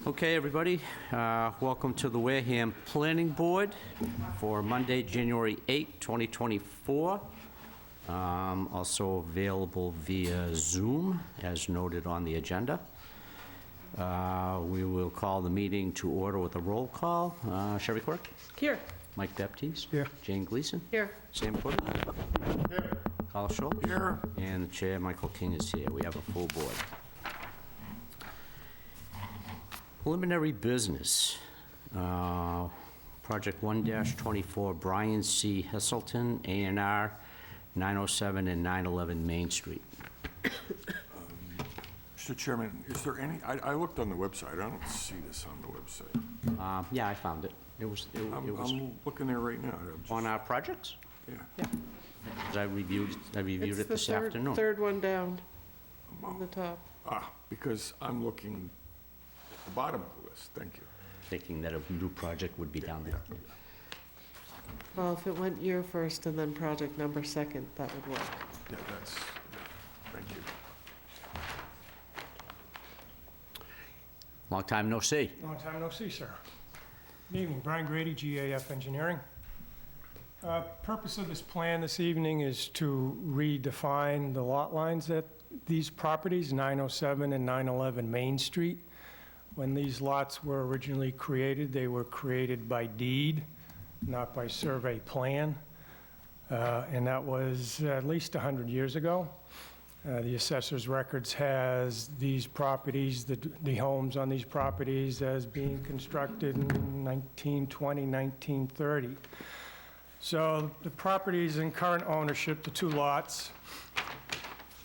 Okay, everybody, welcome to the Wareham Planning Board for Monday, January 8, 2024. Also available via Zoom, as noted on the agenda. We will call the meeting to order with a roll call. Sherry Quirk? Here. Mike Baptiste? Here. Jane Gleason? Here. Sam Porter? Here. Carl Schultz? Here. And the Chair, Michael King, is here. We have a full board. Preliminary business. Project 1-24, Brian C. Heselton, A&R, 907 and 911 Main Street. Mr. Chairman, is there any, I looked on the website, I don't see this on the website. Yeah, I found it. It was I'm looking there right now. on our projects? Yeah. 'Cause I reviewed it this afternoon. It's the third one down on the top. Because I'm looking at the bottom of the list, thank you. Thinking that a new project would be down there. Well, if it went year first and then project number second, that would work. Yeah, thank you. Long time no see. Long time no see, sir. Good evening, Brian Grady, GAF Engineering. Purpose of this plan this evening is to redefine the lot lines at these properties, 907 and 911 Main Street. When these lots were originally created, they were created by deed, not by survey plan. And that was at least 100 years ago. The assessor's records has these properties, the homes on these properties as being constructed in 1920, 1930. So the properties in current ownership, the two lots.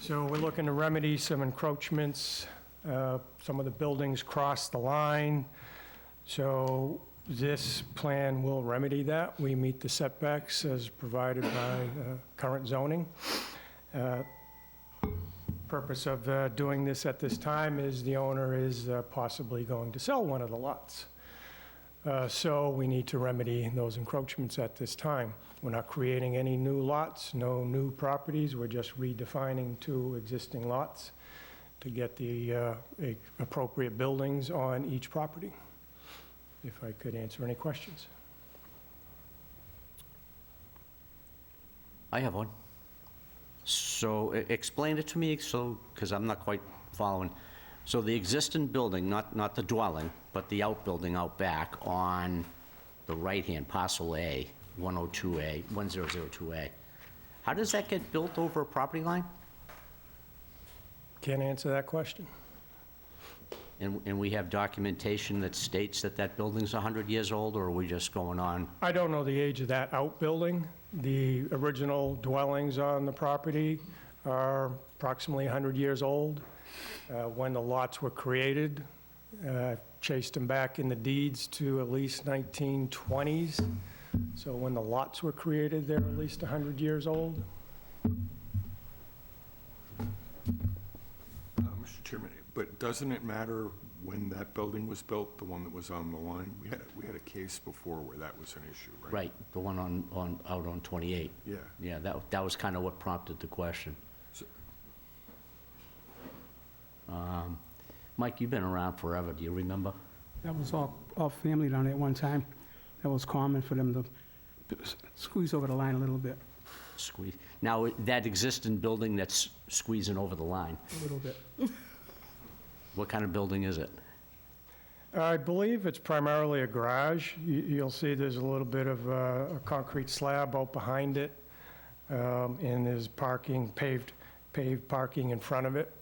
So we're looking to remedy some encroachments. Some of the buildings cross the line. So this plan will remedy that. We meet the setbacks as provided by current zoning. Purpose of doing this at this time is the owner is possibly going to sell one of the lots. So we need to remedy those encroachments at this time. We're not creating any new lots, no new properties. We're just redefining two existing lots to get the appropriate buildings on each property. If I could answer any questions. I have one. So explain it to me, because I'm not quite following. So the existing building, not the dwelling, but the outbuilding out back on the right-hand parcel A, 102A, 1002A, how does that get built over a property line? Can't answer that question. And we have documentation that states that that building's 100 years old, or are we just going on? I don't know the age of that outbuilding. The original dwellings on the property are approximately 100 years old. When the lots were created, chased them back in the deeds to at least 1920s. So when the lots were created, they're at least 100 years old. Mr. Chairman, but doesn't it matter when that building was built, the one that was on the line? We had a case before where that was an issue, right? Right, the one out on 28. Yeah. Yeah, that was kind of what prompted the question. Mike, you've been around forever, do you remember? That was all family down there at one time. That was common for them to squeeze over the line a little bit. Squeeze. Now, that existing building that's squeezing over the line, A little bit. what kind of building is it? I believe it's primarily a garage. You'll see there's a little bit of a concrete slab out behind it, and there's parking, paved parking in front of it.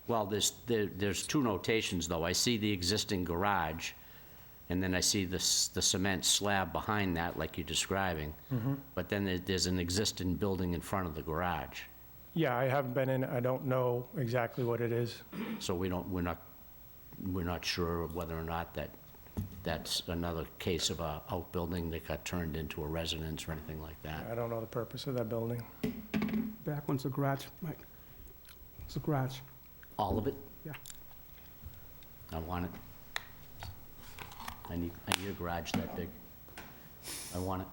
Well, there's two notations, though. I see the existing garage, and then I see the cement slab behind that, like you're describing. But then there's an existing building in front of the garage. Yeah, I haven't been in, I don't know exactly what it is. So we're not sure whether or not that's another case of a outbuilding that got turned into a residence or anything like that. I don't know the purpose of that building. Back one's a garage, Mike. It's a garage. All of it? Yeah. I want it. I need a garage that big. I want it.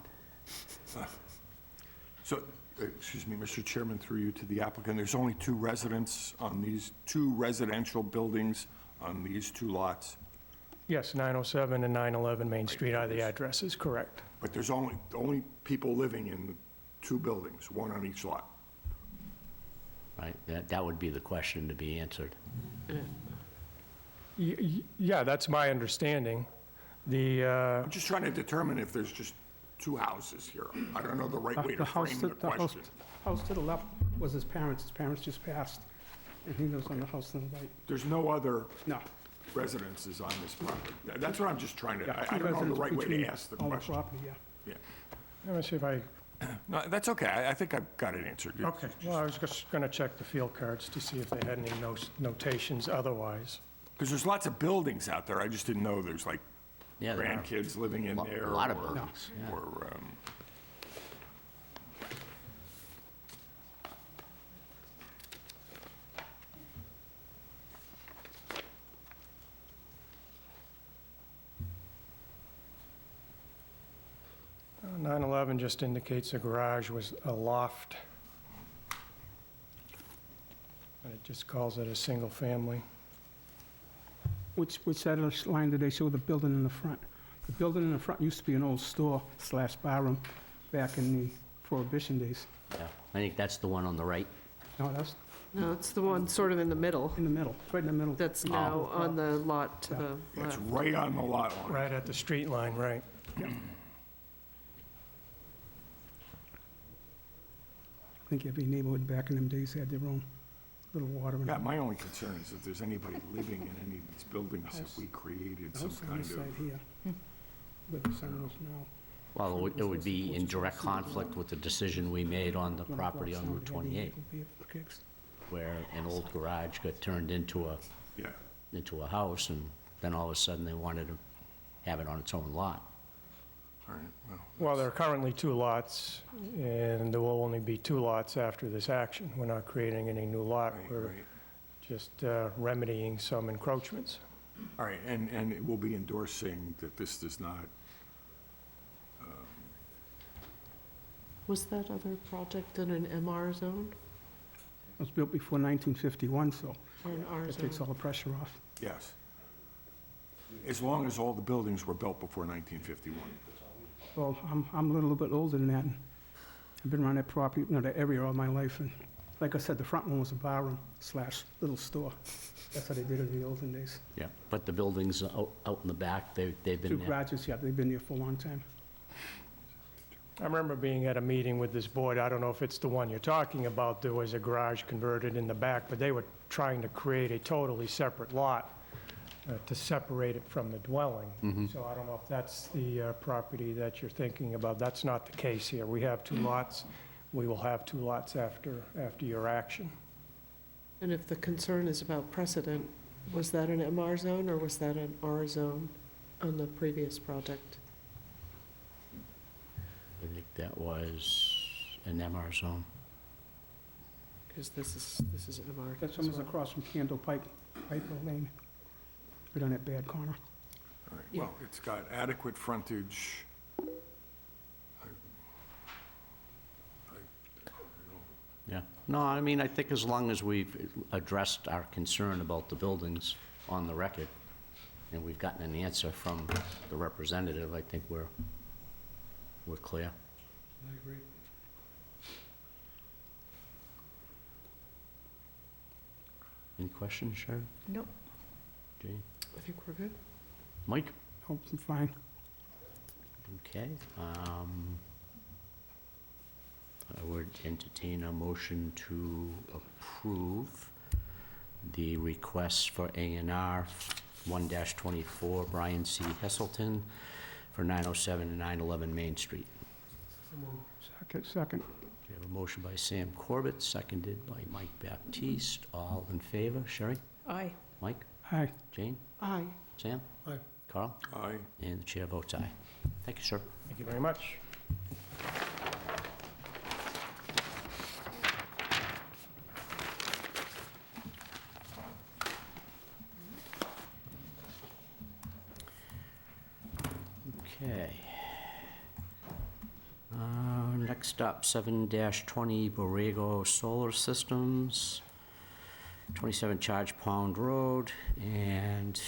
So, excuse me, Mr. Chairman, through you to the applicant, there's only two residents on these two residential buildings on these two lots? Yes, 907 and 911 Main Street are the addresses, correct. But there's only people living in the two buildings, one on each lot. Right? That would be the question to be answered. Yeah, that's my understanding. I'm just trying to determine if there's just two houses here. I don't know the right way to frame the question. House to the left was his parents. His parents just passed, and he lives on the house to the right. There's no other No. residences on this property. That's what I'm just trying to, Yeah, I don't know the residents right way between to ask the all question. property, yeah. Yeah. Let me see if I, No, that's okay. I think I've got it answered. okay, well, I was just going to check the field cards to see if they had any notations otherwise. Because there's lots of buildings out there. I just didn't know there's like Yeah, there are. grandkids living in there. A lot of or- buildings, yeah. Or, 911 just indicates the garage was a loft. And it just calls it a single family. Which side of the line did they show the building in the front? The building in the front used to be an old store/barroom back in the Prohibition days. Yeah, I think that's the one on the right. No, that's No, it's the one sort of in the middle in the middle, right in the middle. that's now on the lot to the it's left. right on the lot line. Right at the street line, right. I think every neighborhood back in them days had their own little watering. Yeah, my only concern is if there's anybody living in any of these buildings, if we created some House on kind this of, side here, where the sun is now. Well, it would be in direct conflict with the decision we made on the property on Route 28, where an old garage got turned into yeah. a house, and then all of a sudden they wanted to have it on its own lot. All right, well, Well, there are currently 2 lots, and there will only be 2 lots after this action. We're not creating any new lot. right, We're right. just remedying some encroachments. All right, and it will be endorsing that this does not, Was that other project in an MR zone It was built before 1951, so or an R that takes all zone? the pressure off. yes. As long as all the buildings were built before 1951. Well, I'm a little bit older than that. And I've been around that property, that area all my life, and like I said, the front one was a barroom/little store. That's how they did it in the olden days. Yeah. But the buildings out in the back, they've 2 been there. garages, yeah, they've been there for a long time. I remember being at a meeting with this board, I don't know if it's the one you're talking about, there was a garage converted in the back, but they were trying to create a totally separate lot to separate it from the dwelling. So I don't know if that's the property that you're thinking about. That's not the case here. We have 2 lots. We will have 2 lots after your action. And if the concern is about precedent, was that an MR zone or was that an R zone on the previous project? I think that was an MR zone. Because this is MR. That's as almost well. across from Candle Piper Lane, right on that bad corner. All right, Yeah. well, it's got adequate frontage. Yeah. No, I mean, I think as long as we've addressed our concern about the buildings on the record, and we've gotten an answer from the representative, I think we're clear. I agree. Any questions, Sharon? No, Jane? I think we're good. Mike? Hope I'm fine. Okay. I would entertain a motion to approve the request for A&R 1-24 Brian C. Heselton for 907 and 911 Main Street. Second. We have a motion by Sam Corbett, seconded by Mike Baptiste. All in favor? Sherry? Aye. Mike? Aye. Jane? Aye. Sam? Aye. Carl? Aye. And the chair votes aye. Thank you, sir. Thank you very much. Okay. Next up, 7-20 Borrego Solar Systems, 27 Charge Pond Road, and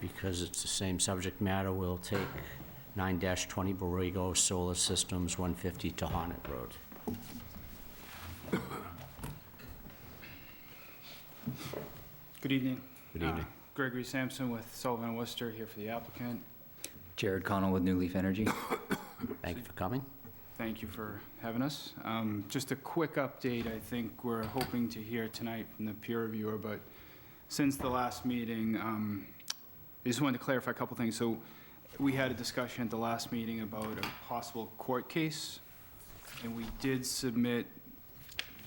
because it's the same subject matter, we'll take 9-20 Borrego Solar Systems, 150 Tohonet Road. Good evening. Good evening. Gregory Sampson with Sullivan and Worcester, here for the applicant. Jared Connell with New Leaf Energy. Thank you for coming. Thank you for having us. Just a quick update, I think we're hoping to hear tonight from the peer reviewer, but since the last meeting, I just wanted to clarify a couple things. So we had a discussion at the last meeting about a possible court case, and we did submit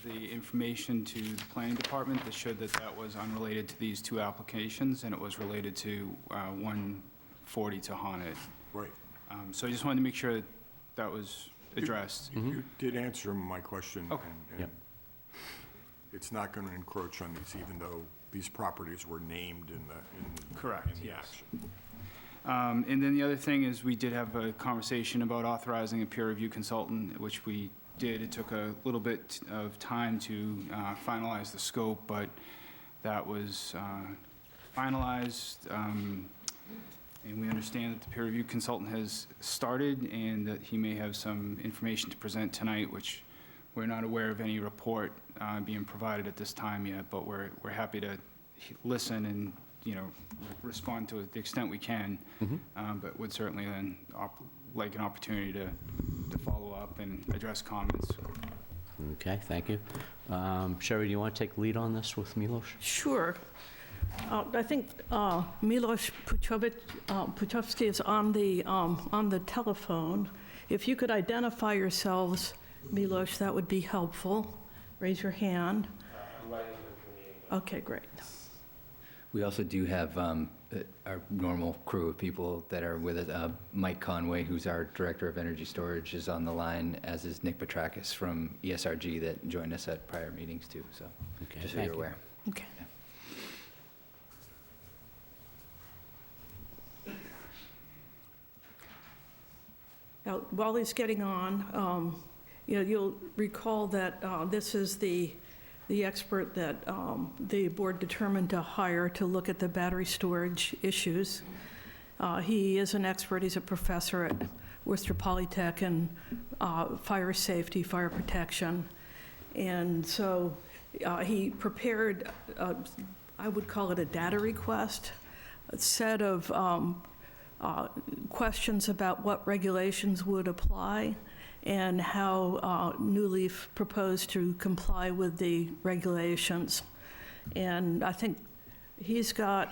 the information to the planning department that showed that that was unrelated to these two applications, and it was related to 140 Tohonet. Right. So I just wanted to make sure that that was addressed. You did answer my question. Okay. and Yep. It's not going to encroach on these, even though these properties were named in the Correct, in the yes. action. And then the other thing is, we did have a conversation about authorizing a peer review consultant, which we did. It took a little bit of time to finalize the scope, but that was finalized. And we understand that the peer review consultant has started, and that he may have some information to present tonight, which we're not aware of any report being provided at this time yet, but we're happy to listen and, respond to it the extent we can. But would certainly then like an opportunity to follow up and address comments. Okay, thank you. Sherry, do you want to take lead on this with Milos? Sure. I think Milos Puchovsky is on the telephone. If you could identify yourselves, Milos, that would be helpful. Raise your hand. Okay, great. We also do have our normal crew of people that are with us. Mike Conway, who's our Director of Energy Storage, is on the line, as is Nick Petrakis from ESRG that joined us at prior meetings too, so Okay, just so thank you're you. aware. Okay. Now, while he's getting on, you'll recall that this is the expert that the board determined to hire to look at the battery storage issues. He is an expert. He's a professor at Worcester Polytech in fire safety, fire protection. And so he prepared, I would call it a data request, a set of questions about what regulations would apply and how New Leaf proposed to comply with the regulations. And I think he's got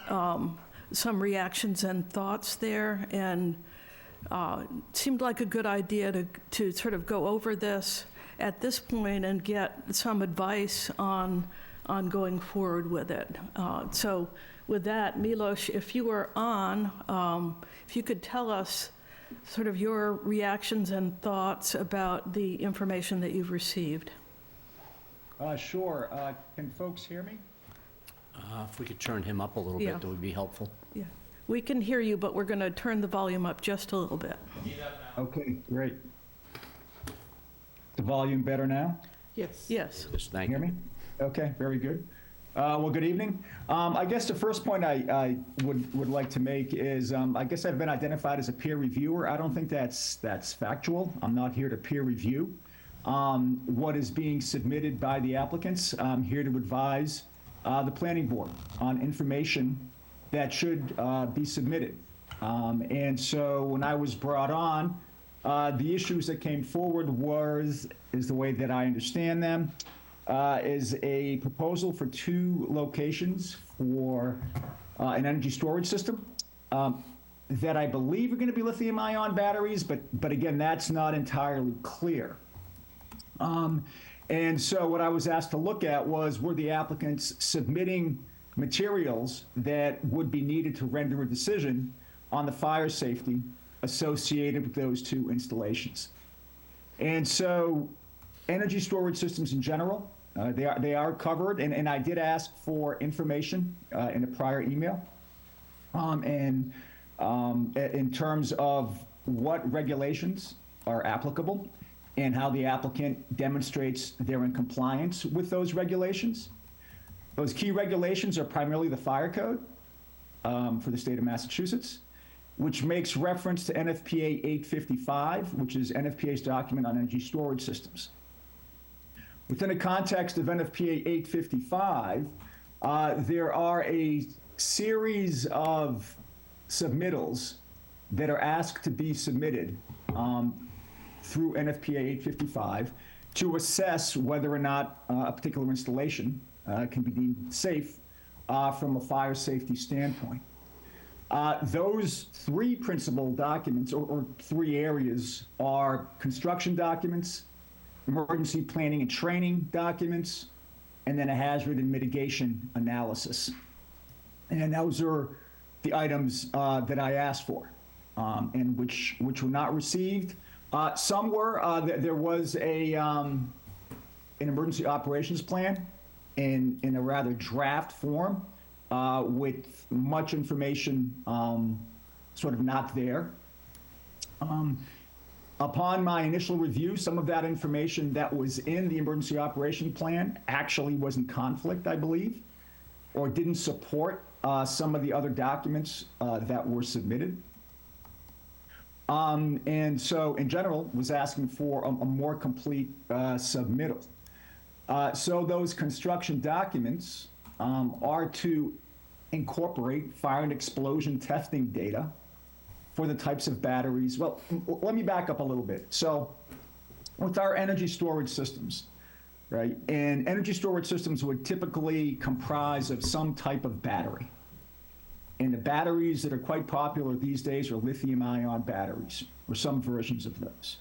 some reactions and thoughts there, and it seemed like a good idea to sort of go over this at this point and get some advice on going forward with it. So with that, Milos, if you were on, if you could tell us sort of your reactions and thoughts about the information that you've received. Sure. Can folks hear me? If we could turn him up a little Yeah. bit, that would be helpful. Yeah, we can hear you, but we're going to turn the volume up just a little bit. Okay, great. The volume better now? Yes. Yes. Just thank Hear you. me? Okay, very good. Well, good evening. I guess the first point I would like to make is I guess I've been identified as a peer reviewer. I don't think that's factual. I'm not here to peer review what is being submitted by the applicants. I'm here to advise the planning board on information that should be submitted. And so when I was brought on, the issues that came forward is the way that I understand them, is a proposal for 2 locations for an energy storage system that I believe are going to be lithium-ion batteries, but again, that's not entirely clear. And so what I was asked to look at were the applicants submitting materials that would be needed to render a decision on the fire safety associated with those 2 installations. And so energy storage systems in general, they are covered, and I did ask for information in a prior email. And in terms of what regulations are applicable and how the applicant demonstrates they're in compliance with those regulations. Those key regulations are primarily the fire code for the state of Massachusetts, which makes reference to NFPA 855, which is NFPA's document on energy storage systems. Within the context of NFPA 855, there are a series of submittals that are asked to be submitted through NFPA 855 to assess whether or not a particular installation can be deemed safe from a fire safety standpoint. Those three principal documents, or three areas, are construction documents, emergency planning and training documents, and then a hazard and mitigation analysis. And those are the items that I asked for, and which were not received. Some were. There was an emergency operations plan in a rather draft form with much information sort of not there. Upon my initial review, some of that information that was in the emergency operation plan actually was in conflict, I believe, or didn't support some of the other documents that were submitted. And so, in general, was asking for a more complete submittal. So those construction documents are to incorporate fire and explosion testing data for the types of batteries. Well, let me back up a little bit. So with our energy storage systems, right, and energy storage systems would typically comprise of some type of battery. And the batteries that are quite popular these days are lithium-ion batteries, or some versions of those.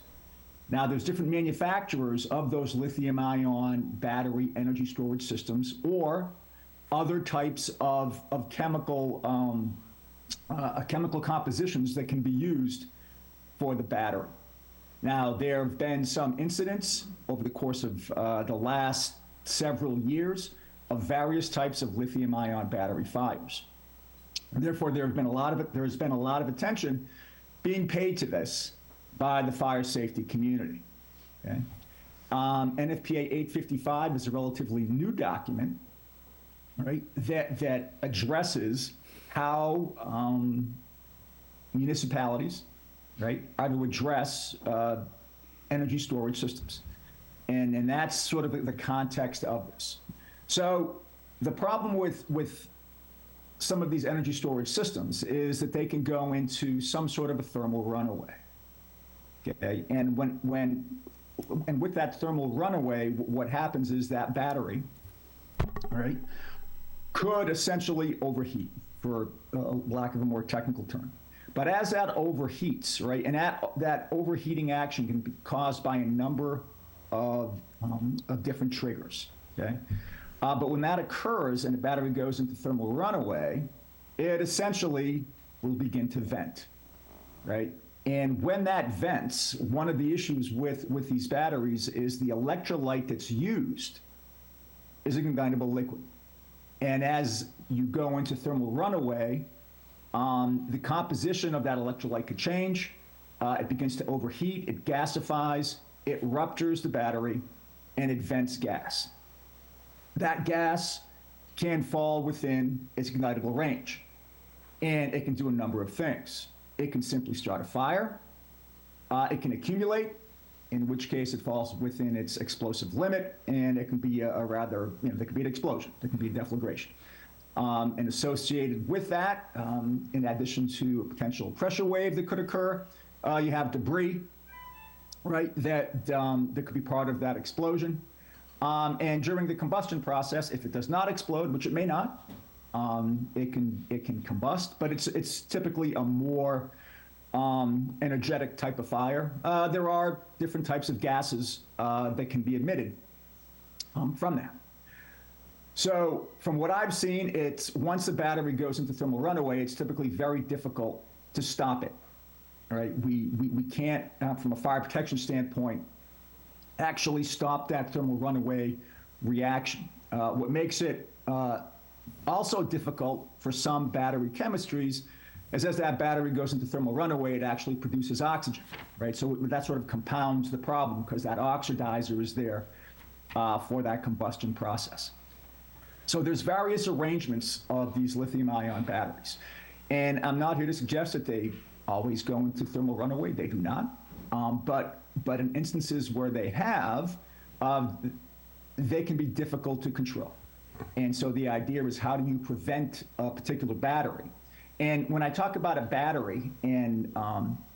Now, there's different manufacturers of those lithium-ion battery energy storage systems, or other types of chemical compositions that can be used for the battery. Now, there have been some incidents over the course of the last several years of various types of lithium-ion battery fires. And therefore, there's been a lot of attention being paid to this by the fire safety community. Okay? NFPA 855 is a relatively new document, right, that addresses how municipalities, right, are to address energy storage systems. And that's sort of the context of this. So the problem with some of these energy storage systems is that they can go into some sort of a thermal runaway. Okay, and with that thermal runaway, what happens is that battery, right, could essentially overheat, for lack of a more technical term. But as that overheats, right, and that overheating action can be caused by a number of different triggers. Okay. But when that occurs and the battery goes into thermal runaway, it essentially will begin to vent, right? And when that vents, one of the issues with these batteries is the electrolyte that's used is a combinable liquid. And as you go into thermal runaway, the composition of that electrolyte could change. It begins to overheat, it gasifies, it ruptures the battery, and it vents gas. That gas can fall within its ignitable range, and it can do a number of things. It can simply start a fire. It can accumulate, in which case it falls within its explosive limit, and it can be there could be an explosion. There can be a deflagration. And associated with that, in addition to a potential pressure wave that could occur, you have debris, right, that could be part of that explosion. And during the combustion process, if it does not explode, which it may not, it can combust, but it's typically a more energetic type of fire. There are different types of gases that can be emitted from that. So from what I've seen, it's once the battery goes into thermal runaway, it's typically very difficult to stop it. All right, we can't, from a fire protection standpoint, actually stop that thermal runaway reaction. What makes it also difficult for some battery chemistries is as that battery goes into thermal runaway, it actually produces oxygen, right? So that sort of compounds the problem because that oxidizer is there for that combustion process. So there's various arrangements of these lithium-ion batteries. And I'm not here to suggest that they always go into thermal runaway. They do not. But in instances where they have, they can be difficult to control. And so the idea is, how do you prevent a particular battery? And when I talk about a battery, and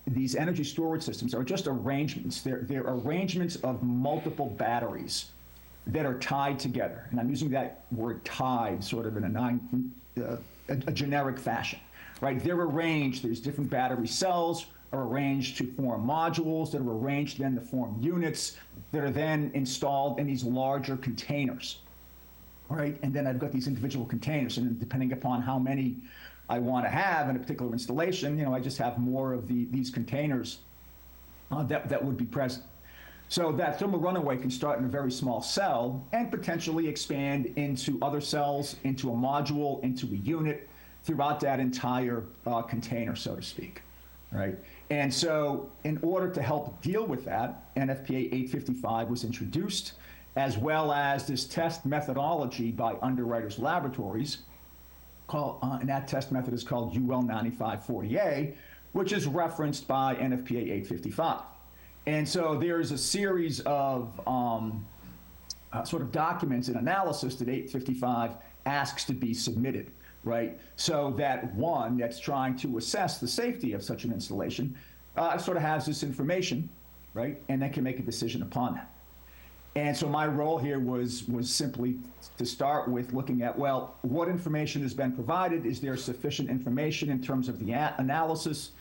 these energy storage systems are just arrangements. They're arrangements of multiple batteries that are tied together. And I'm using that word tied sort of in a generic fashion, right? They're arranged, there's different battery cells are arranged to form modules that are arranged then to form units that are then installed in these larger containers, right? And then I've got these individual containers, and depending upon how many I want to have in a particular installation, I just have more of these containers that would be present. So that thermal runaway can start in a very small cell and potentially expand into other cells, into a module, into a unit, throughout that entire container, so to speak, right? And so in order to help deal with that, NFPA 855 was introduced, as well as this test methodology by Underwriters Laboratories, and that test method is called UL 9540A, which is referenced by NFPA 855. And so there's a series of sort of documents and analysis that 855 asks to be submitted, right? So that one that's trying to assess the safety of such an installation sort of has this information, right? And then can make a decision upon that. And so my role here was simply to start with looking at, well, what information has been provided? Is there sufficient information in terms of the analysis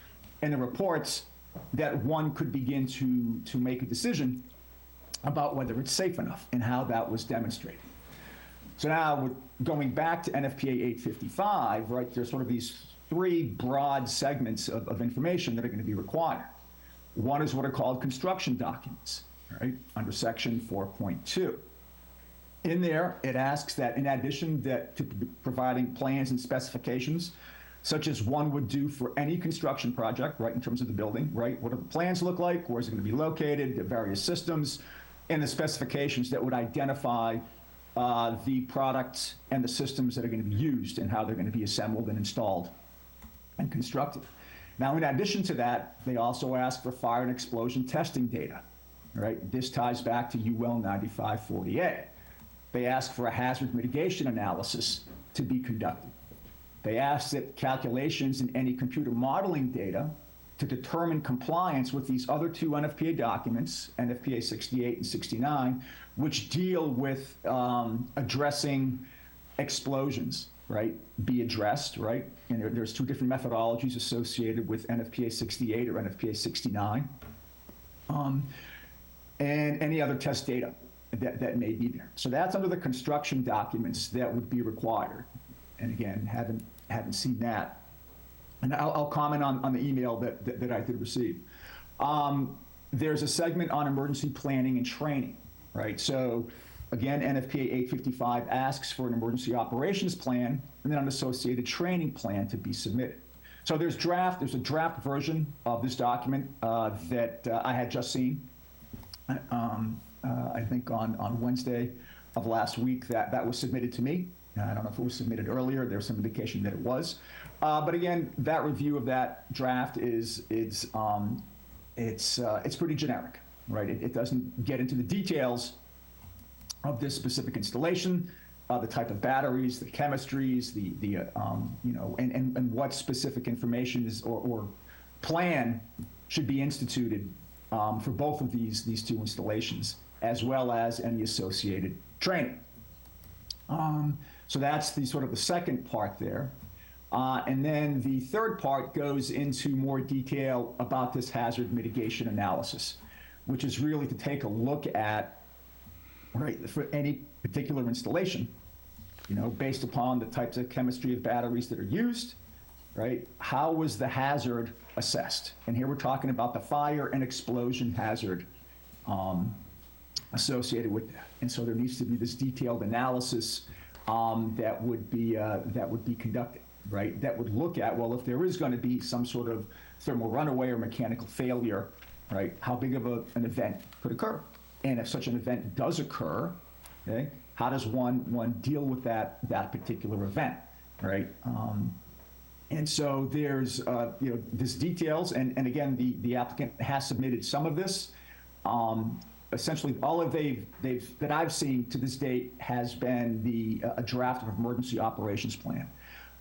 and the reports that one could begin to make a decision about whether it's safe enough and how that was demonstrated? So now, going back to NFPA 855, right, there's sort of these three broad segments of information that are going to be required. One is what are called construction documents, right, under section 4.2. In there, it asks that in addition to providing plans and specifications, such as one would do for any construction project, right, in terms of the building, right? What do the plans look like? Where's it going to be located? The various systems, and the specifications that would identify the products and the systems that are going to be used and how they're going to be assembled and installed and constructed. Now, in addition to that, they also ask for fire and explosion testing data, right? This ties back to UL 9540A. They ask for a hazard mitigation analysis to be conducted. They ask that calculations and any computer modeling data to determine compliance with these other two NFPA documents, NFPA 68 and 69, which deal with addressing explosions, right, be addressed, right? And there's two different methodologies associated with NFPA 68 or NFPA 69. And any other test data that may be there. So that's under the construction documents that would be required. And again, haven't seen that. And I'll comment on the email that I did receive. There's a segment on emergency planning and training, right? So again, NFPA 855 asks for an emergency operations plan and then an associated training plan to be submitted. So there's a draft version of this document that I had just seen, I think on Wednesday of last week that was submitted to me. I don't know if it was submitted earlier. There's some indication that it was. But again, that review of that draft it's pretty generic, right? It doesn't get into the details of this specific installation, the type of batteries, the chemistries, and what specific information is or plan should be instituted for both of these two installations, as well as any associated training. So that's the sort of the second part there. And then the third part goes into more detail about this hazard mitigation analysis, which is really to take a look at, right, for any particular installation, based upon the types of chemistry of batteries that are used, right? How was the hazard assessed? And here we're talking about the fire and explosion hazard associated with that. And so there needs to be this detailed analysis that would be conducted, right? That would look at, well, if there is going to be some sort of thermal runaway or mechanical failure, right? How big of an event could occur? And if such an event does occur, okay, how does one deal with that particular event, right? And so there's, there's details, and again, the applicant has submitted some of this. Essentially, all of that I've seen to this date has been a draft of emergency operations plan.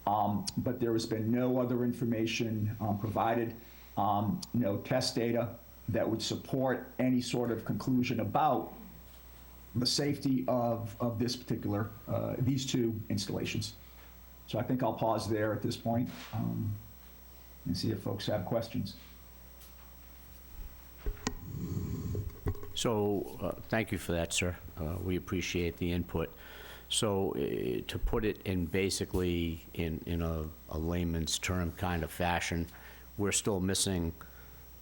But there has been no other information provided, no test data that would support any sort of conclusion about the safety of this particular, these two installations. So I think I'll pause there at this point, and see if folks have questions. So, thank you for that, sir. We appreciate the input. So, to put it in basically in a layman's term kind of fashion, we're still missing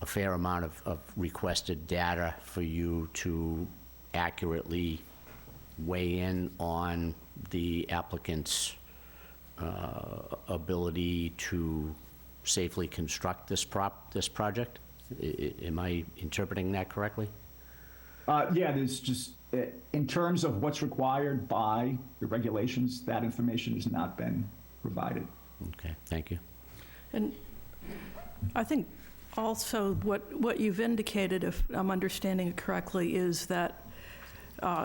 a fair amount of requested data for you to accurately weigh in on the applicant's ability to safely construct this project? Am I interpreting that correctly? Yeah, there's just, in terms of what's required by the regulations, that information has not been provided. Okay, thank you. And I think also what you've indicated, if I'm understanding it correctly, is that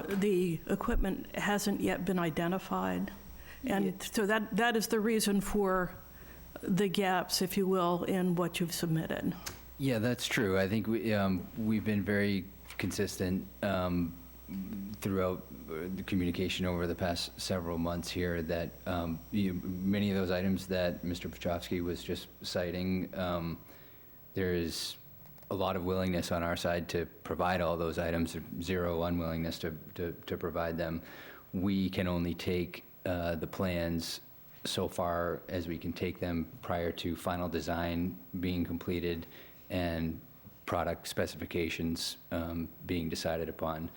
the equipment hasn't yet been identified. And so that is the reason for the gaps, if you will, in what you've submitted. Yeah, that's true. I think we've been very consistent throughout the communication over the past several months here that many of those items that Mr. Petrovsky was just citing, there is a lot of willingness on our side to provide all those items, zero unwillingness to provide them. We can only take the plans so far as we can take them prior to final design being completed and product specifications being decided upon.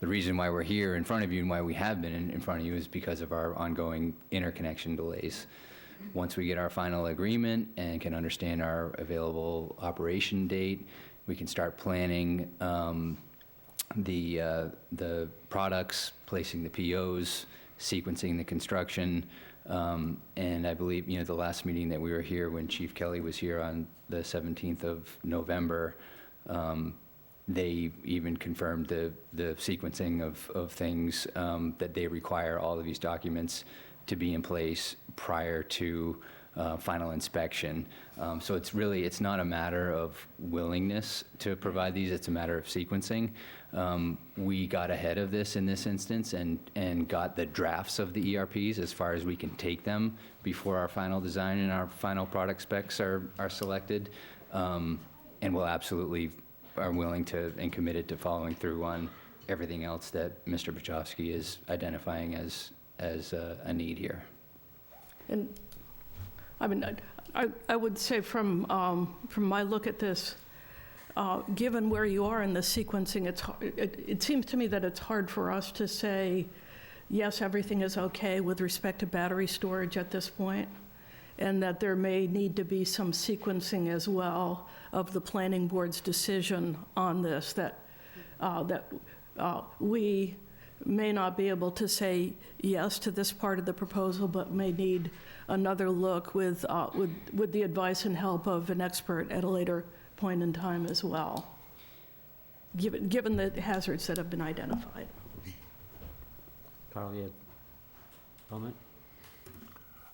The reason why we're here in front of you and why we have been in front of you is because of our ongoing interconnection delays. Once we get our final agreement and can understand our available operation date, we can start planning the products, placing the POs, sequencing the construction, and I believe, the last meeting that we were here when Chief Kelly was here on the 17th of November, they even confirmed the sequencing of things that they require all of these documents to be in place prior to final inspection. So it's not a matter of willingness to provide these, it's a matter of sequencing. We got ahead of this in this instance and got the drafts of the ERPs as far as we can take them before our final design and our final product specs are selected. And we'll absolutely are willing to and committed to following through on everything else that Mr. Petrovsky is identifying as a need here. And I mean, I would say from my look at this, given where you are in the sequencing, it seems to me that it's hard for us to say, yes, everything is okay with respect to battery storage at this point, and that there may need to be some sequencing as well of the planning board's decision on this, that we may not be able to say yes to this part of the proposal, but may need another look with the advice and help of an expert at a later point in time as well, given the hazards that have been identified. Carl, you had a comment?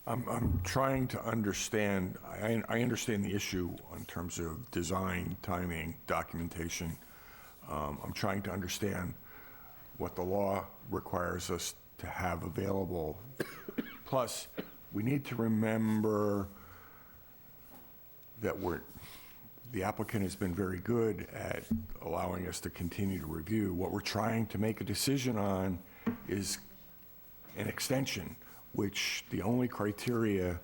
I'm trying to understand, I understand the issue in terms of design, timing, documentation. I'm trying to understand what the law requires us to have available. Plus, we need to remember that the applicant has been very good at allowing us to continue to review. What we're trying to make a decision on is an extension, which the only criteria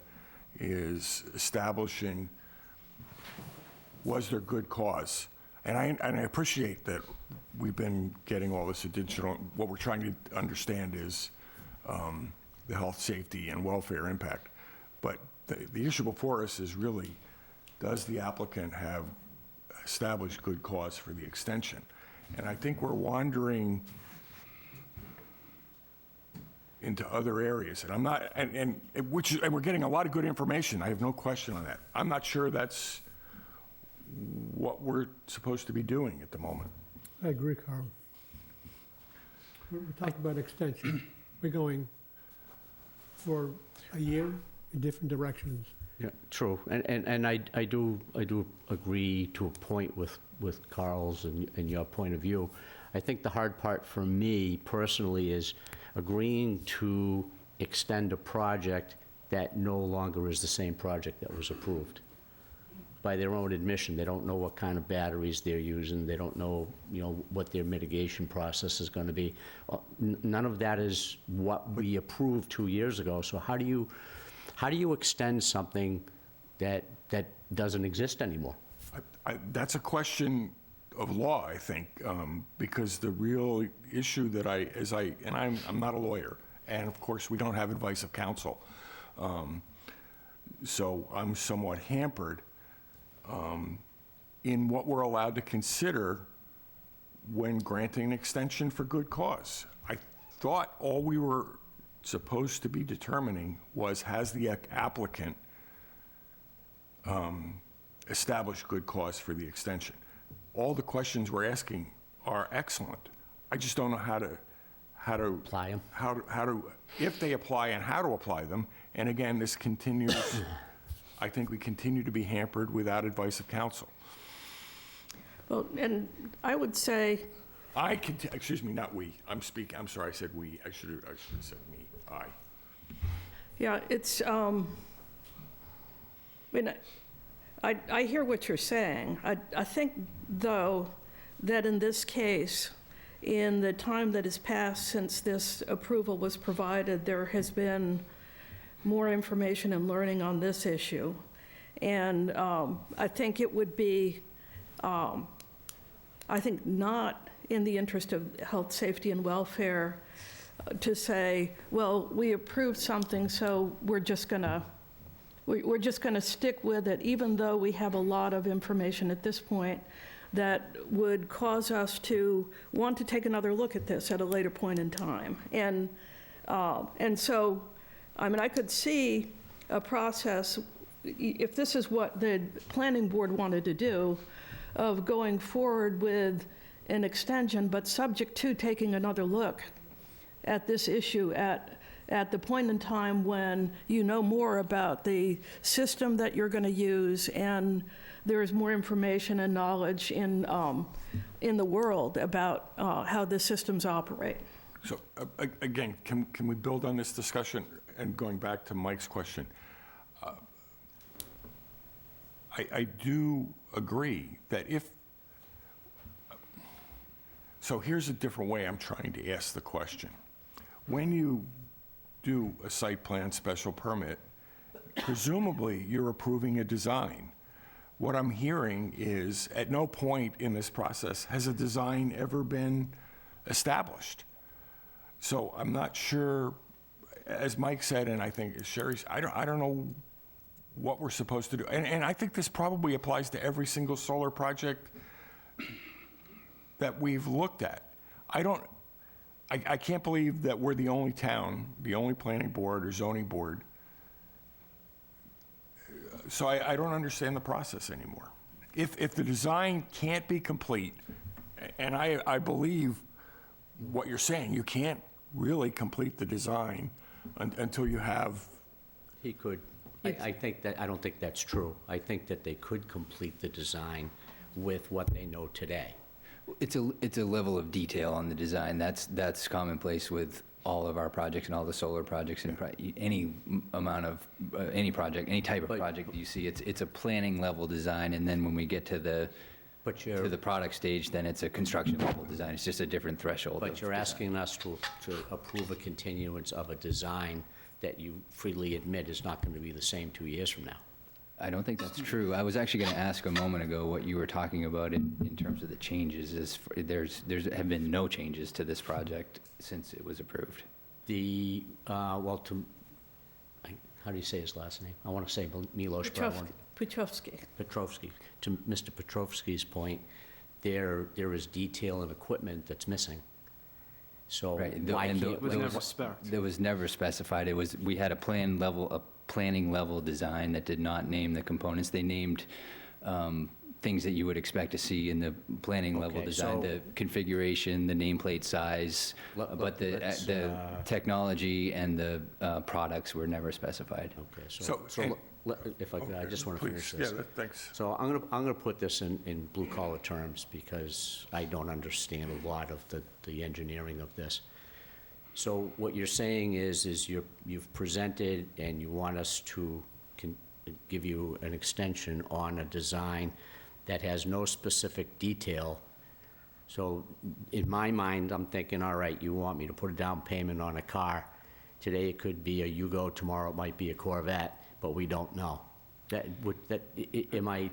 is establishing, was there good cause? And I appreciate that we've been getting all this additional, what we're trying to understand is the health, safety, and welfare impact. But the issue before us is really, does the applicant have established good cause for the extension? And I think we're wandering into other areas. And I'm not, and we're getting a lot of good information. I have no question on that. I'm not sure that's what we're supposed to be doing at the moment. I agree, Carl. We're talking about extension. We're going for a year in different directions. Yeah, true. And I do agree to a point with Carl's and your point of view. I think the hard part for me personally is agreeing to extend a project that no longer is the same project that was approved. By their own admission, they don't know what kind of batteries they're using, they don't know, what their mitigation process is gonna be. None of that is what we approved 2 years ago, so how do you extend something that doesn't exist anymore? That's a question of law, I think, because the real issue that I'm not a lawyer, and of course, we don't have advice of counsel, so I'm somewhat hampered in what we're allowed to consider when granting an extension for good cause. I thought all we were supposed to be determining was, has the applicant established good cause for the extension? All the questions we're asking are excellent. I just don't know how to Apply them? how to, if they apply and how to apply them. And again, this continues, I think we continue to be hampered without advice of counsel. Well, and I would say, Excuse me, not we. I'm sorry, I said we. I should have said me. I. yeah, it's, I mean, I hear what you're saying. I think, though, that in this case, in the time that has passed since this approval was provided, there has been more information and learning on this issue. And I think it would be, I think, not in the interest of health, safety, and welfare to say, well, we approved something, so we're just gonna stick with it, even though we have a lot of information at this point that would cause us to want to take another look at this at a later point in time. And so, I mean, I could see a process, if this is what the planning board wanted to do, of going forward with an extension, but subject to taking another look at this issue at the point in time when you know more about the system that you're going to use, and there is more information and knowledge in the world about how the systems operate. So again, can we build on this discussion? And going back to Mike's question, I do agree that so here's a different way I'm trying to ask the question. When you do a site plan special permit, presumably you're approving a design. What I'm hearing is, at no point in this process has a design ever been established. So I'm not sure, as Mike said, and I think Sherry's, I don't know what we're supposed to do. And I think this probably applies to every single solar project that we've looked at. I can't believe that we're the only town, the only planning board or zoning board. So I don't understand the process anymore. If the design can't be complete, and I believe what you're saying, you can't really complete the design until you have. He could. I don't think that's true. I think that they could complete the design with what they know today. It's a level of detail on the design. That's commonplace with all of our projects and all the solar projects and any amount of, any project, any type of project that you see. It's a planning level design, and then when we get to the product stage, then it's a construction level design. It's just a different threshold. But you're asking us to approve a continuance of a design that you freely admit is not going to be the same 2 years from now. I don't think that's true. I was actually going to ask a moment ago what you were talking about in terms of the changes. There's have been no changes to this project since it was approved. How do you say his last name? I want to say Milos, but I want Petrovsky. To Mr. Petrovsky's point, there is detail and equipment that's missing. So Right, why and can't It was we- never spec'd. It was never specified. We had a planning level design that did not name the components. They named things that you would expect to see in the planning level Okay, design, so- the configuration, the nameplate size, but let's, the technology and the products were never specified. Okay, So, so, and- if I could, I just want to finish Please, this. yeah, thanks. So I'm gonna put this in blue-collar terms because I don't understand a lot of the engineering of this. So what you're saying is you've presented and you want us to give you an extension on a design that has no specific detail. So in my mind, I'm thinking, all right, you want me to put a down payment on a car. Today it could be a Yugo, tomorrow it might be a Corvette, but we don't know. Am I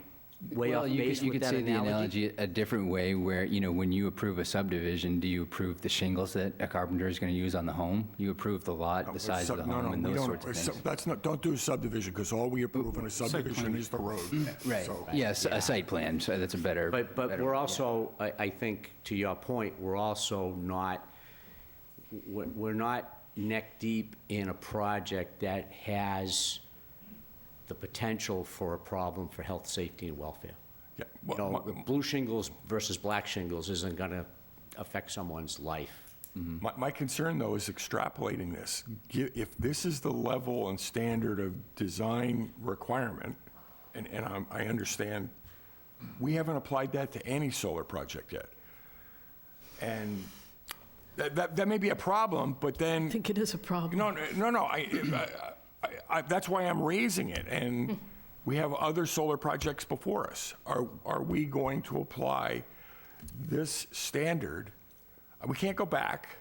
way off Well, base you with could that say the analogy? analogy a different way, where, when you approve a subdivision, do you approve the shingles that a carpenter is going to use on the home? You approve the lot, the size of the home, and those sorts of things. That's not, don't do a subdivision, because all we approve in a subdivision is the road. Right, So- yes, a site plan, so that's a better. But better- we're also, I think, to your point, we're also not, we're not neck-deep in a project that has the potential for a problem for health, safety, and welfare. Yeah, You well, know, blue shingles versus black shingles isn't gonna affect someone's life. my concern, though, is extrapolating this. If this is the level and standard of design requirement, and I understand, we haven't applied that to any solar project yet. And that may be a problem, but then. I think it is a problem. No, that's why I'm raising it, and we have other solar projects before us. Are we going to apply this standard? We can't go back,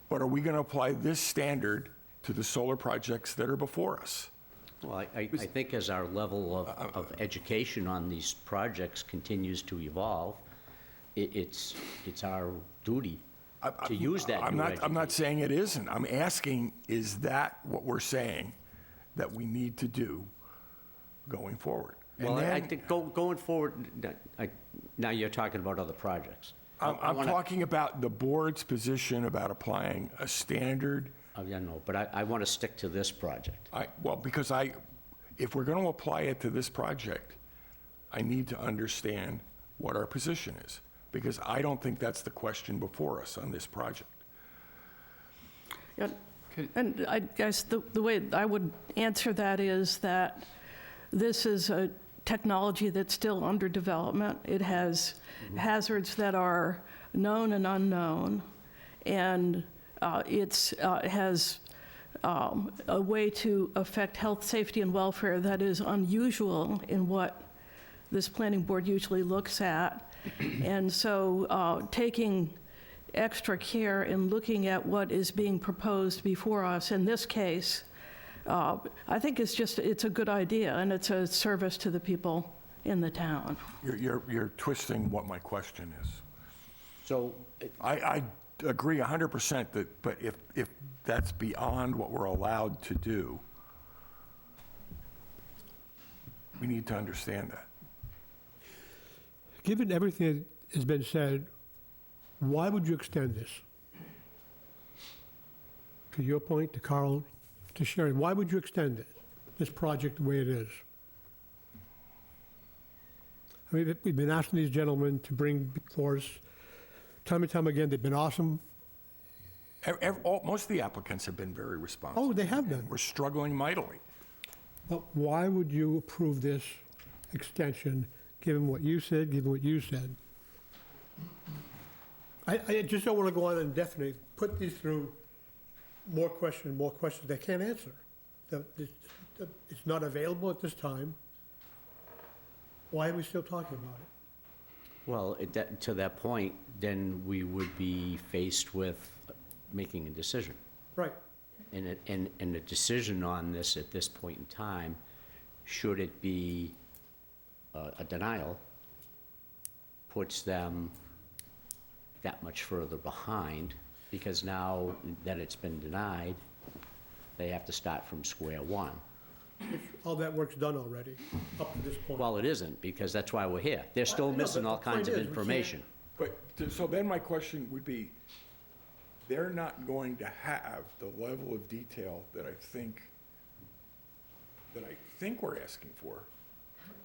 but are we going to apply this standard to the solar projects that are before us? Well, I think as our level of education on these projects continues to evolve, it's our duty to use that I'm new not education. saying it isn't. I'm asking, is that what we're saying that we need to do going forward? And Well, I then- think going forward, now you're talking about other projects. I'm talking about the board's position about applying a standard. Yeah, no, but I want to stick to this project. Because if we're going to apply it to this project, I need to understand what our position is, because I don't think that's the question before us on this project. Yeah, and I guess the way I would answer that is that this is a technology that's still under development. It has hazards that are known and unknown, and it has a way to affect health, safety, and welfare that is unusual in what this planning board usually looks at. And so taking extra care in looking at what is being proposed before us in this case, I think it's a good idea, and it's a service to the people in the town. You're twisting what my question is. So, I agree 100% that, but if that's beyond what we're allowed to do, we need to understand that. Given everything that has been said, why would you extend this? To your point, to Carl, to Sharon, why would you extend it, this project the way it is? I mean, we've been asking these gentlemen to bring before us, time and time again, they've been awesome. Most of the applicants have been very responsive. Oh, they have been. We're struggling mightily. But why would you approve this extension, given what you said, given what you said? I just don't want to go on indefinitely, put these through more questions they can't answer. It's not available at this time. Why are we still talking about it? well, to that point, then we would be faced with making a decision. Right. And the decision on this at this point in time, should it be a denial, puts them that much further behind, because now that it's been denied, they have to start from square one. All that work's done already, up to this point. Well, it isn't, because that's why we're here. They're I still know, missing but all the point kinds of is, we can't- information. But So then my question would be, they're not going to have the level of detail that I think we're asking for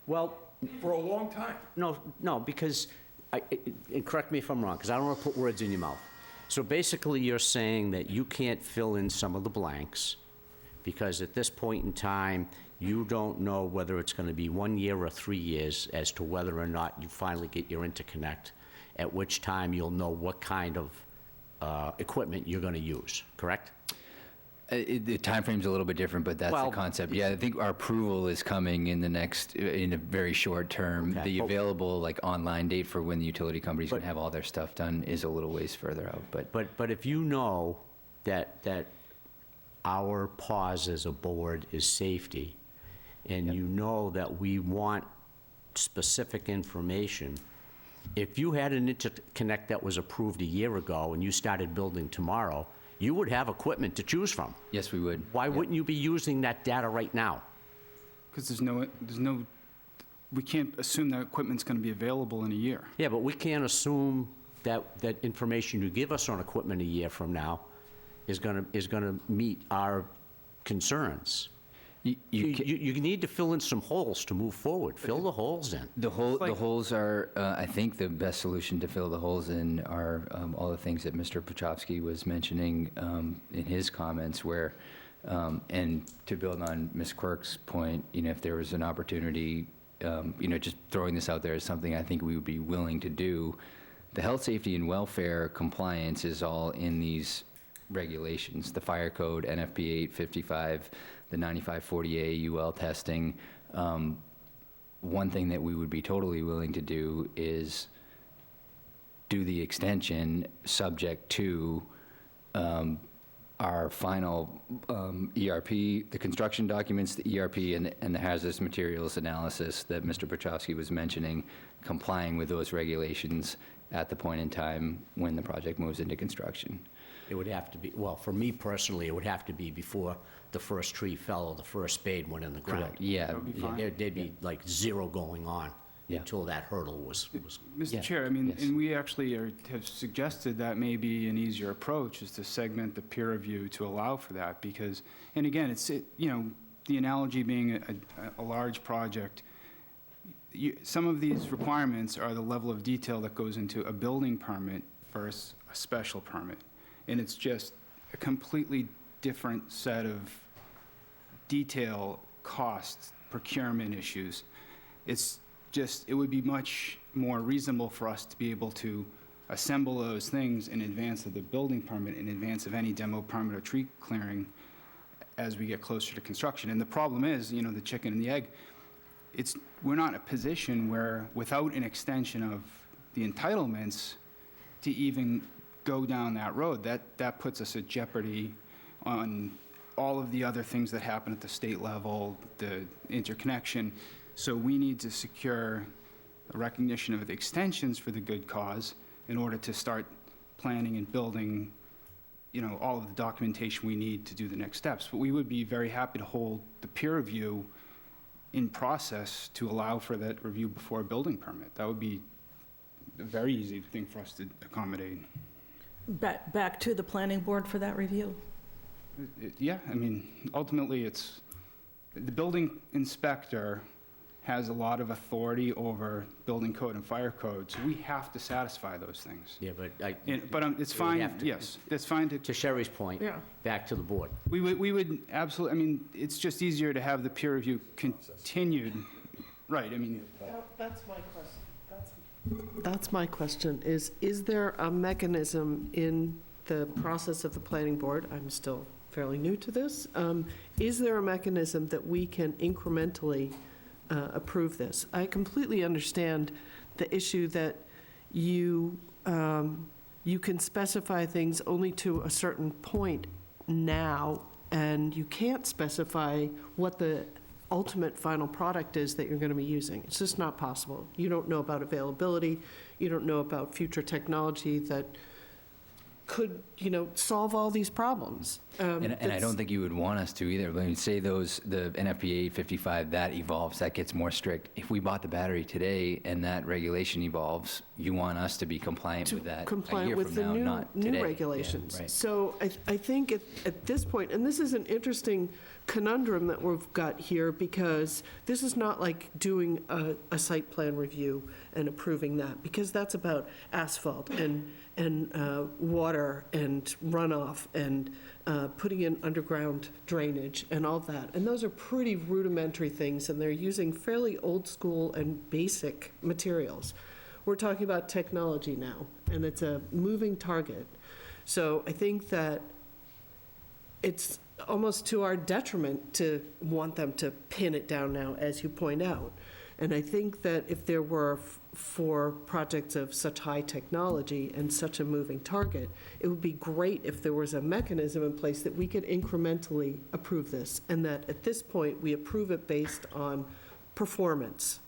Well, for a long time. no, because, and correct me if I'm wrong, because I don't want to put words in your mouth. So basically, you're saying that you can't fill in some of the blanks, because at this point in time, you don't know whether it's going to be 1 year or 3 years as to whether or not you finally get your interconnect, at which time you'll know what kind of equipment you're going to use, correct? The timeframe's a little bit different, but that's the Well, concept. Yeah, I think our approval is coming in in a very short term. Okay. The available, like, online date for when the utility companies can But- have all their stuff done is a little ways further out, but But if you know that our pause as a board is safety, and you know that we want specific information, if you had an interconnect that was approved a year ago and you started building tomorrow, you would have equipment to choose from. yes, we would. Why wouldn't you be using that data right now? Because we can't assume that equipment's going to be available in a year. Yeah, but we can't assume that information you give us on equipment a year from now is gonna meet our concerns. You need to fill in some holes to move forward. Fill the holes in. The holes are, I think the best solution to fill the holes in are all the things that Mr. Pachowski was mentioning in his comments where, and to build on Ms. Quirk's point, if there was an opportunity, just throwing this out there is something I think we would be willing to do. The health, safety, and welfare compliance is all in these regulations, the fire code, NFPA 855, the 9540A UL testing. One thing that we would be totally willing to do is do the extension subject to our final ERP, the construction documents, the ERP, and the hazardous materials analysis that Mr. Pachowski was mentioning, complying with those regulations at the point in time when the project moves into construction. It would have to be, well, for me personally, it would have to be before the first tree fell or the first spade went in the ground. Correct. Yeah. That would be fine. There'd be like zero going on Yeah. until that hurdle was. Mr. Yeah, Chair, I mean, yes. and we actually have suggested that may be an easier approach, is to segment the peer review to allow for that, because, and again, the analogy being a large project, some of these requirements are the level of detail that goes into a building permit versus a special permit. And it's just a completely different set of detail, costs, procurement issues. It would be much more reasonable for us to be able to assemble those things in advance of the building permit, in advance of any demo permit or tree clearing as we get closer to construction. And the problem is, the chicken and the egg, we're not in a position where, without an extension of the entitlements, to even go down that road, that puts us at jeopardy on all of the other things that happen at the state level, the interconnection. So we need to secure a recognition of the extensions for the good cause in order to start planning and building, all of the documentation we need to do the next steps. But we would be very happy to hold the peer review in process to allow for that review before a building permit. That would be a very easy thing for us to accommodate. Back to the planning board for that review? Yeah, I mean, ultimately, the building inspector has a lot of authority over building code and fire code, so we have to satisfy those things. Yeah, but But it's would fine, have to- yes, it's fine to Sherry's point, Yeah. back to the board. we would absolutely, I mean, it's just easier to have the peer review continued, right, I mean, That's my question. That's my question, is there a mechanism in the process of the planning board, I'm still fairly new to this, is there a mechanism that we can incrementally approve this? I completely understand the issue that you can specify things only to a certain point now, and you can't specify what the ultimate final product is that you're going to be using. It's just not possible. You don't know about availability. You don't know about future technology that could, solve all these problems. And I don't think you would want us to either. But I mean, say the NFPA 855, that evolves, that gets more strict. If we bought the battery today and that regulation evolves, you want us to be compliant with that a Compliant year with from the now, not today. new Yeah, regulations. right. So I think at this point, and this is an interesting conundrum that we've got here, because this is not like doing a site plan review and approving that, because that's about asphalt and water and runoff and putting in underground drainage and all that. And those are pretty rudimentary things, and they're using fairly old school and basic materials. We're talking about technology now, and it's a moving target. So I think that it's almost to our detriment to want them to pin it down now, as you point out. And I think that if there were, for projects of such high technology and such a moving target, it would be great if there was a mechanism in place that we could incrementally approve this, and that at this point, we approve it based on performance.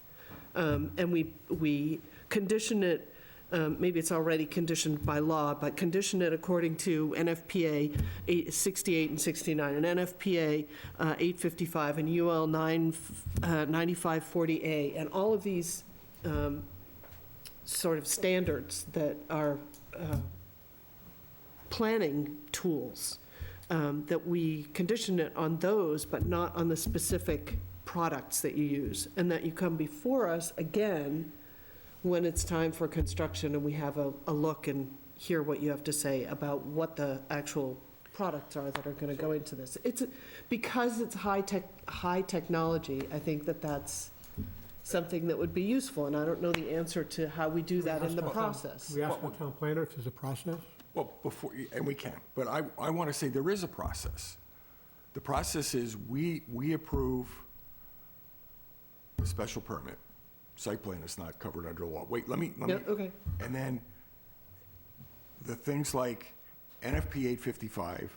And we condition it, maybe it's already conditioned by law, but condition it according to NFPA 68 and 69, and NFPA 855, and UL 9540A, and all of these sort of standards that are planning tools, that we condition it on those, but not on the specific products that you use, and that you come before us again when it's time for construction and we have a look and hear what you have to say about what the actual products are that are going to go into this. Because it's high technology, I think that that's something that would be useful, and I don't know the answer to how we do that in the process. We asked the town planner if there's a process. Well, and we can, but I want to say there is a process. The process is we approve a special permit. Site plan is not covered under law. Wait, let me. Yeah, okay. And then the things like NFP 855,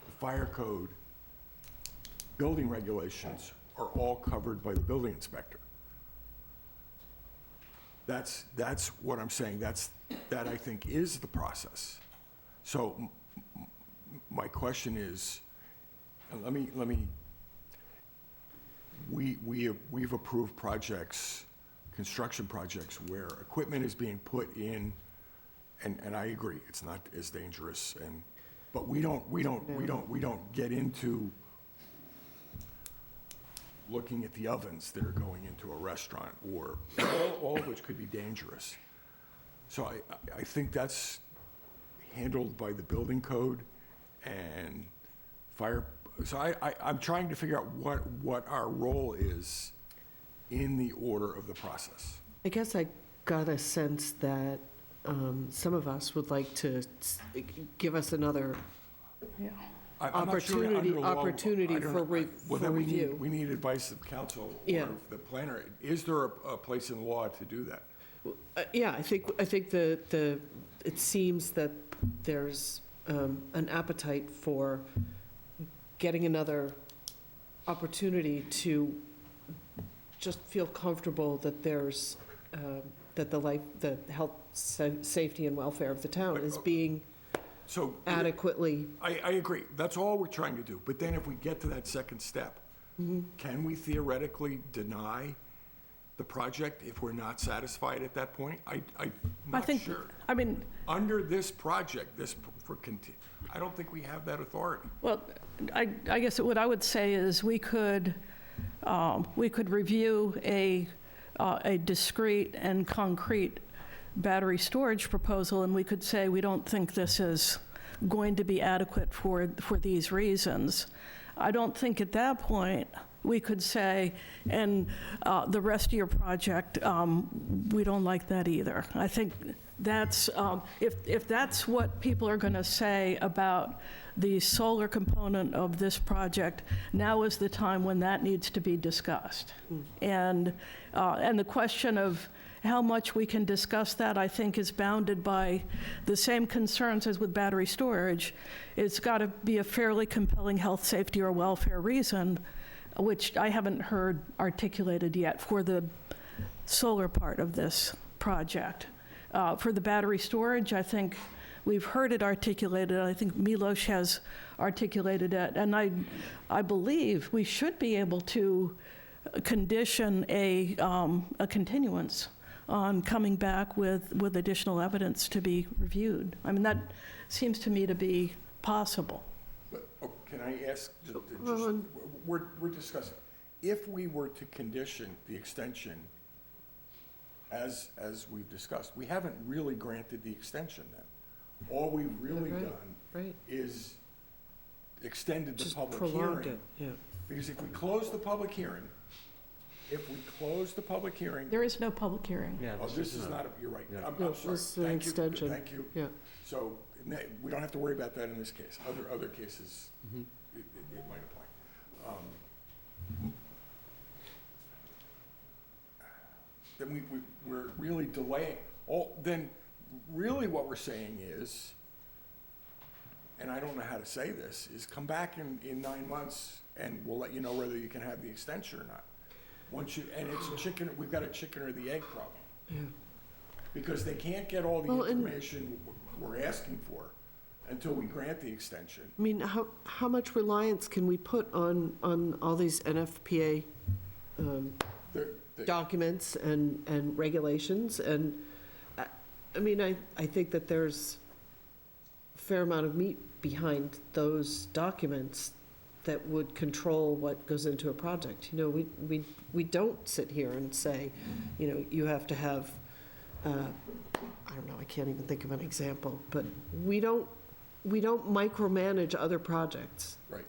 the fire code, building regulations are all covered by the building inspector. That's what I'm saying. That I think is the process. So my question is, we've approved projects, construction projects where equipment is being put in, and I agree, it's not as dangerous, but we don't get into looking at the ovens that are going into a restaurant, or all of which could be dangerous. So I think that's handled by the building code and fire. So I'm trying to figure out what our role is in the order of the process. I guess I got a sense that some of us would like to give us another I'm not sure under law, opportunity I don't for know. Well, then review. we need advice of counsel Yeah. or the planner. Is there a place in law to do that? Yeah, I think it seems that there's an appetite for getting another opportunity to just feel comfortable that there's, that the health, safety, and welfare of the town is being So adequately. I agree. That's all we're trying to do. But then if we get to that second step, can we theoretically deny the project if we're not satisfied at that point? I'm not sure. I mean, Under this project, I don't think we have that authority. well, I guess what I would say is we could review a discrete and concrete battery storage proposal, and we could say, we don't think this is going to be adequate for these reasons. I don't think at that point we could say, and the rest of your project, we don't like that either. I think that's, if that's what people are going to say about the solar component of this project, now is the time when that needs to be discussed. And the question of how much we can discuss that, I think, is bounded by the same concerns as with battery storage. It's got to be a fairly compelling health, safety, or welfare reason, which I haven't heard articulated yet for the solar part of this project. For the battery storage, I think we've heard it articulated. I think Milos has articulated it, and I believe we should be able to condition a continuance on coming back with additional evidence to be reviewed. I mean, that seems to me to be possible. But, can I ask, Well, we're discussing, if we were to condition the extension as we've discussed, we haven't really granted the extension then. All we've really Right, done right. is extended the Just public prolonged hearing. it, yeah. Because if we close the public hearing, There is no public hearing. Yeah, oh, this is not, you're right. I'm No, sorry. this is an Thank you. extension. Thank you. Yeah. So we don't have to worry about that in this case. Other cases, it might apply. Then we're really delaying. Then really what we're saying is, and I don't know how to say this, is come back in 9 months and we'll let you know whether you can have the extension or not. And it's a chicken, we've got a chicken or the egg problem. Yeah. Because they can't get all the Well, and- information we're asking for until we grant the extension. I mean, how much reliance can we put on all these NFPA The- documents and regulations? And, I mean, I think that there's a fair amount of meat behind those documents that would control what goes into a project. You know, we don't sit here and say, you know, you have to have, I don't know, I can't even think of an example, but we don't micromanage other projects. Right.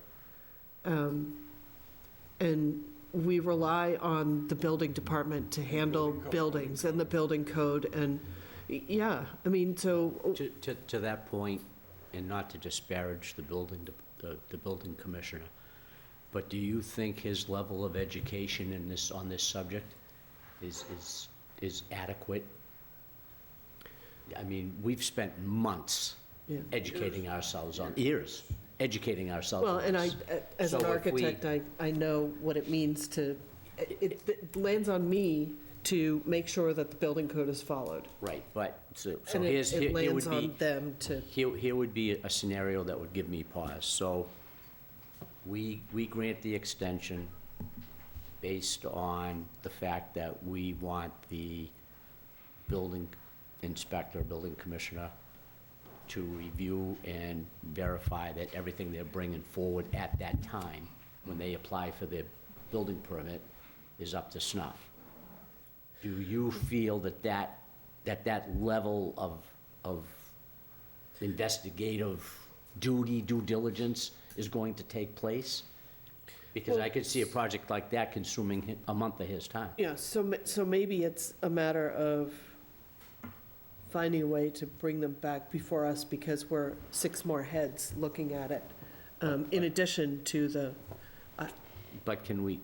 And we rely on the building department to handle Building code. buildings and the building code, and, yeah, I mean, so, To that point, and not to disparage the building commissioner, but do you think his level of education on this subject is adequate? I mean, we've spent months yeah. educating ourselves on, years, educating ourselves Well, on and this. as an So if we- architect, I know what it means to, it lands on me to make sure that the building code is followed. Right, but, so And here's, it here lands would be, on them to, here would be a scenario that would give me pause. So we grant the extension based on the fact that we want the building inspector, building commissioner to review and verify that everything they're bringing forward at that time, when they apply for their building permit, is up to snuff. Do you feel that level of investigative duty, due diligence is going to take place? Because I could see a project like that consuming a month of his time. yeah, so maybe it's a matter of finding a way to bring them back before us, because we're 6 more heads looking at it, in addition to the, But can we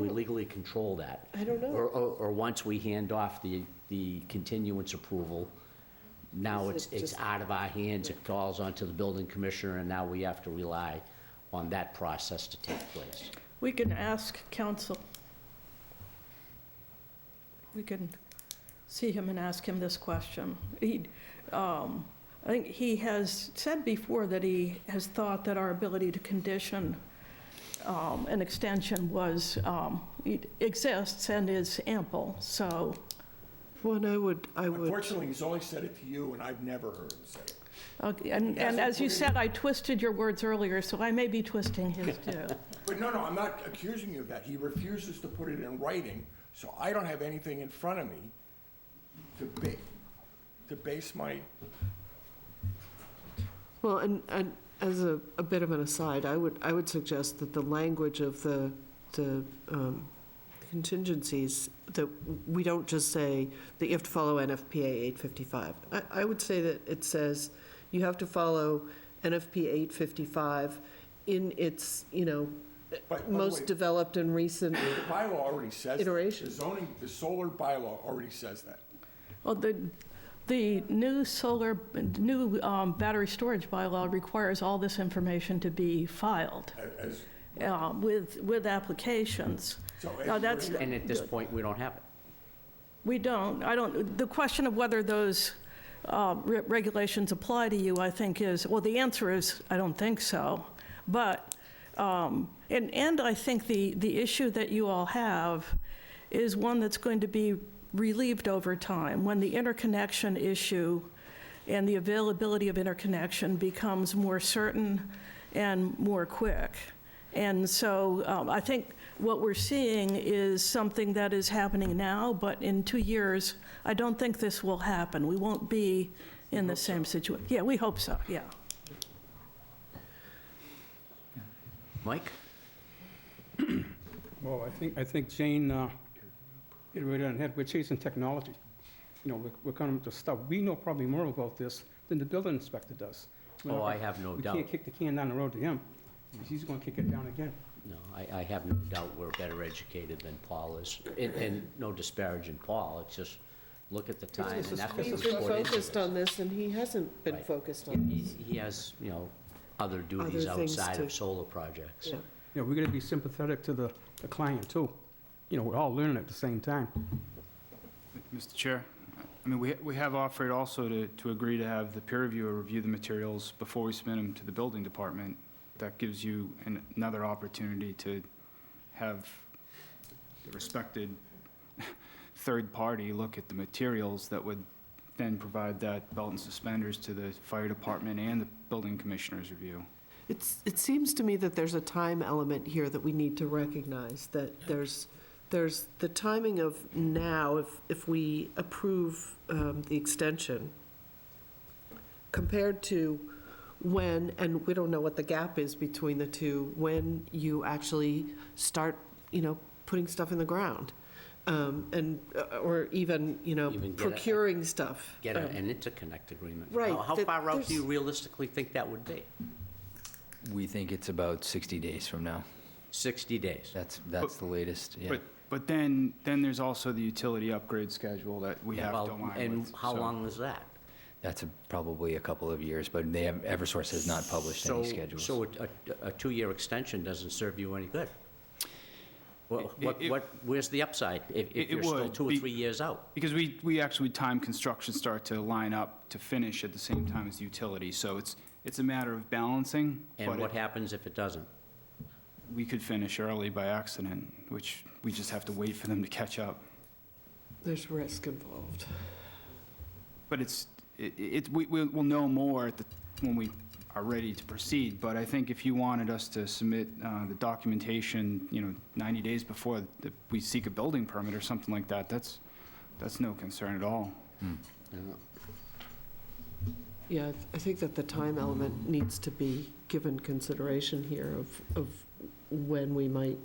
legally control that? I don't know. Or once we hand off the continuance approval, now Is it it's just- out of our hands, it falls onto the building commissioner, and now we have to rely on that process to take place. We can ask counsel. We can see him and ask him this question. I think he has said before that he has thought that our ability to condition an extension exists and is ample, so. one, I would, Unfortunately, he's only said it to you, and I've never heard him say it. Okay, and hasn't as you put it said, I twisted your words earlier, so I may be twisting his too. But no, I'm not accusing you of that. He refuses to put it in writing, so I don't have anything in front of me to base my, well, and as a bit of an aside, I would suggest that the language of the contingencies, that we don't just say that you have to follow NFPA 855. I would say that it says you have to follow NFPA 855 in its, by the most way, developed and recent. the bylaw already says that. Iteration. The solar bylaw already says that. Well, the new battery storage bylaw requires all this information to be filed As, with applications. so Now, as that's, And at this point, we don't have it. we don't, the question of whether those regulations apply to you, I think is, well, the answer is, I don't think so. But, and I think the issue that you all have is one that's going to be relieved over time. When the interconnection issue and the availability of interconnection becomes more certain and more quick. And so I think what we're seeing is something that is happening now, but in 2 years, I don't think this will happen. We won't be in the same situation. Yeah, we hope so, yeah. Mike? Well, I think Jane hit it right on the head. We're chasing technology. You know, we're coming to stuff. We know probably more about this than the building inspector does. Oh, I have no doubt. We can't kick the can down the road to him, because he's gonna kick it down again. No, I have no doubt we're better educated than Paul is. And no disparaging Paul, it's just, look at the time It's and a effort He's that's been put into focused this. on this, and he hasn't been Right. focused on this. He has, you know, other duties Other things outside to- of solar projects. Yeah. You know, we gotta be sympathetic to the client too. You know, we're all learning at the same time. Mr. Chair, I mean, we have offered also to agree to have the peer reviewer review the materials before we submit them to the building department. That gives you another opportunity to have the respected third party look at the materials that would then provide that belt and suspenders to the fire department and the building commissioner's review. It seems to me that there's a time element here that we need to recognize, that there's the timing of now, if we approve the extension, compared to when, and we don't know what the gap is between the two, when you actually start, you know, putting stuff in the ground, and, or even, you know, Even get procuring stuff. Get an interconnect agreement. Right, How that far out do you there's- realistically think that would be? We think it's about 60 days from now. 60 days? That's the latest, yeah. But then there's also the utility upgrade schedule that we have to Well, align with. and how so- long is that? That's probably a couple of years, but Eversource has not published any schedules. So a 2-year extension doesn't serve you any good? Where's the upside if It you're still would 2 or be- 3 years out? Because we actually time construction start to line up to finish at the same time as the utility, so it's a matter of balancing. And but what happens if it doesn't? we could finish early by accident, which we just have to wait for them to catch up. There's risk involved. But we'll know more when we are ready to proceed, but I think if you wanted us to submit the documentation, 90 days before we seek a building permit or something like that, that's no concern at all. Yeah, I think that the time element needs to be given consideration here of when we might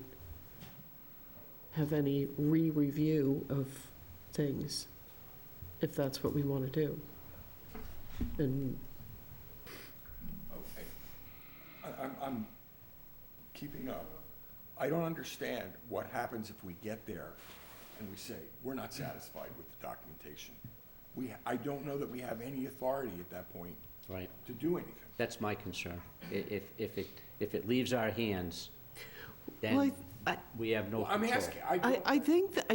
have any re-review of things, if that's what we want to do. And I'm keeping up. I don't understand what happens if we get there and we say, we're not satisfied with the documentation. I don't know that we have any authority at that point Right. to do anything. That's my concern. If it leaves our hands, Well, then we have no I'm control. asking, I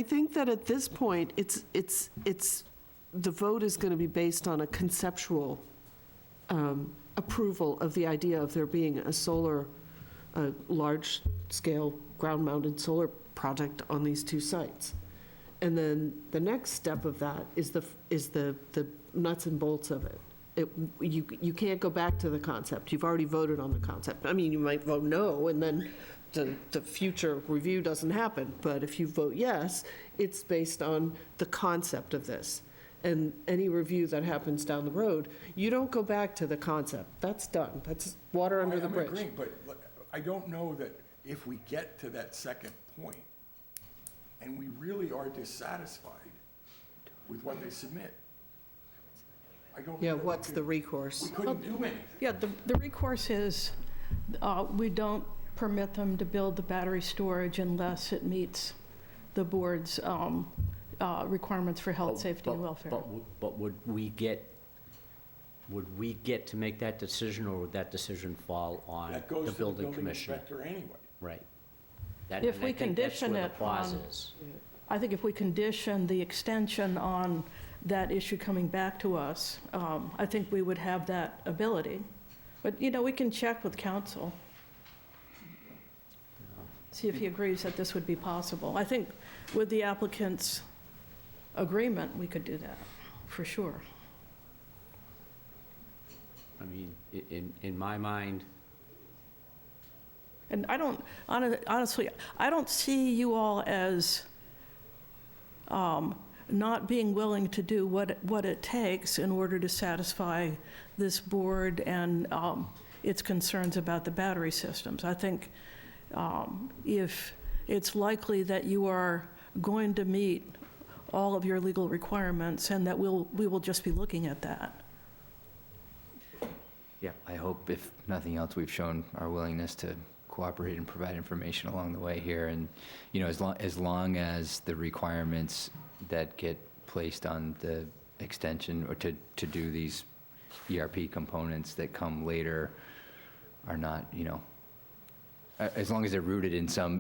think that at this point, it's the vote is going to be based on a conceptual approval of the idea of there being a large-scale ground-mounted solar project on these two sites. And then the next step of that is the nuts and bolts of it. You can't go back to the concept. You've already voted on the concept. I mean, you might vote no, and then the future review doesn't happen. But if you vote yes, it's based on the concept of this. And any review that happens down the road, you don't go back to the concept. That's done. That's water under the I'm bridge. agreeing, but I don't know that if we get to that second point and we really are dissatisfied with what they submit, I don't. Yeah, know that what's we the could- recourse? We couldn't do anything. Yeah, the recourse is, we don't permit them to build the battery storage unless it meets the board's requirements for health, safety, and welfare. But would we get to make that decision, or would that decision fall on That goes the to the building building commissioner? inspector anyway. Right. If we condition it That's where the pause on- is. I think if we condition the extension on that issue coming back to us, I think we would have that ability. But, we can check with council, see if he agrees that this would be possible. I think with the applicant's agreement, we could do that, for sure. I mean, in my mind, And I don't, honestly, I don't see you all as not being willing to do what it takes in order to satisfy this board and its concerns about the battery systems. I think if it's likely that you are going to meet all of your legal requirements and that we will just be looking at that. Yeah, I hope, if nothing else, we've shown our willingness to cooperate and provide information along the way here. And, as long as the requirements that get placed on the extension or to do these ERP components that come later are not, as long as they're rooted in some,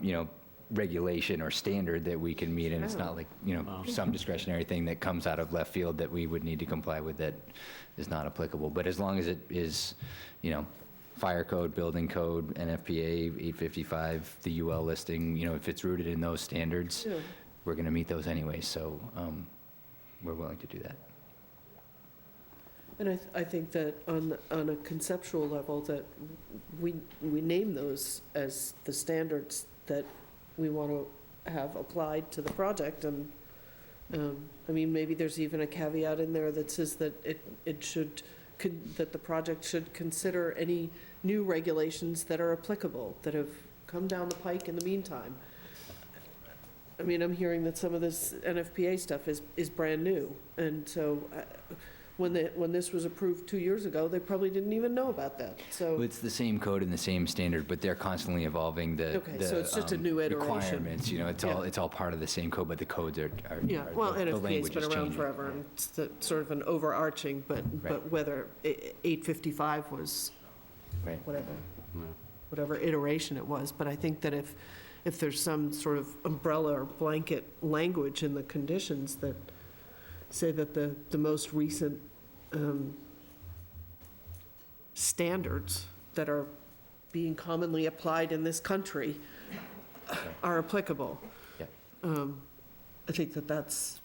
regulation or standard that we can meet, and it's not like, some discretionary thing that comes out of left field that we would need to comply with that is not applicable. But as long as it is, fire code, building code, NFPA 855, the UL listing, if it's rooted in those standards, Yeah. we're going to meet those anyway, so we're willing to do that. And I think that on a conceptual level, that we name those as the standards that we want to have applied to the project. And, maybe there's even a caveat in there that says that that the project should consider any new regulations that are applicable, that have come down the pike in the meantime. I'm hearing that some of this NFPA stuff is brand new, and so when this was approved 2 years ago, they probably didn't even know about that, so. Well, it's the same code and the same standard, but they're constantly evolving the Okay, so it's just a new iteration. requirements. It's all part of the same code, but the codes are Yeah, well, the NFPA's language been is around changing. forever, and it's sort of an overarching, but Right. whether 855 was Right. whatever iteration it was, but I think that if there's some sort of umbrella or blanket language in the conditions that say that the most recent standards that are being commonly applied in this country are applicable. Yep. I think that's,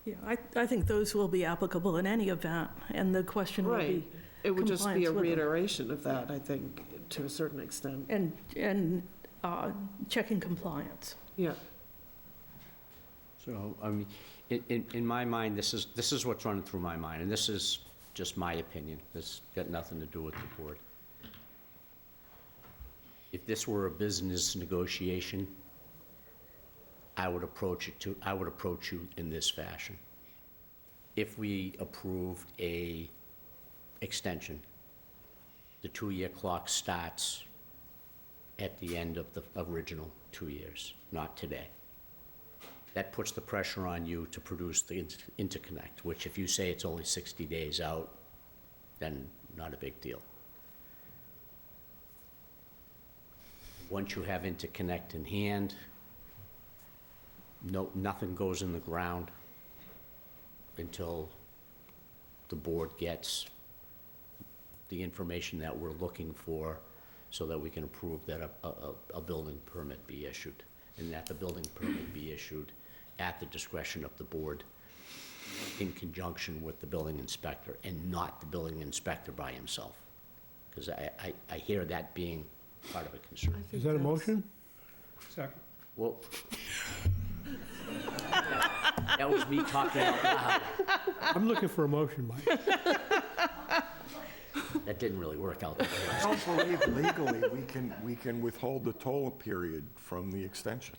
Yeah, I think those will be applicable in any event, and the question will right. be, It would just be a compliance with them. reiteration of that, I think, to a certain extent. and checking compliance. Yeah. so, in my mind, this is what's running through my mind, and this is just my opinion. This got nothing to do with the board. If this were a business negotiation, I would approach you in this fashion. If we approved a extension, the 2-year clock starts at the end of the original 2 years, not today. That puts the pressure on you to produce the interconnect, which if you say it's only 60 days out, then not a big deal. Once you have interconnect in hand, nothing goes in the ground until the board gets the information that we're looking for so that we can approve that a building permit be issued, and that the building permit be issued at the discretion of the board in conjunction with the building inspector, and not the building inspector by himself. Because I hear that being part of a concern. Is that a motion? Second. Well, that was me talking out loud. I'm looking for a motion, Mike. That didn't really work out that way. I don't believe legally we can withhold the toll period from the extension.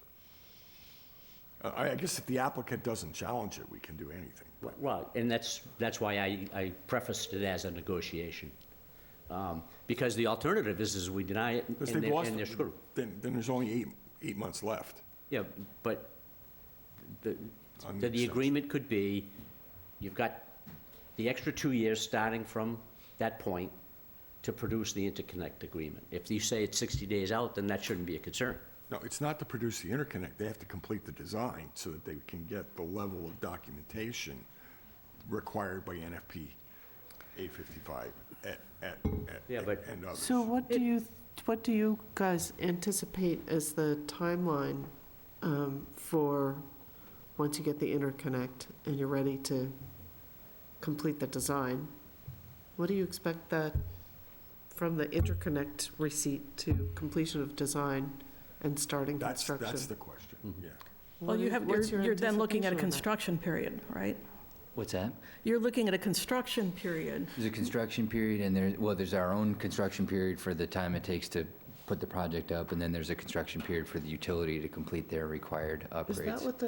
I guess if the applicant doesn't challenge it, we can do anything. Well, and that's why I prefaced it as a negotiation. Because the alternative is we deny it Because and they've lost, they're screwed. then there's only eight months left. Yeah, but On the the extension. agreement could be, you've got the extra 2 years starting from that point to produce the interconnect agreement. If you say it's 60 days out, then that shouldn't be a concern. No, it's not to produce the interconnect. They have to complete the design so that they can get the level of documentation required by NFP 855 Yeah, but- and others. So what do you guys anticipate as the timeline for once you get the interconnect and you're ready to complete the design? What do you expect that from the interconnect receipt to completion of design and starting construction? That's the question, yeah. Well, What's your you're then looking at a anticipation of that? construction period, right? What's that? You're looking at a construction period. There's a construction period, and there's our own construction period for the time it takes to put the project up, and then there's a construction period for the utility to complete their required upgrades. Is that what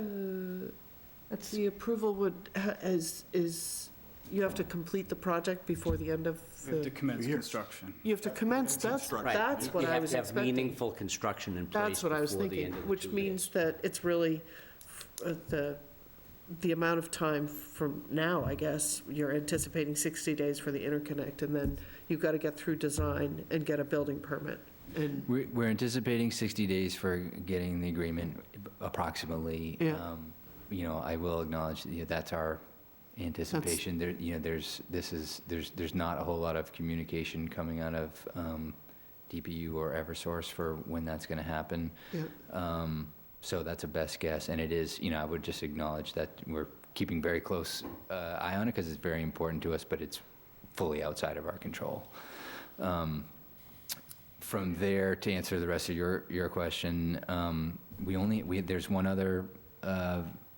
the approval would, is you have to complete the project before the end of We have to the, commence Years. construction. you have to commence, that's what I was You have to have expecting. meaningful construction in place That's what I was before the thinking, end of the which 2 means days. that it's really the amount of time from now, I guess, you're anticipating 60 days for the interconnect, and then you've got to get through design and get a building permit. And, We're anticipating 60 days for getting the agreement, approximately. Yeah. You know, I will acknowledge, that's our anticipation. There, there's not a whole lot of communication coming out of DPU or Eversource for when that's going to happen. yeah, So that's a best guess, and it is, I would just acknowledge that we're keeping very close eye on it because it's very important to us, but it's fully outside of our control. From there, to answer the rest of your question, there's one other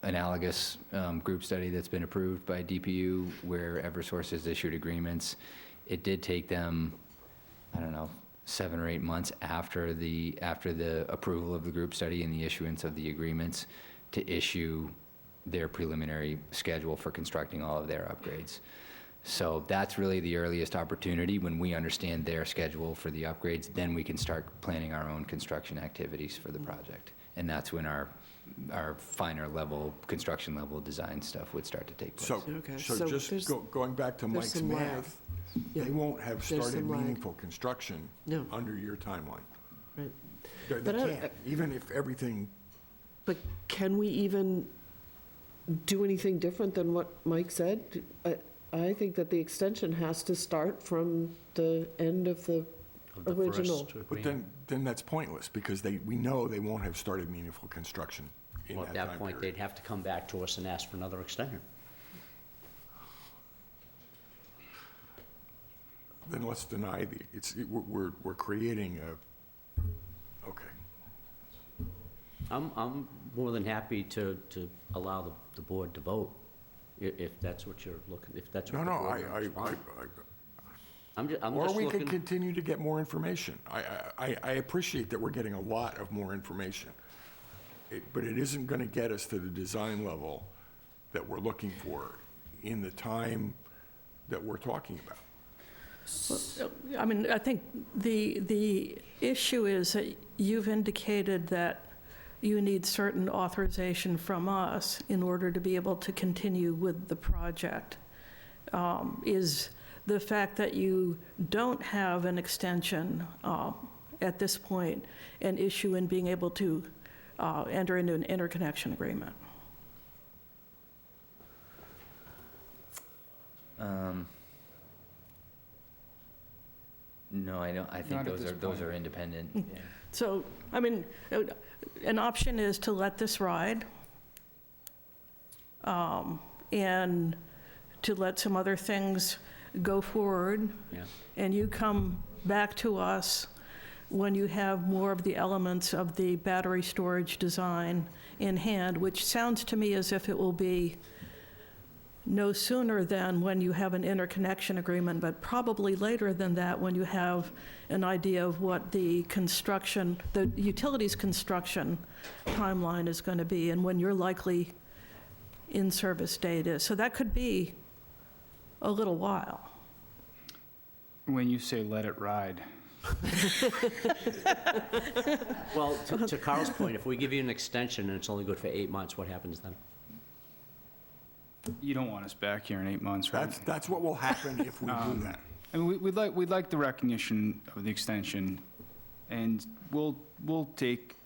analogous group study that's been approved by DPU where Eversource has issued agreements. It did take them, I don't know, 7 or 8 months after the approval of the group study and the issuance of the agreements to issue their preliminary schedule for constructing all of their upgrades. So that's really the earliest opportunity. When we understand their schedule for the upgrades, then we can start planning our own construction activities for the project. And that's when our finer level, construction level design stuff would start to take place. So, Okay, so so just there's- going back to there's Mike's some lag. math, Yeah. they won't have There's started some lag. meaningful construction No. under your timeline. right. They But I- can't, even if everything, But can we even do anything different than what Mike said? I think that the extension has to start from the end of the Of the original. first but agreement. then that's pointless, because we know they won't have started meaningful construction in Well, that at time that point, period. they'd have to come back to us and ask for another extension. Then let's deny we're creating okay. I'm more than happy to allow the board to vote, if that's what you're looking, if that's what No, the no, board wants. I'm or just we can looking, continue to get more information. I appreciate that we're getting a lot of more information, but it isn't going to get us to the design level that we're looking for in the time that we're talking about. I mean, I think the issue is that you've indicated that you need certain authorization from us in order to be able to continue with the project. Is the fact that you don't have an extension at this point an issue in being able to enter into an interconnection agreement? No, I don't, I think Not at this those point. are independent. Yeah. So, I mean, an option is to let this ride, and to let some other things go forward, yeah. and you come back to us when you have more of the elements of the battery storage design in hand, which sounds to me as if it will be no sooner than when you have an interconnection agreement, but probably later than that when you have an idea of what the construction, the utilities construction timeline is going to be and when your likely in-service date is. So that could be a little while. When you say let it ride, Well, to Carl's point, if we give you an extension and it's only good for 8 months, what happens then? you don't want us back here in 8 months, right? That's what will happen if we do that. I mean, we'd like the recognition of the extension, and we'll take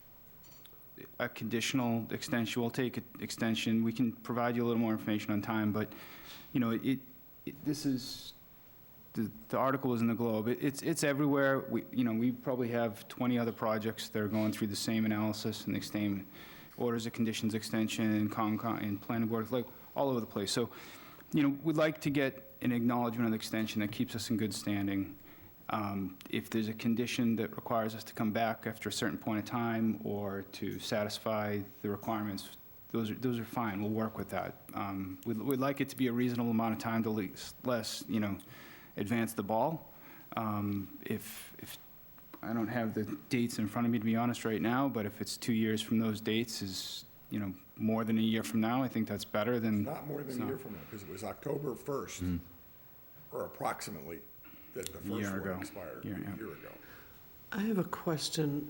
a conditional extension, we'll take an extension. We can provide you a little more information on time, but, you know, this is, the article is in the Globe. It's everywhere. We probably have 20 other projects that are going through the same analysis and the same orders of conditions extension and and planning board, like all over the place. So, we'd like to get an acknowledgement of the extension that keeps us in good standing. If there's a condition that requires us to come back after a certain point of time or to satisfy the requirements, those are fine. We'll work with that. We'd like it to be a reasonable amount of time to less, advance the ball. If I don't have the dates in front of me, to be honest, right now, but if it's 2 years from those dates is, more than a year from now, I think that's better than. Not more than a year from now, because it was October 1st, or approximately, that the first one expired, a year ago. I have a question.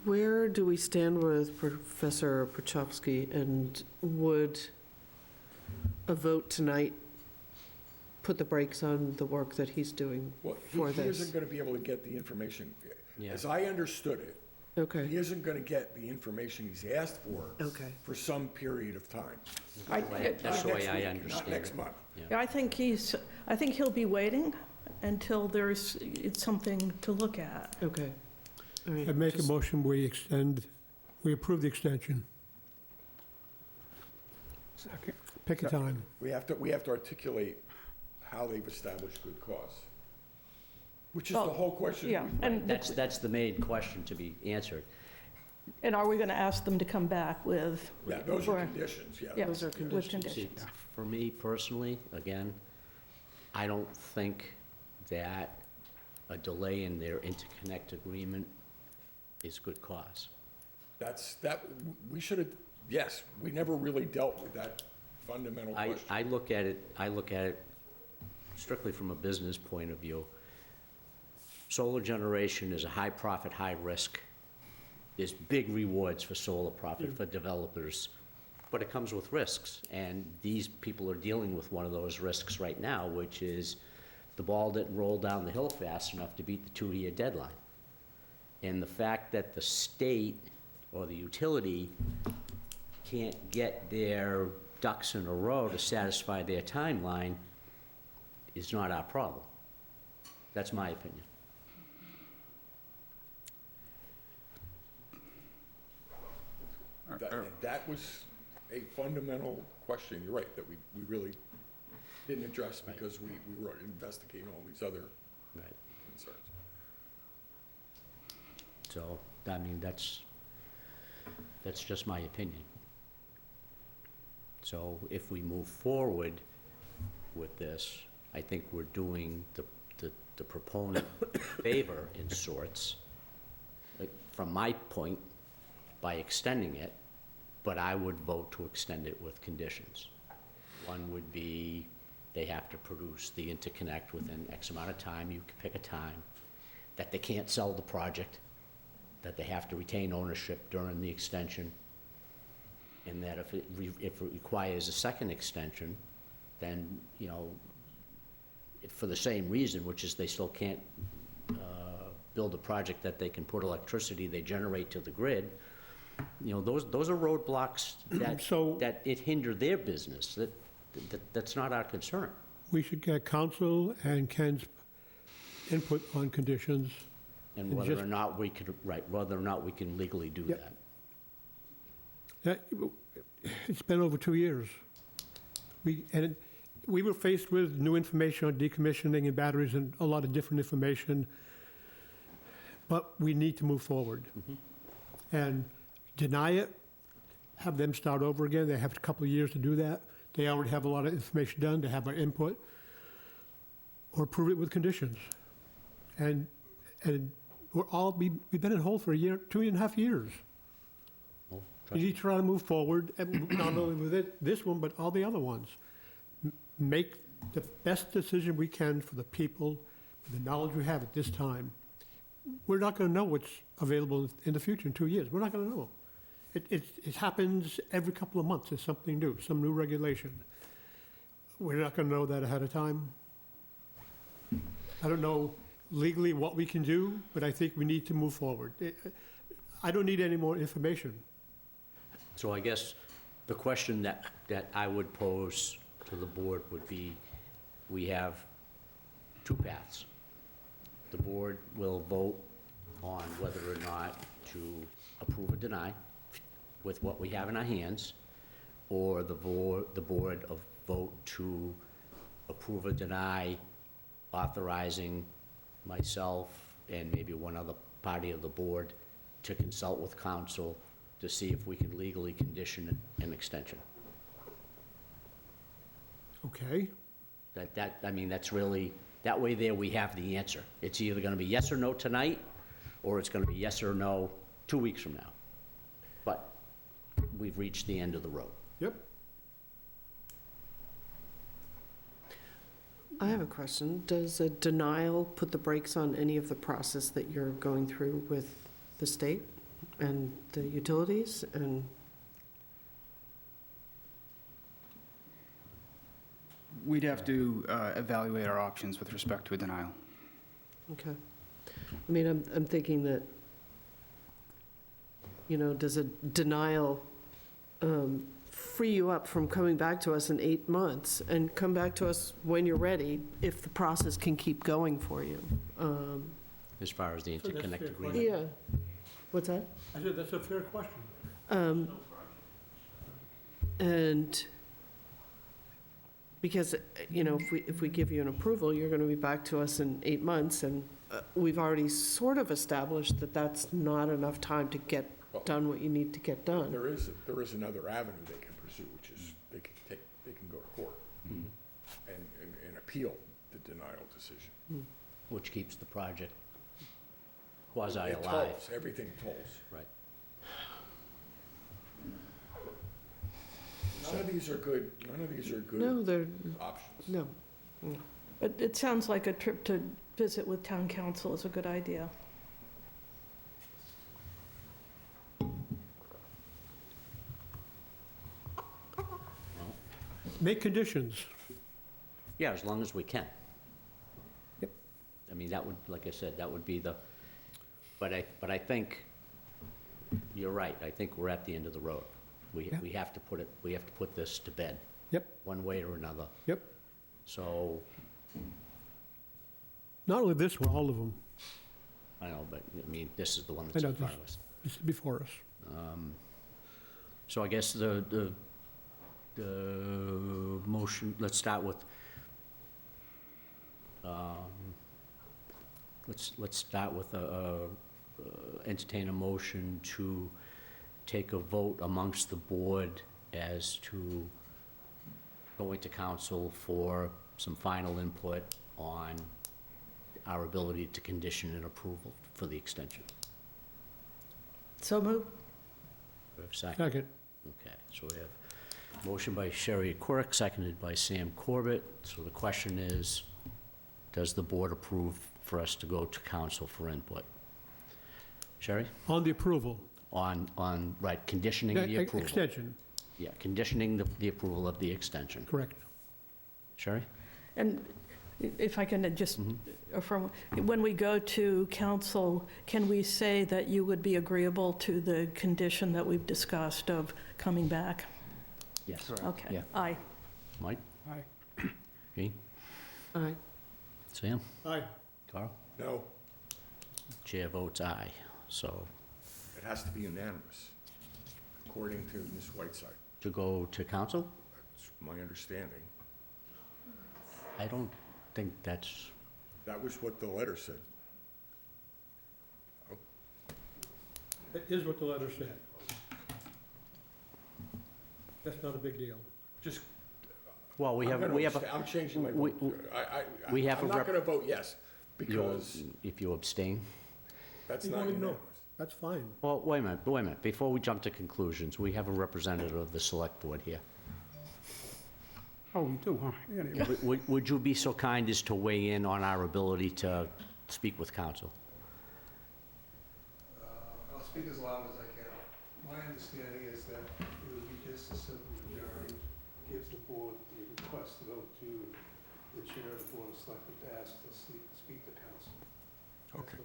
Where do we stand with Professor Perchowski, and would a vote tonight put the brakes on the work that he's doing Well, for he this? isn't going to be able to get the information. Yeah. As I understood it, Okay, he isn't going to get the information he's asked okay. for some period of time. That's the way I Not understand next it. month. Yeah, I think he'll be waiting until it's something to look at. Okay. All right, I make a just- motion, we approve the extension. Second. Pick a time. We have to articulate how they've established good cause, which is the Well, whole question. Yeah, and That's the main question to be answered. are we going to ask them to come back with? Yeah, those are or- conditions, yeah. Yeah, Those are with conditions. See, conditions. for me personally, again, I don't think that a delay in their interconnect agreement is good cause. We should have, yes, we never really dealt with that fundamental question. I look at it strictly from a business point of view. Solar generation is a high profit, high risk. There's big rewards for solar profit for developers, but it comes with risks. And these people are dealing with one of those risks right now, which is the ball didn't roll down the hill fast enough to beat the 2-year deadline. And the fact that the state or the utility can't get their ducks in a row to satisfy their timeline is not our problem. That's my opinion. That was a fundamental question, you're right, that we really didn't address because we were investigating all these other Right. concerns. So, I mean, that's just my opinion. So if we move forward with this, I think we're doing the proponent a favor in sorts, from my point, by extending it, but I would vote to extend it with conditions. One would be they have to produce the interconnect within X amount of time, you can pick a time, that they can't sell the project, that they have to retain ownership during the extension, and that if it requires a second extension, then, for the same reason, which is they still can't build a project that they can put electricity they generate to the grid, those are roadblocks that it hinder their business. That's not our concern. We should get council and Ken's input on conditions. And And whether just- or not we could, whether or not we can legally do Yep. that. It's been over 2 years. We were faced with new information on decommissioning and batteries and a lot of different information, but we need to move forward. And deny it, have them start over again, they have a couple of years to do that. They already have a lot of information done, they have our input, or approve it with conditions. And we've been in hold for 2.5 years. Well, We trust need me. to try to move forward, and not only with this one, but all the other ones. Make the best decision we can for the people, with the knowledge we have at this time. We're not going to know what's available in the future in 2 years. We're not going to know. It happens every couple of months. There's something new, some new regulation. We're not going to know that ahead of time. I don't know legally what we can do, but I think we need to move forward. I don't need any more information. So I guess the question that I would pose to the board would be, we have two paths. The board will vote on whether or not to approve or deny with what we have in our hands, or the board of vote to approve or deny, authorizing myself and maybe one other party of the board to consult with council to see if we can legally condition an extension. Okay? I mean, that's really, that way there we have the answer. It's either gonna be yes or no tonight, or it's gonna be yes or no 2 weeks from now. But we've reached the end of the road. Yep. I have a question. Does a denial put the brakes on any of the process that you're going through with the state and the utilities and? We'd have to evaluate our options with respect to a denial. Okay. I mean, I'm thinking that, you know, does a denial free you up from coming back to us in 8 months and come back to us when you're ready if the process can keep going for you? As far as the So that's interconnect fair agreement. Yeah. What's that? I said, that's a fair question. And because, you know, if we give you an approval, you're going to be back to us in 8 months, and we've already sort of established that that's not enough time to get done what you need to get done. There is another avenue they can pursue, which is they can go to court and appeal the denial decision. Which keeps the project quasi It alive. tolls, everything tolls. Right. None of these are good No, they're, options. no. But it sounds like a trip to visit with town council is a good idea. Make conditions. Yeah, as long as we can. Yep. I mean, that would, like I said, that would be the, but I think, you're right, I think we're at the end of the road. Yeah. We have to put this to bed. Yep. One way or another. Yep. So, Not only this one, all of them. I know, but, I mean, this is the one that's I know in front of us. This is before us. So I guess the motion, let's start with, let's start with entertain a motion to take a vote amongst the board as to going to council for some final input on our ability to condition an approval for the extension. So moved. Do we have a second? Second. Okay, so we have motion by Sherry Quirk, seconded by Sam Corbett. So the question is, does the board approve for us to go to council for input? Sherry? On the approval. On, right, conditioning the approval. Extension, Yeah, conditioning the approval of the extension. correct. Sherry? And if I can just affirm, when we go to council, can we say that you would be agreeable to the condition that we've discussed of coming back? Yes. Okay. Yeah. Aye. Mike? Aye. Gene? Aye. Sam? Aye. Carl? No, Chair votes aye, so it has to be unanimous, according to Ms. Whiteside. to go to council? That's my understanding. I don't think that's, That was what the letter said. That is what the letter said. That's not a big deal. Just, well, we have I'm changing my we- vote. we have I'm a not rep- going to vote yes, because if you abstain. that's You not voted no. unanimous. That's fine. Well, wait a minute. Before we jump to conclusions, we have a representative of the select board here. Oh, we do, huh? Yeah, Would you be so kind as to weigh in on our ability to speak with council? I'll speak as loud as I can. My understanding is that it would be just a simple majority gives the board the request to go to the chair of the board of selectmen to ask to speak to council. Okay.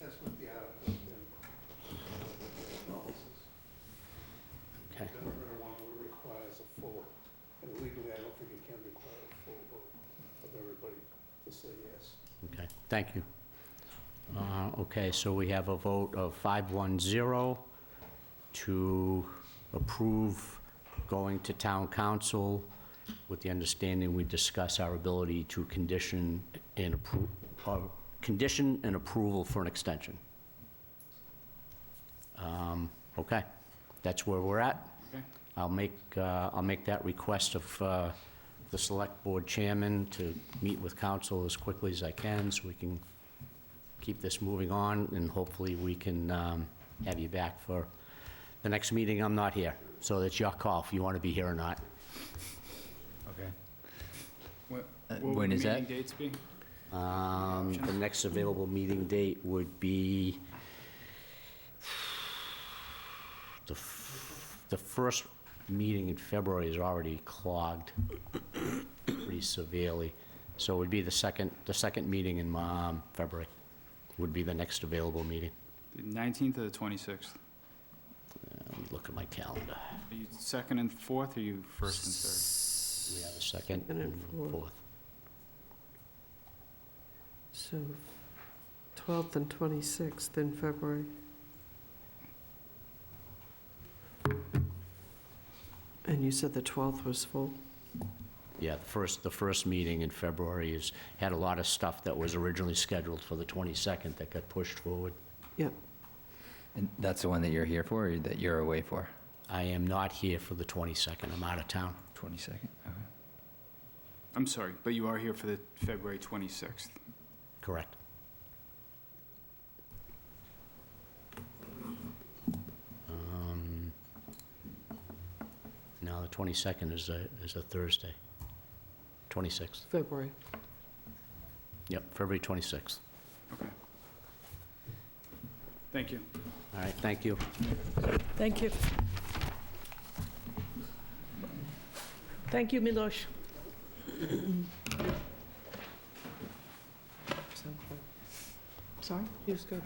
That's what the article has been analysis. Okay. The other one requires a full, and legally, I don't think it can require a full vote of everybody to say yes. Okay, thank you. Okay, so we have a vote of 510 to approve going to town council with the understanding we discuss our ability to condition and approval for an extension. Okay, that's where we're at. Okay. I'll make that request of the select board chairman to meet with council as quickly as I can so we can keep this moving on, and hopefully we can have you back for the next meeting. I'm not here, so it's your call if you want to be here or not. Okay. What When would the is that? meeting dates be? The next available meeting date would be the first meeting in February is already clogged pretty severely. So it would be the second meeting in February would be the next available meeting. The 19th or the 26th? Let me look at my calendar. Are you second and fourth, or are you first and third? We have a second Second and and fourth. fourth. So 12th and 26th in February. And you said the 12th was full? Yeah, the first meeting in February had a lot of stuff that was originally scheduled for the 22nd that got pushed forward. Yep. And that's the one that you're here for, or that you're away for? I am not here for the 22nd. I'm out of town. 22nd, okay. I'm sorry, but you are here for the February 26th. Correct. No, the 22nd is a Thursday. 26th. February. Yep, February 26th. Okay. Thank you. All right, thank you. Thank you. Thank you, Milosh. Sorry? Use good.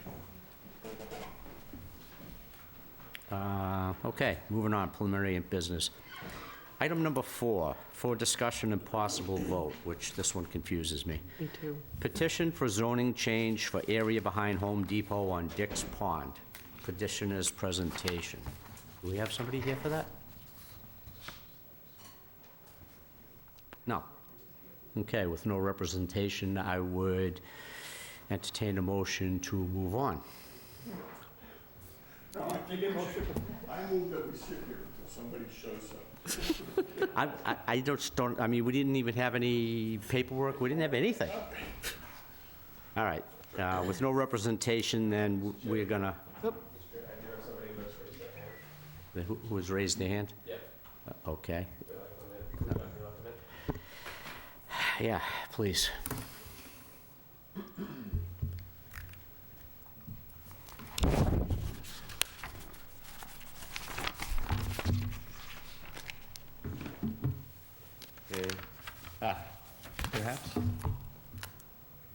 Okay, moving on, preliminary business. Item number 4, for discussion and possible vote, which this one confuses me. Me too. Petition for zoning change for area behind Home Depot on Dick's Pond. Petitioner's presentation. Do we have somebody here for that? No. Okay, with no representation, I would entertain a motion to move on. No, I move that we sit here until somebody shows up. I mean, we didn't even have any paperwork, we didn't have anything. All right, with no representation, then we're gonna... Who has raised their hand? Yeah. Okay. Yeah, please. Perhaps?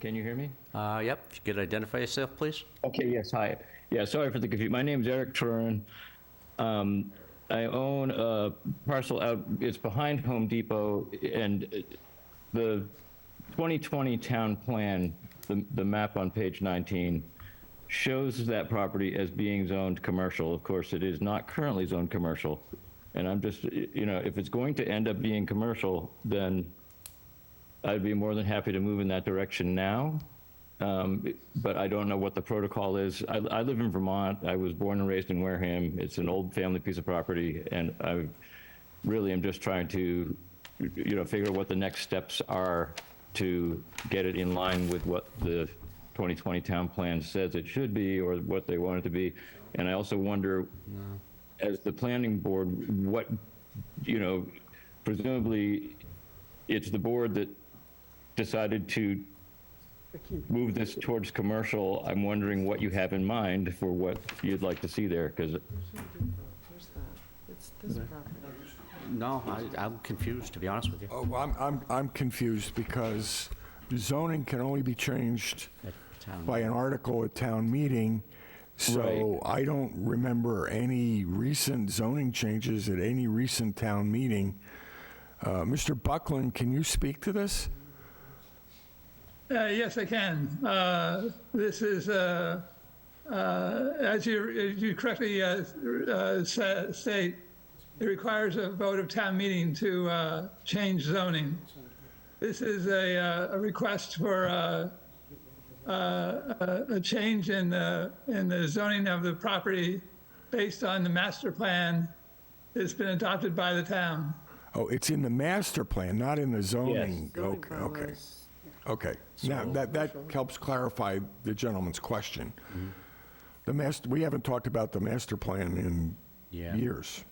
Can you hear me? Yep, if you could identify yourself, please. Okay, yes, hi. Yeah, sorry for the confusion. My name's Eric Turin. I own a parcel out, it's behind Home Depot, and the 2020 town plan, the map on page 19, shows that property as being zoned commercial. Of course, it is not currently zoned commercial. And I'm just, if it's going to end up being commercial, then I'd be more than happy to move in that direction now. But I don't know what the protocol is. I live in Vermont. I was born and raised in Wareham. It's an old family piece of property, and I really am just trying to, figure out what the next steps are to get it in line with what the 2020 town plan says it should be, or what they want it to be. And I also wonder, as the planning board, what, presumably it's the board that decided to move this towards commercial. I'm wondering what you have in mind for what you'd like to see there, because Where's that? It's this property. No, I'm confused, to be honest with you. Oh, I'm confused because zoning can only be changed At town. by an article at town meeting. So I don't remember any recent zoning changes at any recent town meeting. Mr. Buckland, can you speak to this? Yes, I can. This is, as you correctly state, it requires a vote of town meeting to change zoning. This is a request for a change in the zoning of the property based on the master plan that's been adopted by the town. Oh, it's in the master plan, not in the zoning? Zoning Okay, okay. bylaws. Okay, now, that helps clarify the gentleman's question. The master, we haven't talked about the master plan in Yeah. years.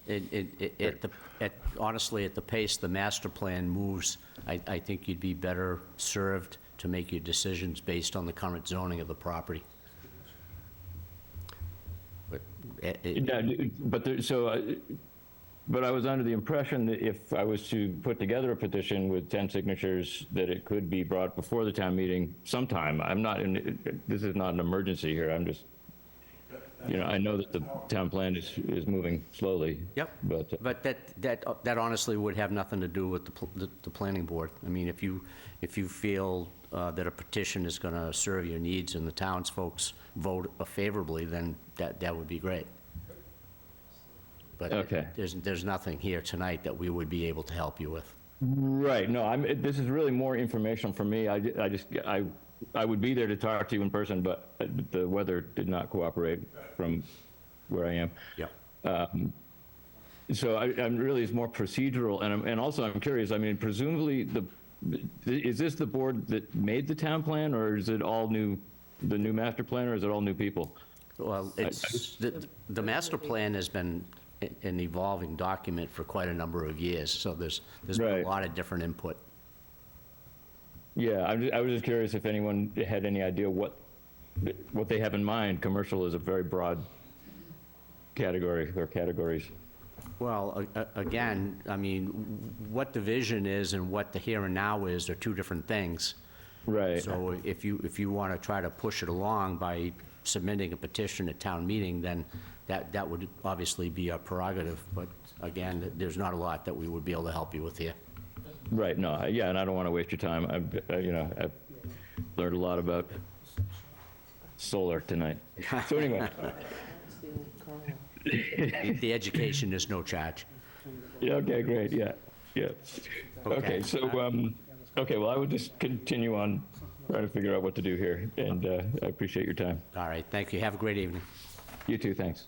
Honestly, at the pace the master plan moves, I think you'd be better served to make your decisions based on the current zoning of the property. But But I was under the impression that if I was to put together a petition with 10 signatures, that it could be brought before the town meeting sometime. This is not an emergency here, I'm just, I know that the town plan is moving slowly. Yep, But, but that honestly would have nothing to do with the planning board. I mean, if you feel that a petition is going to serve your needs and the townsfolk's vote favorably, then that would be great. But Okay. there's nothing here tonight that we would be able to help you with. right, no, this is really more information for me. I would be there to talk to you in person, but the weather did not cooperate from where I am. Yep. So I'm really, it's more procedural, and also I'm curious, I mean, presumably, is this the board that made the town plan, or is it all new, the new master plan, or is it all new people? Well, the master plan has been an evolving document for quite a number of years, so there's been Right. a lot of different input. Yeah, I was just curious if anyone had any idea what they have in mind. Commercial is a very broad category, or categories. Well, again, I mean, what the vision is and what the here and now is are two different things. Right. So if you want to try to push it along by submitting a petition at town meeting, then that would obviously be a prerogative. But again, there's not a lot that we would be able to help you with here. Right, no, yeah, and I don't want to waste your time. I've learned a lot about solar tonight. So anyway. The education is no charge. Yeah, okay, great, yeah. Okay, so, okay, well, I would just continue on trying to figure out what to do here, and I appreciate your time. All right, thank you. Have a great evening. You too, thanks.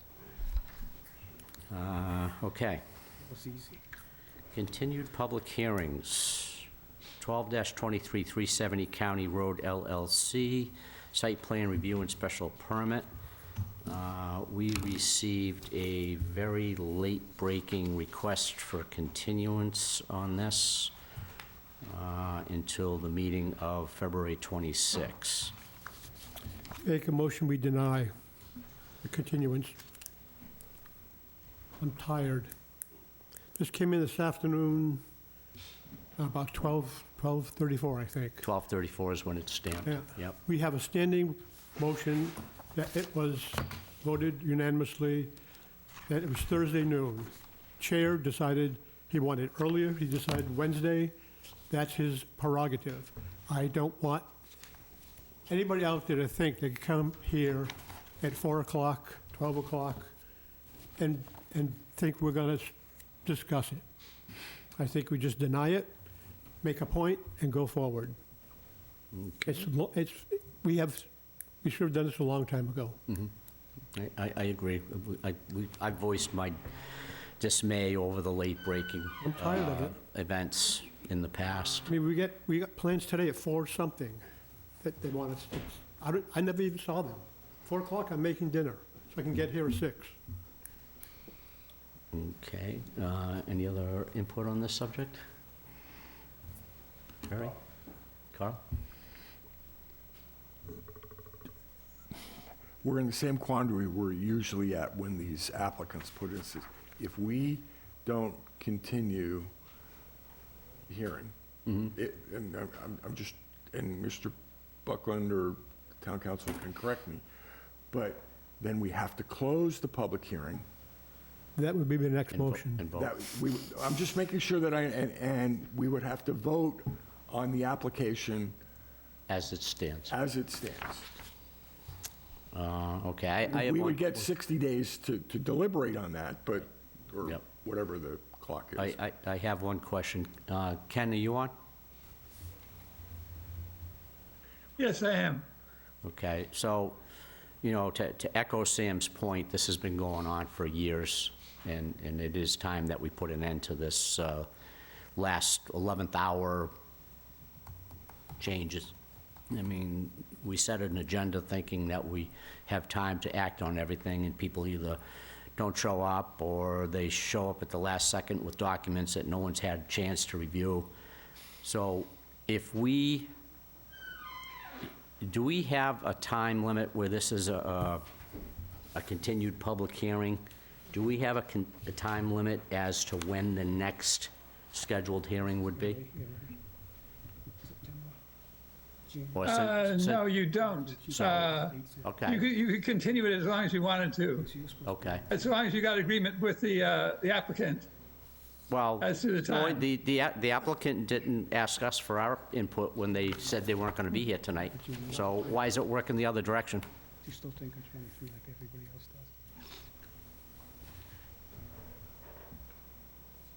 Okay. Continued public hearings. 12-23, 370 County Road LLC, site plan review and special permit. We received a very late-breaking request for continuance on this until the meeting of February 26. Make a motion, we deny the continuance. I'm tired. This came in this afternoon, about 12:34, I think. 12:34 is when it's stamped. Yeah. Yep. We have a standing motion that it was voted unanimously that it was Thursday noon. Chair decided he wanted earlier, he decided Wednesday. That's his prerogative. I don't want anybody out there to think they can come here at 4 o'clock, 12 o'clock, and think we're going to discuss it. I think we just deny it, make a point, and go forward. We should have done this a long time ago. I agree. I voiced my dismay over the late-breaking I'm tired of it. events in the past. I mean, we got plans today at 4-something that they want us to, I never even saw them. 4 o'clock, I'm making dinner, so I can get here at 6. Okay, any other input on this subject? Barry? Carl? We're in the same quandary we're usually at when these applicants put in, if we don't continue hearing, and I'm just, and Mr. Buckland or town council can correct me, but then we have to close the public hearing. That would be the next And vo- motion. And vote. I'm just making sure that and we would have to vote on the application As it stands. as it stands. Okay, I have We one- would get 60 days to deliberate on that, but, or Yep. whatever the clock is. I have one question. Ken, are you on? Yes, I am. Okay, so, to echo Sam's point, this has been going on for years, and it is time that we put an end to this last 11th hour changes. I mean, we set an agenda thinking that we have time to act on everything, and people either don't show up, or they show up at the last second with documents that no one's had a chance to review. So do we have a time limit where this is a continued public hearing? Do we have a time limit as to when the next scheduled hearing would be? Or No, you don't. Okay, You could continue it as long as you wanted to, okay. as long as you got agreement with the applicant. Well, As to the time. the applicant didn't ask us for our input when they said they weren't going to be here tonight. So why is it working the other direction? Do you still think I'm 23 like everybody else does?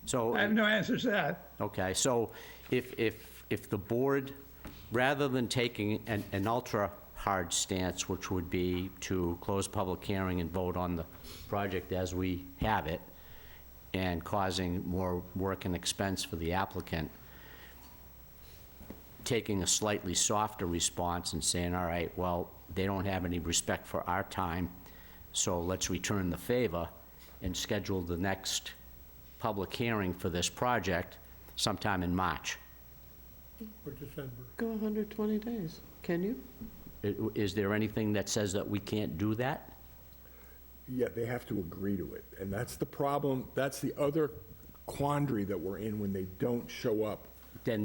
So. I have no answers to that. Okay, so if the board, rather than taking an ultra-hard stance, which would be to close public hearing and vote on the project as we have it, and causing more work and expense for the applicant, taking a slightly softer response and saying, all right, well, they don't have any respect for our time, so let's return the favor and schedule the next public hearing for this project sometime in March. For December. Go 120 days, can you? Is there anything that says that we can't do that? Yeah, they have to agree to it, and that's the problem, that's the other quandary that we're in when they don't show up. Then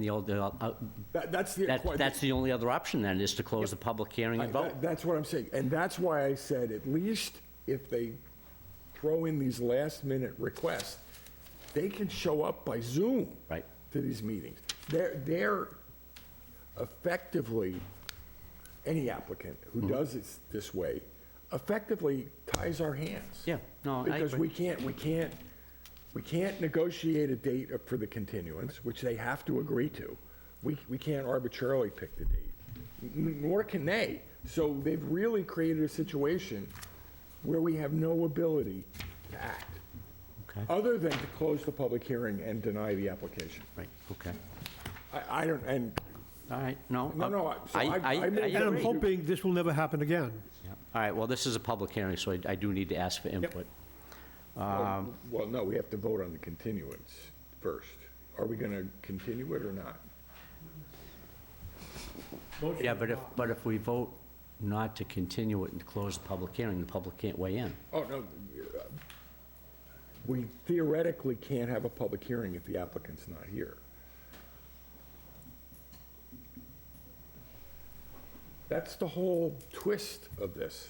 That's the only other option then, is to close the public hearing and vote. That's what I'm saying, and that's why I said, at least if they throw in these last-minute requests, they can show up by Zoom. Right. To these meetings. They're effectively, any applicant who does it this way, effectively ties our hands. Yeah, no, I Because agree. we can't negotiate a date for the continuance, which they have to agree to. We can't arbitrarily pick the date, nor can they. So they've really created a situation where we have no ability to act, Okay, other than to close the public hearing and deny the application. right, okay. I don't, and, All right, no. no, so I made And I'm agree. hoping this will never happen again. Yeah. All right, well, this is a public hearing, so I do need to ask for input. well, no, we have to vote on the continuance first. Are we gonna continue it or not? Yeah, but if we vote not to continue it and close the public hearing, the public can't weigh in. Oh, no, we theoretically can't have a public hearing if the applicant's not here. That's the whole twist of this.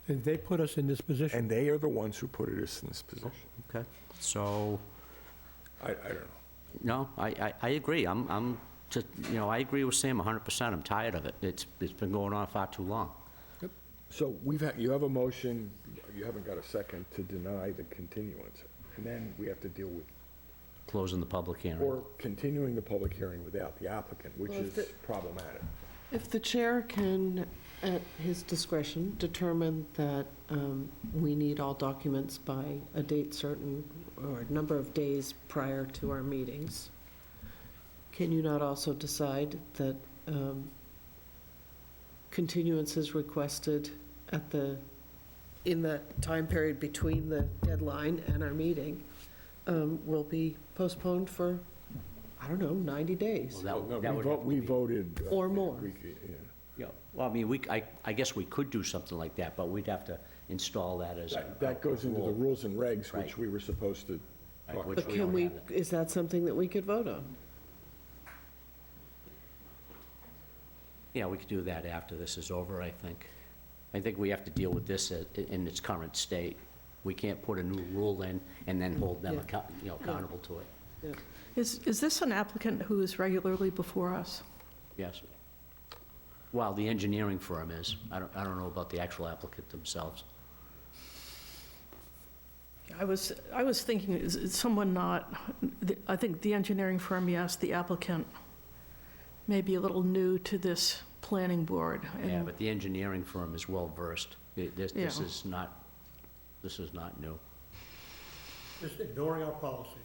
And they put us in this position. And they are the ones who put us in this position. Okay, so, I don't know. no, I agree. I'm just, I agree with Sam 100%. I'm tired of it. It's been going on far too long. So you have a motion, you haven't got a second to deny the continuance. And then we have to deal with, Closing the public hearing. or continuing the public hearing without the applicant, which Well, if is problematic. If the chair can, at his discretion, determine that we need all documents by a date certain or a number of days prior to our meetings, can you not also decide that continuance is requested in the time period between the deadline and our meeting will be postponed for, I don't know, 90 days? Well, No, that would have to we be- voted. Or more. Yeah. Yeah, well, I mean, I guess we could do something like that, but we'd have to install that as a. That goes into the rule. rules and regs, which Right. we were supposed to Right, talk which But we can don't we, have it. is that something that we could vote on? Yeah, we could do that after this is over, I think. I think we have to deal with this in its current state. We can't put a new rule in and then hold them accountable to it. Yeah. Is this an applicant who is regularly before us? Yes. Well, the engineering firm is. I don't know about the actual applicant themselves. I was thinking, is someone not, I think the engineering firm, yes, the applicant may be a little new to this planning board. Yeah, but the engineering firm is well-versed. This Yeah. is not new. Just ignoring our policy.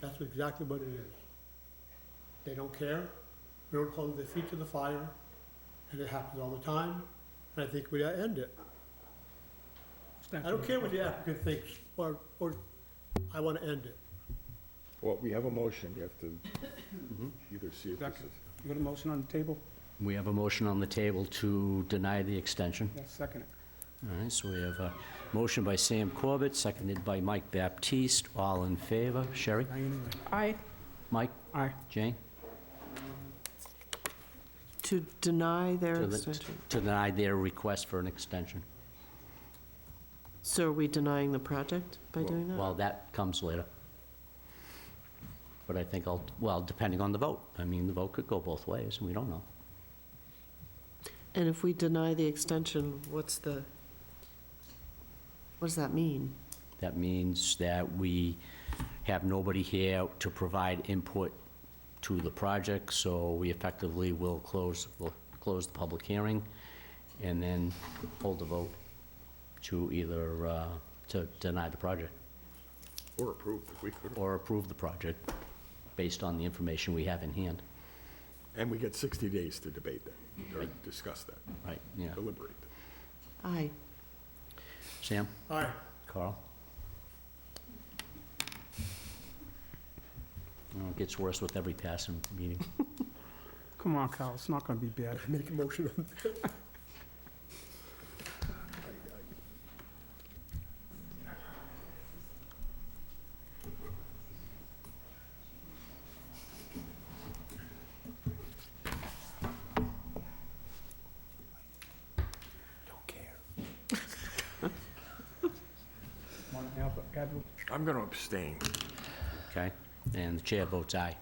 That's exactly what it is. They don't care, we don't hold their feet to the fire, and it happens all the time, and I think we ought to end it. I don't care what the applicant thinks, or I want to end it. Well, we have a motion, you have to either see if this Second. is... You got a motion on the table? We have a motion on the table to deny the extension. Yeah, second it. All right, so we have a motion by Sam Corbett, seconded by Mike Baptiste. All in favor? Sherry? Aye, anyway. I, Mike? Aye. Jane? To deny their To extension. to deny their request for an extension. So are we denying the project by doing that? Well, that comes later. But I think well, depending on the vote. I mean, the vote could go both ways, and we don't know. And if we deny the extension, what does that mean? That means that we have nobody here to provide input to the project, so we effectively will close the public hearing and then hold the vote to either, to deny the project Or approved, if we could. or approve the project based on the information we have in hand. And we get 60 days to debate that, or discuss that, Right, yeah. deliberate. Aye. Sam? All right, Carl? Oh, it gets worse with every passing meeting. Come on, Kyle, it's not gonna be bad. make a motion on that. Want to add I'm going to abstain. Okay, and the chair votes aye.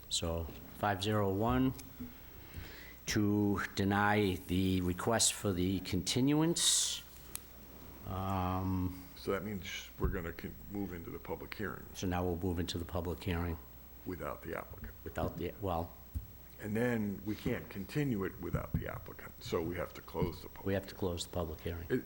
So 501 to deny the request for the continuance. So that means we're going to move into the public hearing So now we'll move into the public hearing without the applicant. without the, well, And then we can't continue it without the applicant, so we have to close the public. we have to close the public hearing.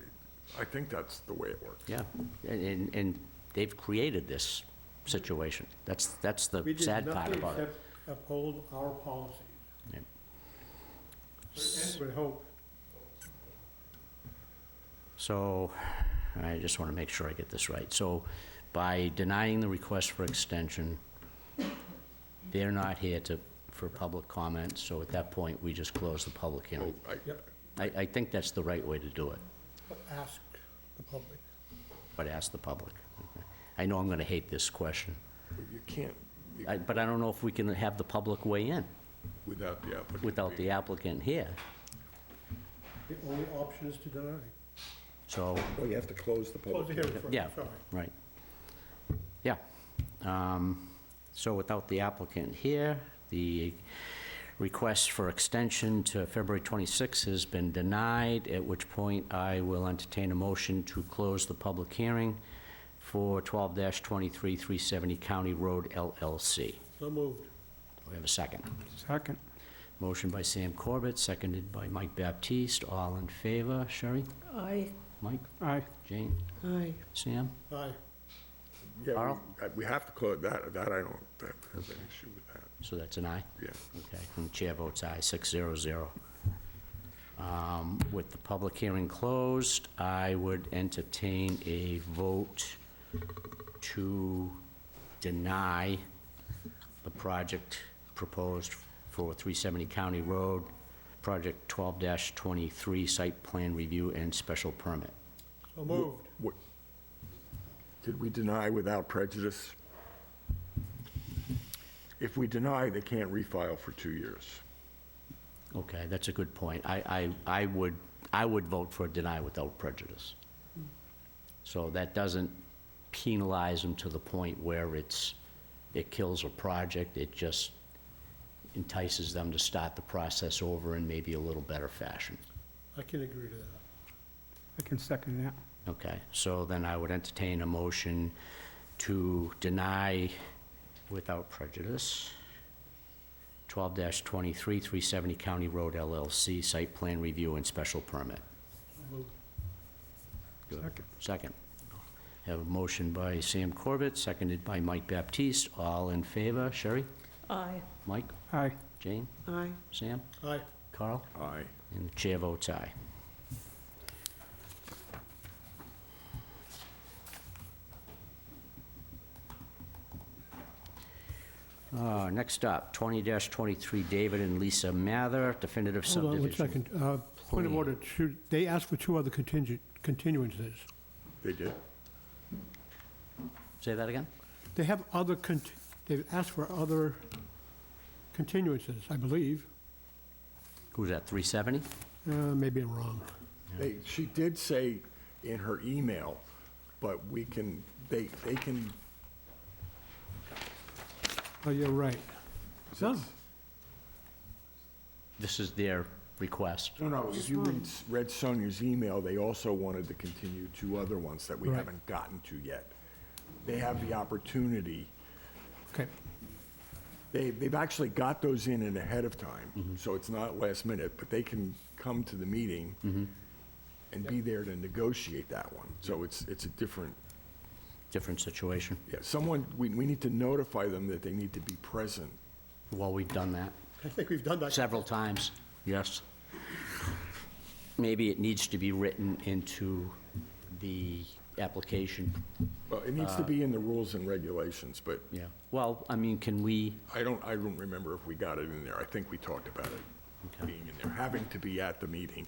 I think that's the way it works. Yeah, and they've created this situation. That's the We did sad part nothing about it. except uphold our policies. Yeah. Would hope. So, I just want to make sure I get this right. So, by denying the request for extension, they're not here for public comment, so at that point, we just close the public hearing. Yep, I think that's the right way to do it, ask the public. but ask the public. I know I'm going to hate this question, You can't, but I don't know if we can have the public weigh in without the applicant. without the applicant here. The only option is to deny. So, Well, you have to close the Close the hearing first, yeah, sorry. right. Yeah. So without the applicant here, the request for extension to February 26 has been denied, at which point I will entertain a motion to close the public hearing for 12-23 370 County Road LLC. So moved. Do we have a second? Second. Motion by Sam Corbett, seconded by Mike Baptiste. All in favor? Sherry? I, Mike? Aye. Jane? Aye. Sam? Aye. Yeah, Carl? we have to close that I don't have an issue with that, So that's an aye? yeah. Okay, and the chair votes aye, 600. With the public hearing closed, I would entertain a vote to deny the project proposed for 370 County Road, project 12-23, site plan review and special permit. So moved. Did we deny without prejudice? If we deny, they can't refile for 2 years. Okay, that's a good point. I would vote for a deny without prejudice. So that doesn't penalize them to the point where it kills a project, it just entices them to start the process over in maybe a little better fashion. I can agree to that. I can second that. Okay, so then I would entertain a motion to deny without prejudice 12-23, 370 County Road LLC, site plan review and special permit. Good. Second. Have a motion by Sam Corbett, seconded by Mike Baptiste. All in favor? Sherry? Aye. Mike? Aye. Jane? Aye. Sam? Aye. Carl? Aye. And the chair votes aye. Next up, 20-23, David and Lisa Mather, definitive Hold on one subdivision. second. Point of order, they asked for two other continuances. They did? Say that again? They have they've asked for other continuances, I believe. Who's that, 370? Maybe I'm wrong. She did say in her email, but they can, Oh, you're right. No, This is their request. no, if you read Sonia's email, they also wanted to continue two other ones that we Right. haven't gotten to yet. They have the opportunity, okay. they've actually got those in ahead of time, so it's not last minute, but they can come to the meeting and be there to negotiate that one. So it's a different, Situation. yeah, we need to notify them that they need to be present. Well, we've done that I think we've done that. several times, yes. Maybe it needs to be written into the application. Well, it needs to be in the rules and regulations, but Yeah. Well, I mean, can we, I don't remember if we got it in there. I think we talked about it Okay. being in there, having to be at the meeting.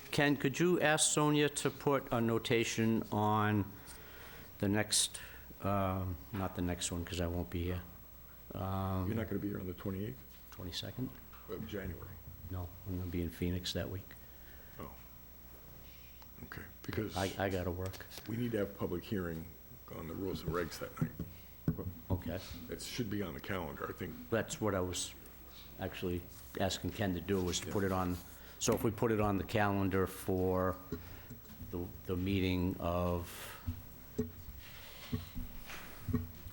Ken, could you ask Sonia to put a notation on the next, not the next one, because I won't be here, You're not going to be here on the 28th 22nd? of January? No, I'm going to be in Phoenix that week. Oh. Okay, because I got to work. we need to have public hearing on the rules and regs that night. Okay. It should be on the calendar, I think. That's what I was actually asking Ken to do, was to put it on, so if we put it on the calendar for the meeting of,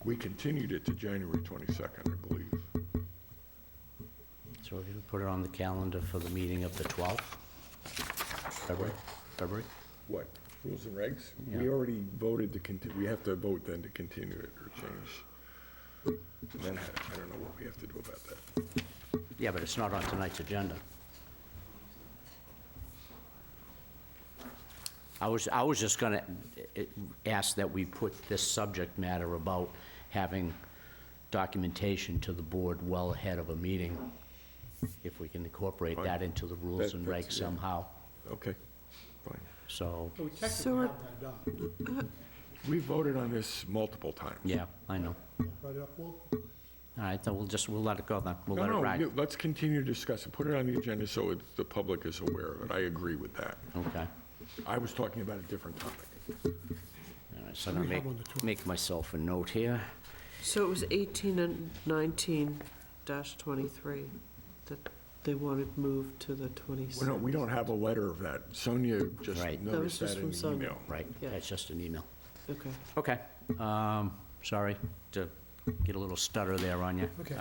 We continued it to January 22nd, I believe. so we're going to put it on the calendar for the meeting of the 12th? February? What, rules and regs? Yeah. We already voted to continue, we have to vote then to continue it or change. And then I don't know what we have to do about that. Yeah, but it's not on tonight's agenda. I was just gonna ask that we put this subject matter about having documentation to the board well ahead of a meeting, if we can incorporate Fine. that into the rules and That's- regs yeah. somehow, Okay, fine. so, So we So technically it- have that done. We voted on this multiple times. yeah, I know. Brought it up, Walt? All right, then we'll let it go then, we'll let it No, ride. let's continue to discuss it. Put it on the agenda so the public is aware of it. I agree with that. Okay, I was talking about a different topic. all right, so I'm We gonna have on the 12th. make myself a note here. So it was 18 and 19-23 that they wanted moved to the 26th. We don't have a letter of that. Sonia just Right. That was noticed just that in from the Sonia. email. Right, Yeah. that's just an email. Okay. Okay, sorry to get a little stutter there on you. Okay.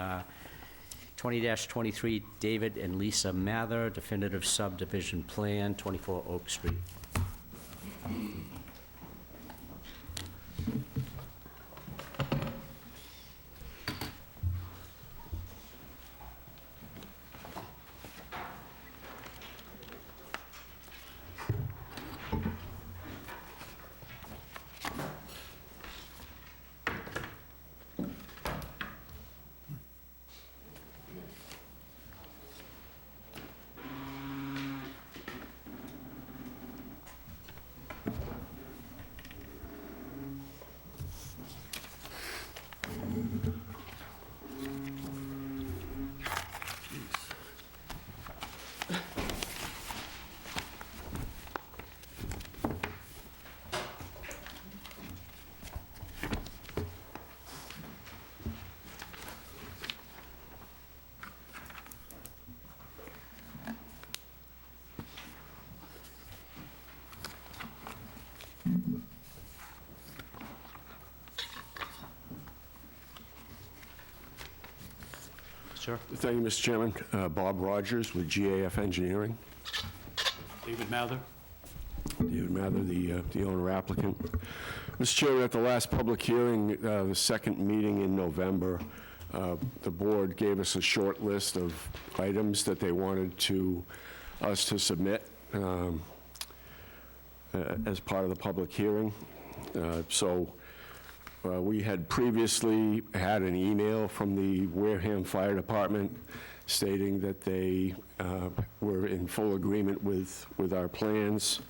20-23, David and Lisa Mather, definitive subdivision plan, 24 Oak Street. sir. Thank you, Mr. Chairman. Bob Rogers with GAF Engineering. David Mather. David Mather, the owner applicant. Mr. Chairman, at the last public hearing, the second meeting in November, the board gave us a short list of items that they wanted us to submit as part of the public hearing. We had previously had an email from the Wareham Fire Department stating that they were in full agreement with our plans.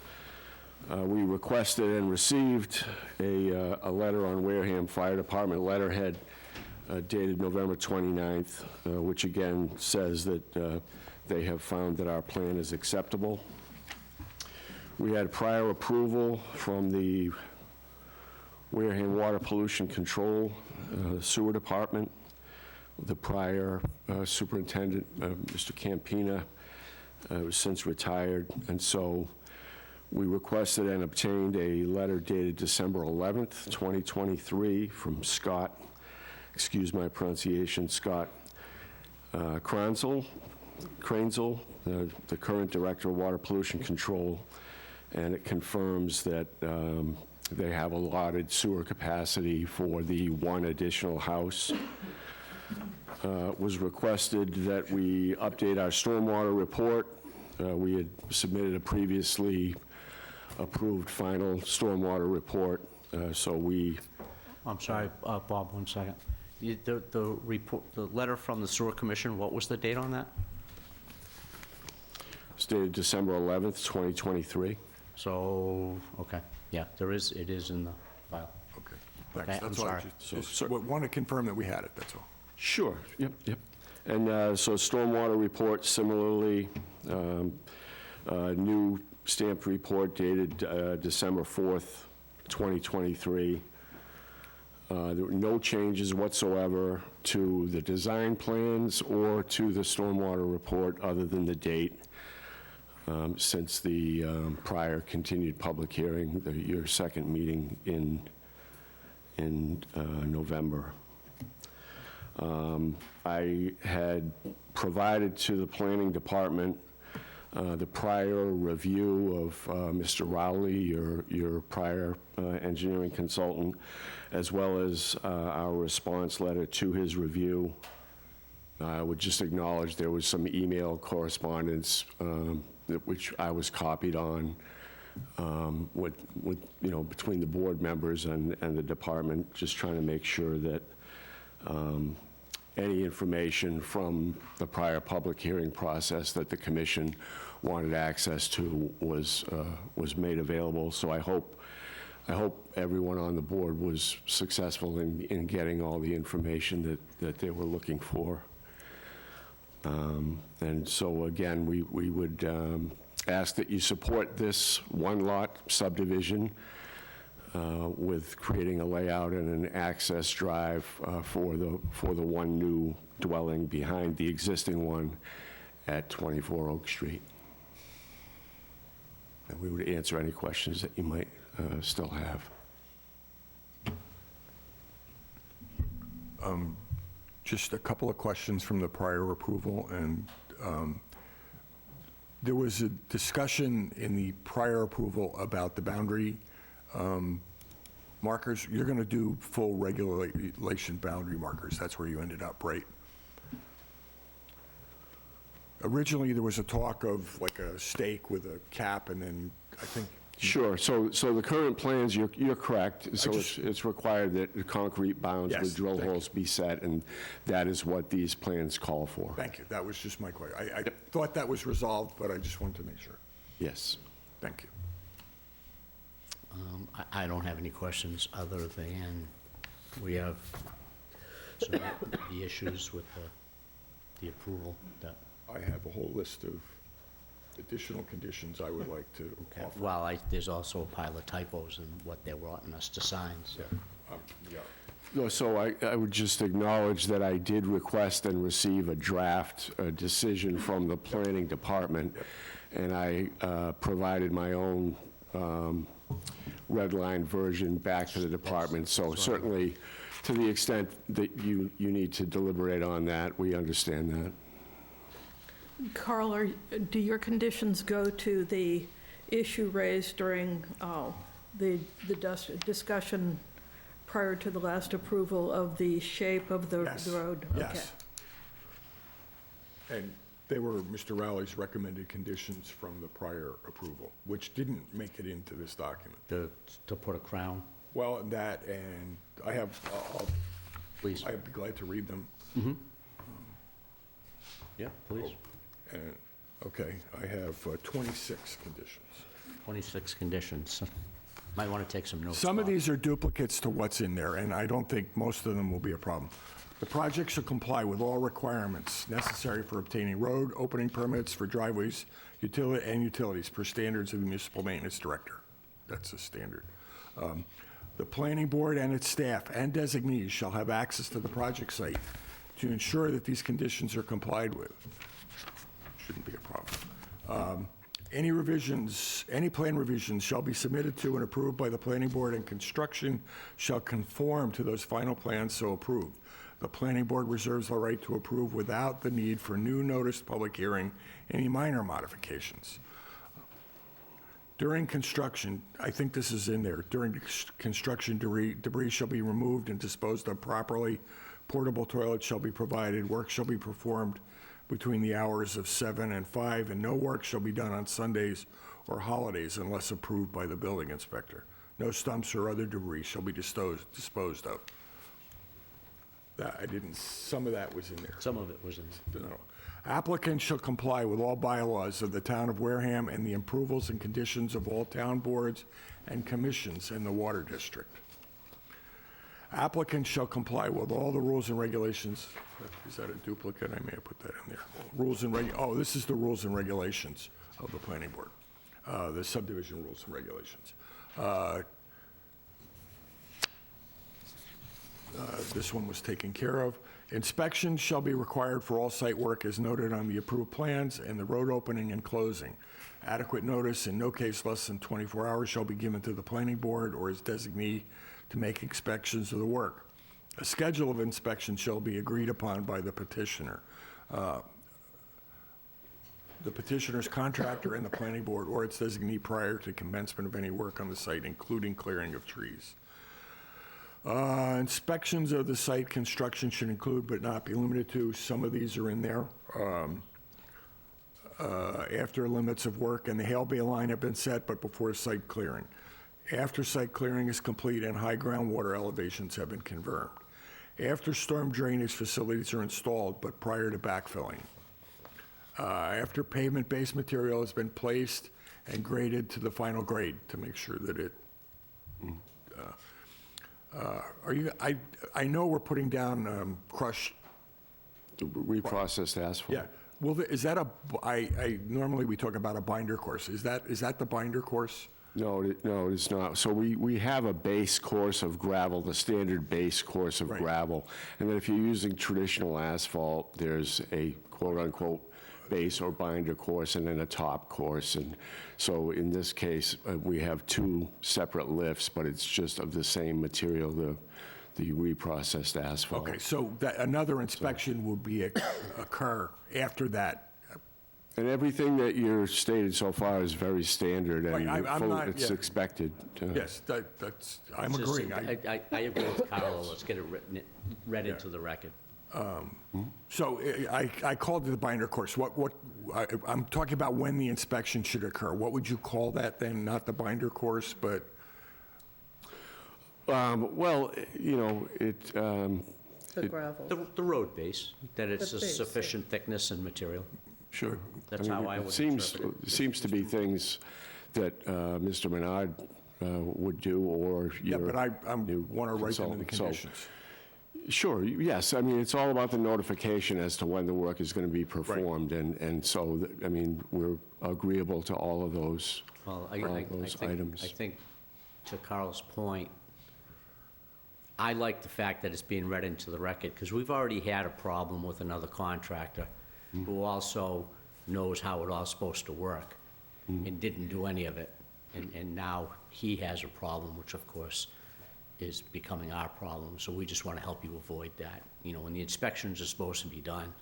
We requested and received a letter on Wareham Fire Department letterhead dated November 29th, which again says that they have found that our plan is acceptable. We had prior approval from the Wareham Water Pollution Control Sewer Department. The prior superintendent, Mr. Campina, was since retired, and so we requested and obtained a letter dated December 11th, 2023 from Scott, excuse my pronunciation, Scott Kranzel, the current Director of Water Pollution Control, and it confirms that they have allotted sewer capacity for the one additional house. Was requested that we update our stormwater report. We had submitted a previously approved final stormwater report, so we... I'm sorry, Bob, 1 second. The report, the letter from the Sewer Commission, what was the date on that? It's dated December 11th, 2023. So, okay, yeah, it is in the file. Okay, Okay, thanks. I'm That's all. sorry. Just want to confirm that we had it, that's all. Sure, yep. And so stormwater report similarly, new stamped report dated December 4th, 2023. There were no changes whatsoever to the design plans or to the stormwater report other than the date since the prior continued public hearing, your second meeting in November. I had provided to the planning department the prior review of Mr. Rowley, your prior engineering consultant, as well as our response letter to his review. I would just acknowledge there was some email correspondence which I was copied on with between the board members and the department, just trying to make sure that any information from the prior public hearing process that the commission wanted access to was made available. So I hope everyone on the board was successful in getting all the information that they were looking for. And so again, we would ask that you support this one-lot subdivision with creating a layout and an access drive for the one new dwelling behind the existing one at 24 Oak Street. And we would answer any questions that you might still have. Just a couple of questions from the prior approval, and there was a discussion in the prior approval about the boundary markers. You're going to do full regulation boundary markers. That's where you ended up, right? Originally, there was a talk of like a stake with a cap, and then I think... Sure. So the current plans, you're correct. So it's required that the concrete bounds with drill holes be set, and that is what these plans call for. Thank you. That was just my question. I thought that was resolved, but I just wanted to make sure. Yes. Thank you. I don't have any questions other than we have some of the issues with the approval that... I have a whole list of additional conditions I would like to offer. Well, there's also a pile of typos in what they're wanting us to sign, so... No, so I would just acknowledge that I did request and receive a draft decision from the planning department, and I provided my own redline version back to the department. So certainly, to the extent that you need to deliberate on that, we understand that. Carl, do your conditions go to the issue raised during the discussion prior to the last approval of the shape of the Yes. road? Yes. And they were Mr. Rowley's recommended conditions from the prior approval, which didn't make it into this document. To put a crown, Well, that, and I have, please. I'd be glad to read them. Yeah, please. And, okay, I have 26 conditions. 26 conditions. Might want to take some notes. Some of Bob. these are duplicates to what's in there, and I don't think most of them will be a problem. The project shall comply with all requirements necessary for obtaining road opening permits for driveways, utilities per standards of the municipal maintenance director. That's a standard. The planning board and its staff and designees shall have access to the project site to ensure that these conditions are complied with. Shouldn't be a problem. Any revisions, any plan revisions shall be submitted to and approved by the planning board, and construction shall conform to those final plans so approved. The planning board reserves the right to approve without the need for new noticed public hearing any minor modifications. During construction, I think this is in there, during construction, debris shall be removed and disposed of properly. Portable toilets shall be provided. Work shall be performed between the hours of 7 and 5, and no work shall be done on Sundays or holidays unless approved by the building inspector. No stumps or other debris shall be disposed of. That, some of that was in there. Some of it was in. No. Applicant shall comply with all bylaws of the town of Wareham and the approvals and conditions of all town boards and commissions in the water district. Applicant shall comply with all the rules and regulations. Is that a duplicate? I may have put that in there. This is the rules and regulations of the planning board, the subdivision rules and regulations. This one was taken care of. Inspections shall be required for all site work as noted on the approved plans and the road opening and closing. Adequate notice, in no case less than 24 hours, shall be given to the planning board or its designee to make inspections of the work. A schedule of inspections shall be agreed upon by the petitioner, the petitioner's contractor, and the planning board or its designee prior to commencement of any work on the site, including clearing of trees. Inspections of the site construction should include but not be limited to, some of these are in there. After limits of work and the hail bay line have been set, but before site clearing. After site clearing is complete and high groundwater elevations have been confirmed. After storm drainage facilities are installed, but prior to backfilling. After pavement base material has been placed and graded to the final grade to make sure that it I know we're putting down crushed. Reprocessed asphalt. Yeah. Well, is that normally we talk about a binder course. Is that the binder course? No, it is not. So we have a base course of gravel, the standard base course of gravel. And then if you're using traditional asphalt, there's a quote-unquote base or binder course and then a top course. And so in this case, we have two separate lifts, but it's just of the same material, the reprocessed asphalt. Okay, so another inspection will occur after that. And everything that you're stated so far is very standard and it's expected. Yes, I'm agreeing. I agree with Carl. Let's get it read into the record. So I called it the binder course. I'm talking about when the inspection should occur. What would you call that then? Not the binder course, but? Well, The gravel. The road base, that it's The a base, sufficient thickness and material. Sure. That's how I would interpret it. It seems to be things that Mr. Menard would do, or Yeah, your but I want to write them in the consultant. So, conditions. Sure, yes. I mean, it's all about the notification as to when the work is going to be performed. And so, I mean, we're agreeable to all of those, Well, items. I think, to Carl's point, I like the fact that it's being read into the record, because we've already had a problem with another contractor who also knows how it all's supposed to work and didn't do any of it. And now he has a problem, which of course is becoming our problem. So we just want to help you avoid that. You know, when the inspections are supposed to be done,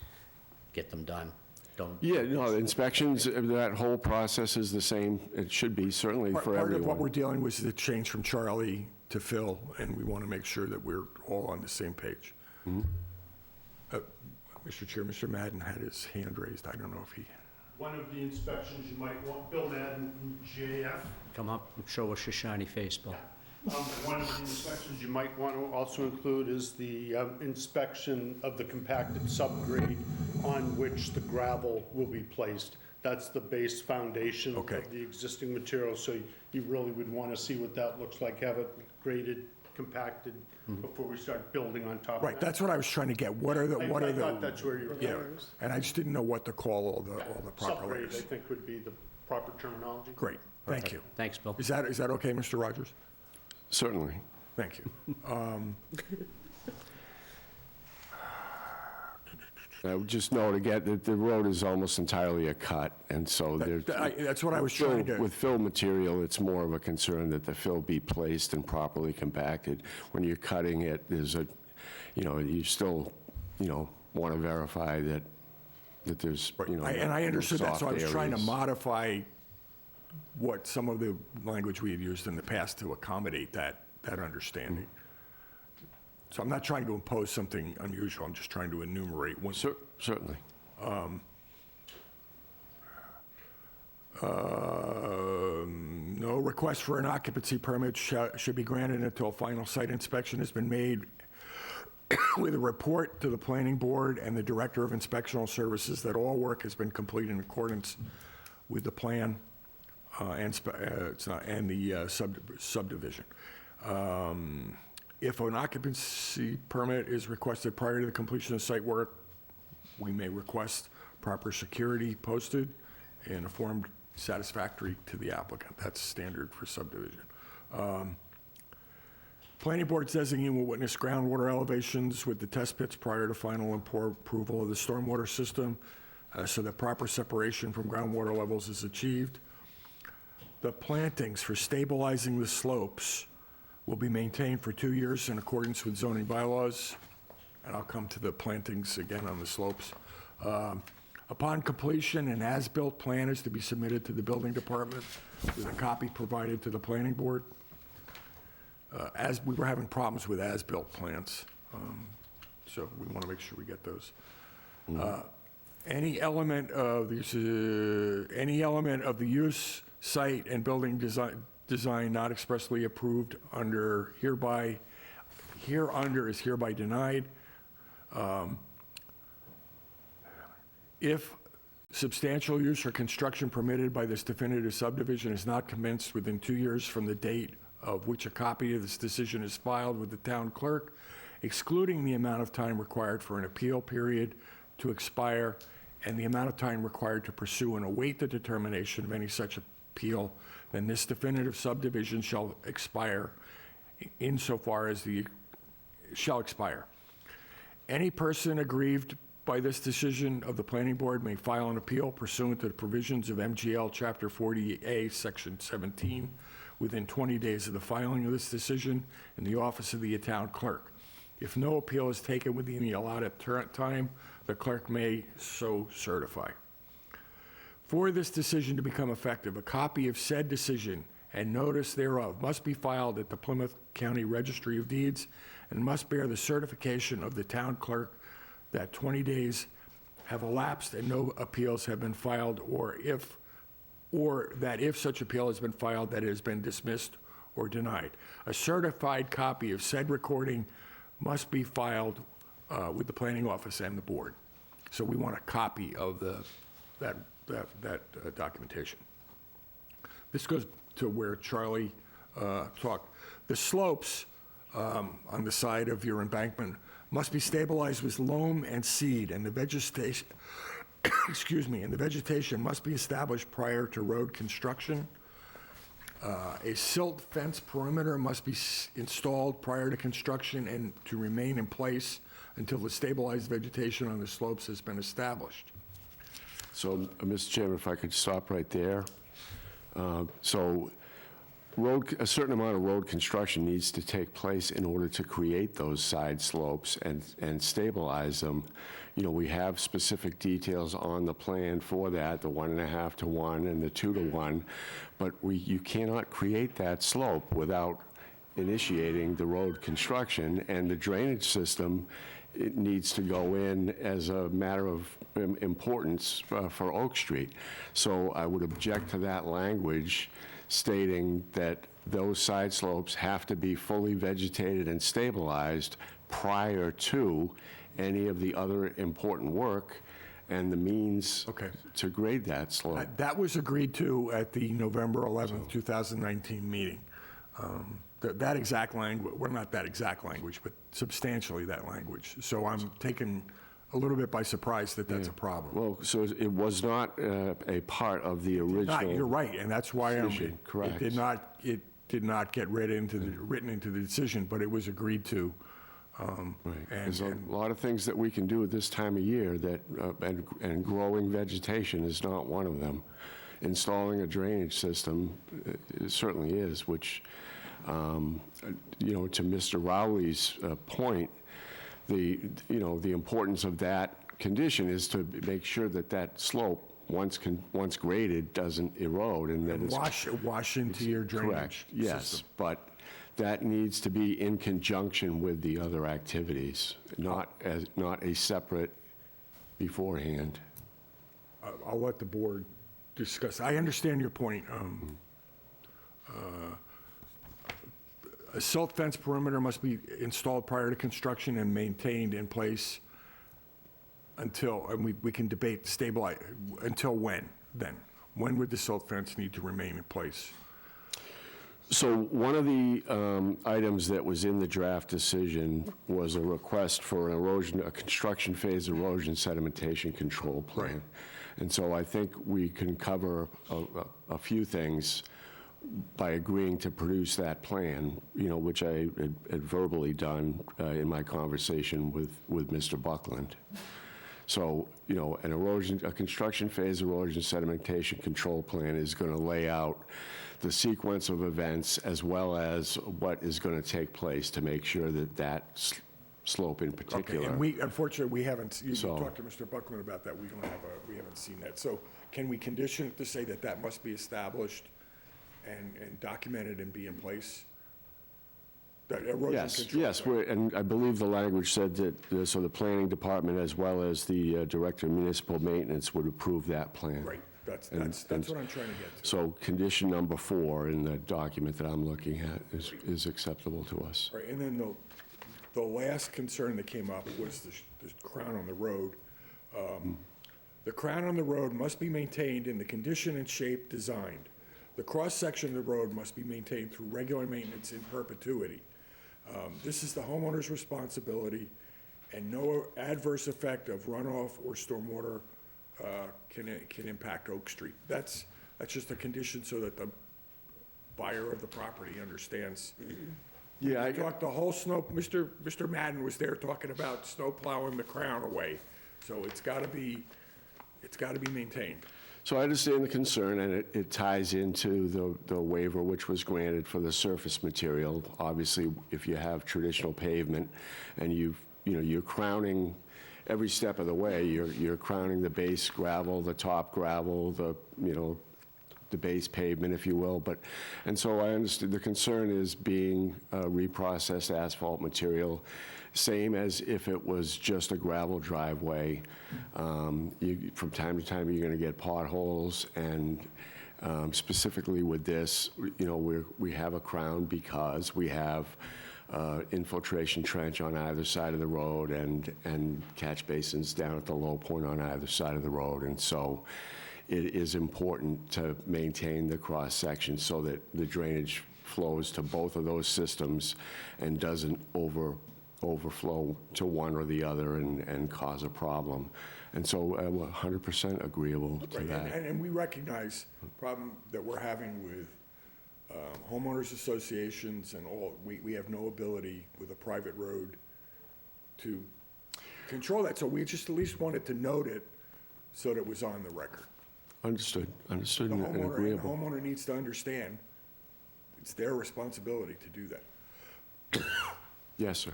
get them done. Don't. Yeah, no, inspections, that whole process is the same. It should be, certainly for everyone. Part of what we're dealing with is the change from Charlie to Phil, and we want to make sure that we're all on the same page. Mr. Chair, Mr. Madden had his hand raised. I don't know if he... One of the inspections you might want, Bill Madden from GAF. Come up and show us your shiny face, Bill. One of the inspections you might want to also include is the inspection of the compacted subgrade on which the gravel will be placed. That's the base foundation of the existing material, so you really would want to see what that looks like, have it graded, compacted, before we start building on top of that. Right, that's what I was trying to get. What are the... I thought that's where you were Yeah, going. and I just didn't know what to call all the proper Subgrade, layers. I think, would be the proper terminology. Great, thank you. Thanks, Bill. Is that okay, Mr. Rogers? Certainly. Thank you. I would just note again that the road is almost entirely a cut, and so there's... That's what I was trying to... With fill material, it's more of a concern that the fill be placed and properly compacted. When you're cutting it, there's a, you still, want to verify that there's, And I understood that, so I was soft trying to areas. modify what some of the language we had used in the past to accommodate that understanding. So I'm not trying to impose something unusual, I'm just trying to enumerate one. Certainly. No request for an occupancy permit should be granted until final site inspection has been made with a report to the planning board and the director of inspectional services that all work has been completed in accordance with the plan and the subdivision. If an occupancy permit is requested prior to the completion of site work, we may request proper security posted in a form satisfactory to the applicant. That's standard for subdivision. Planning board's designating will witness groundwater elevations with the test pits prior to final approval of the stormwater system so that proper separation from groundwater levels is achieved. The plantings for stabilizing the slopes will be maintained for 2 years in accordance with zoning bylaws, and I'll come to the plantings again on the slopes. Upon completion, an as-built plan is to be submitted to the building department with a copy provided to the planning board. As we were having problems with as-built plans, so we want to make sure we get those. Any element of the use, site, and building design not expressly approved hereunder is hereby denied. If substantial use or construction permitted by this definitive subdivision is not commenced within 2 years from the date of which a copy of this decision is filed with the town clerk, excluding the amount of time required for an appeal period to expire and the amount of time required to pursue and await the determination of any such appeal, then this definitive subdivision shall expire insofar as shall expire. Any person aggrieved by this decision of the planning board may file an appeal pursuant to the provisions of MGL Chapter 40A, Section 17, within 20 days of the filing of this decision in the office of the town clerk. If no appeal is taken within the allotted time, the clerk may so certify. For this decision to become effective, a copy of said decision and notice thereof must be filed at the Plymouth County Registry of Deeds and must bear the certification of the town clerk that 20 days have elapsed and no appeals have been filed, or that if such appeal has been filed, that it has been dismissed or denied. A certified copy of said recording must be filed with the planning office and the board. So we want a copy of that documentation. This goes to where Charlie talked. The slopes on the side of your embankment must be stabilized with loam and seed, and the vegetation, and the vegetation must be established prior to road construction. A silt fence perimeter must be installed prior to construction and to remain in place until the stabilized vegetation on the slopes has been established. So, Mr. Chairman, if I could stop right there. So a certain amount of road construction needs to take place in order to create those side slopes and stabilize them. You know, we have specific details on the plan for that, the 1.5 to 1 and the 2 to 1, but you cannot create that slope without initiating the road construction, and the drainage system, it needs to go in as a matter of importance for Oak Street. So I would object to that language stating that those side slopes have to be fully vegetated and stabilized prior to any of the other important work and the means to grade that slope. That was agreed to at the November 11th, 2019 meeting. That exact language, well, not that exact language, but substantially that language. So I'm taken a little bit by surprise that that's a problem. Well, so it was not a part of the original. You're right, and that's why Correct. It did not get written into the decision, but it was agreed to. Right. There's a lot of things that we can do at this time of year that, and growing vegetation is not one of them. Installing a drainage system it certainly is, which, you know, to Mr. Rowley's point, the importance of that condition is to make sure that that slope, once graded, doesn't erode and that it's wash into your drainage correct. Yes, system. but that needs to be in conjunction with the other activities, not a separate beforehand. I'll let the board discuss. I understand your point. A silt fence perimeter must be installed prior to construction and maintained in place until, and we can debate stabilize, until when, then? When would the silt fence need to remain in place? So one of the items that was in the draft decision was a request for a construction phase erosion sedimentation control plan. Right. And so I think we can cover a few things by agreeing to produce that plan, you know, which I had verbally done in my conversation with Mr. Buckland. So, you know, a construction phase erosion sedimentation control plan is going to lay out the sequence of events as well as what is going to take place to make sure that that slope in particular. Okay, and unfortunately, we haven't, you talked to Mr. Buckland about that, we haven't seen that. So can we condition it to say that that must be established and documented and be in place? That erosion control Yes, plan? and I believe the language said that, so the planning department as well as the director of municipal maintenance would approve that plan. Right, that's what I'm trying to get to. So condition number 4 in the document that I'm looking at is acceptable to us. Right, and then the last concern that came up was the crown on the road. The crown on the road must be maintained in the condition and shape designed. The cross-section of the road must be maintained through regular maintenance in perpetuity. This is the homeowner's responsibility, and no adverse effect of runoff or stormwater can impact Oak Street. That's just a condition so that the buyer of the property understands. Yeah, I talked the whole snow, Mr. Madden was there talking about snow plowing the crown away. So it's gotta be maintained. So I understand the concern, and it ties into the waiver which was granted for the surface material. Obviously, if you have traditional pavement and you're crowning every step of the way, you're crowning the base gravel, the top gravel, the base pavement, if you will. And so I understand the concern is being reprocessed asphalt material, same as if it was just a gravel driveway. From time to time, you're going to get potholes, and specifically with this, we have a crown because we have infiltration trench on either side of the road and catch basins down at the low point on either side of the road. And so it is important to maintain the cross-section so that the drainage flows to both of those systems and doesn't overflow to one or the other and cause a problem. And so I'm 100% agreeable to that. And we recognize the problem that we're having with homeowners associations and all. We have no ability with a private road to control that. So we just at least wanted to note it so that it was on the record. Understood The and agreeable. homeowner needs to understand It's their responsibility to do that. Yes, sir.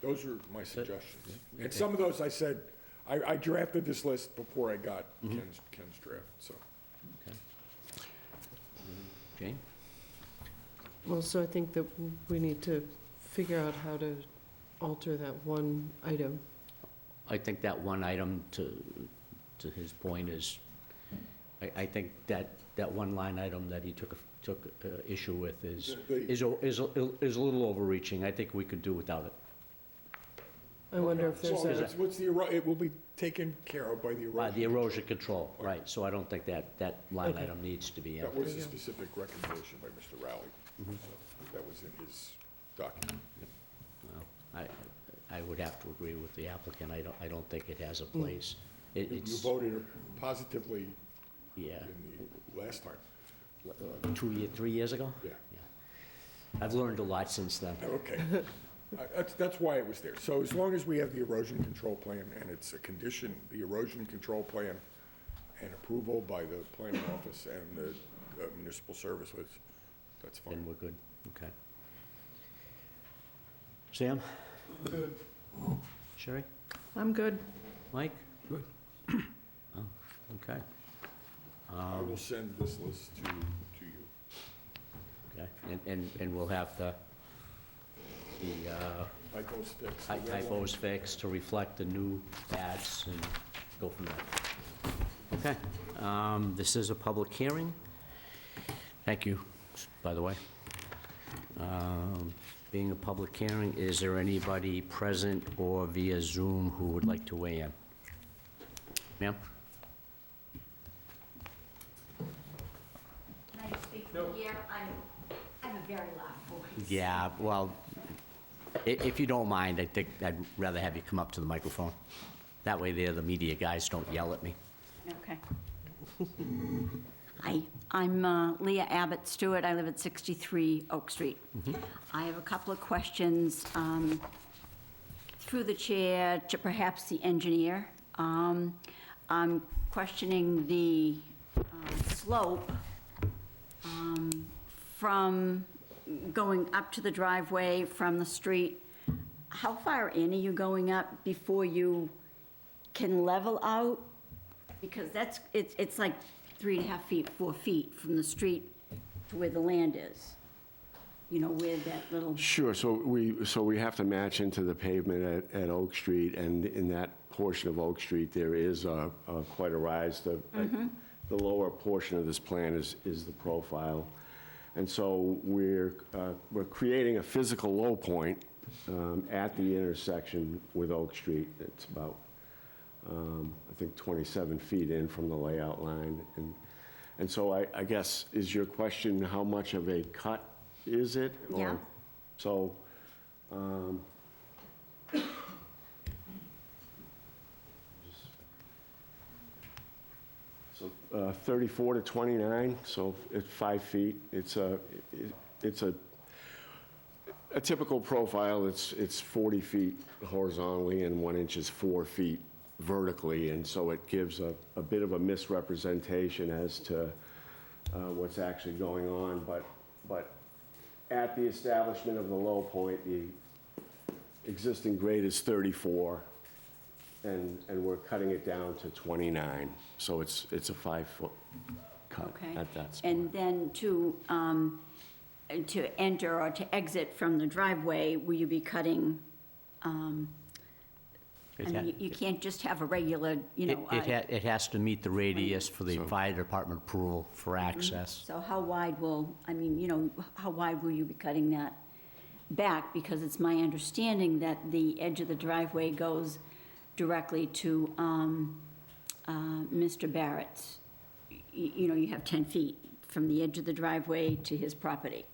Those are my suggestions. And some of those I said, I drafted this list before I got Ken's draft, so. Jane? Well, so I think that we need to figure out how to alter that one item. I think that one item, to his point, is, I think that one line item that he took issue with is a little overreaching. I think we could do without it. I wonder if there's a, What's it will be taken care of by the erosion. The erosion control, right, so I don't think that line Okay. item needs to be in. That was a specific recommendation by Mr. Rowley. So that was in his document. Well, I would have to agree with the applicant. I don't think it has a place. You It's, voted positively yeah, in the last time. 3 years ago? Yeah. I've learned a lot since then. Okay. That's why it was there. So as long as we have the erosion control plan and it's a condition, the erosion control plan and approval by the planning office and the municipal service, that's fine. Then we're good, okay. Sam? Good. Sherry? I'm good. Mike? Good. Oh, okay. I will send this list to you. Okay, and we'll have the Typos fixed. typos fixed to reflect the new ads and go from there. Okay, this is a public hearing. Thank you, by the way. Being a public hearing, is there anybody present or via Zoom who would like to weigh in? Ma'am? Can I speak from here? I'm a very loud voice. Yeah, well, if you don't mind, I think I'd rather have you come up to the microphone. That way there, the media guys don't yell at me. Okay. Hi, I'm Leah Abbott Stewart. I live at 63 Oak Street. I have a couple of questions through the chair to perhaps the engineer. I'm questioning the slope from going up to the driveway from the street. How far in are you going up before you can level out? Because it's like 3.5 feet, 4 feet from the street to where the land is. You know, where that little... Sure, so we have to match into the pavement at Oak Street, and in that portion of Oak Street, there is quite a rise. The lower portion of this plan is the profile. And so we're creating a physical low point at the intersection with Oak Street. It's about, I think, 27 feet in from the layout line. And so I guess, is your question how much of a cut is it? Yeah. So, 34 to 29, so it's 5 feet. It's a typical profile. It's 40 feet horizontally and 1 inch is 4 feet vertically, and so it gives a bit of a misrepresentation as to what's actually going on. But at the establishment of the low point, the existing grade is 34, and we're cutting it down to 29. So it's a 5-foot cut Okay. at that spot. And then to enter or to exit from the driveway, will you be cutting, I mean, you can't just have a regular, you know... It has to meet the radius for the fire department approval for access. So how wide will, I mean, you know, how wide will you be cutting that back? Because it's my understanding that the edge of the driveway goes directly to Mr. Barrett's. You know, you have 10 feet from the edge of the driveway to his property.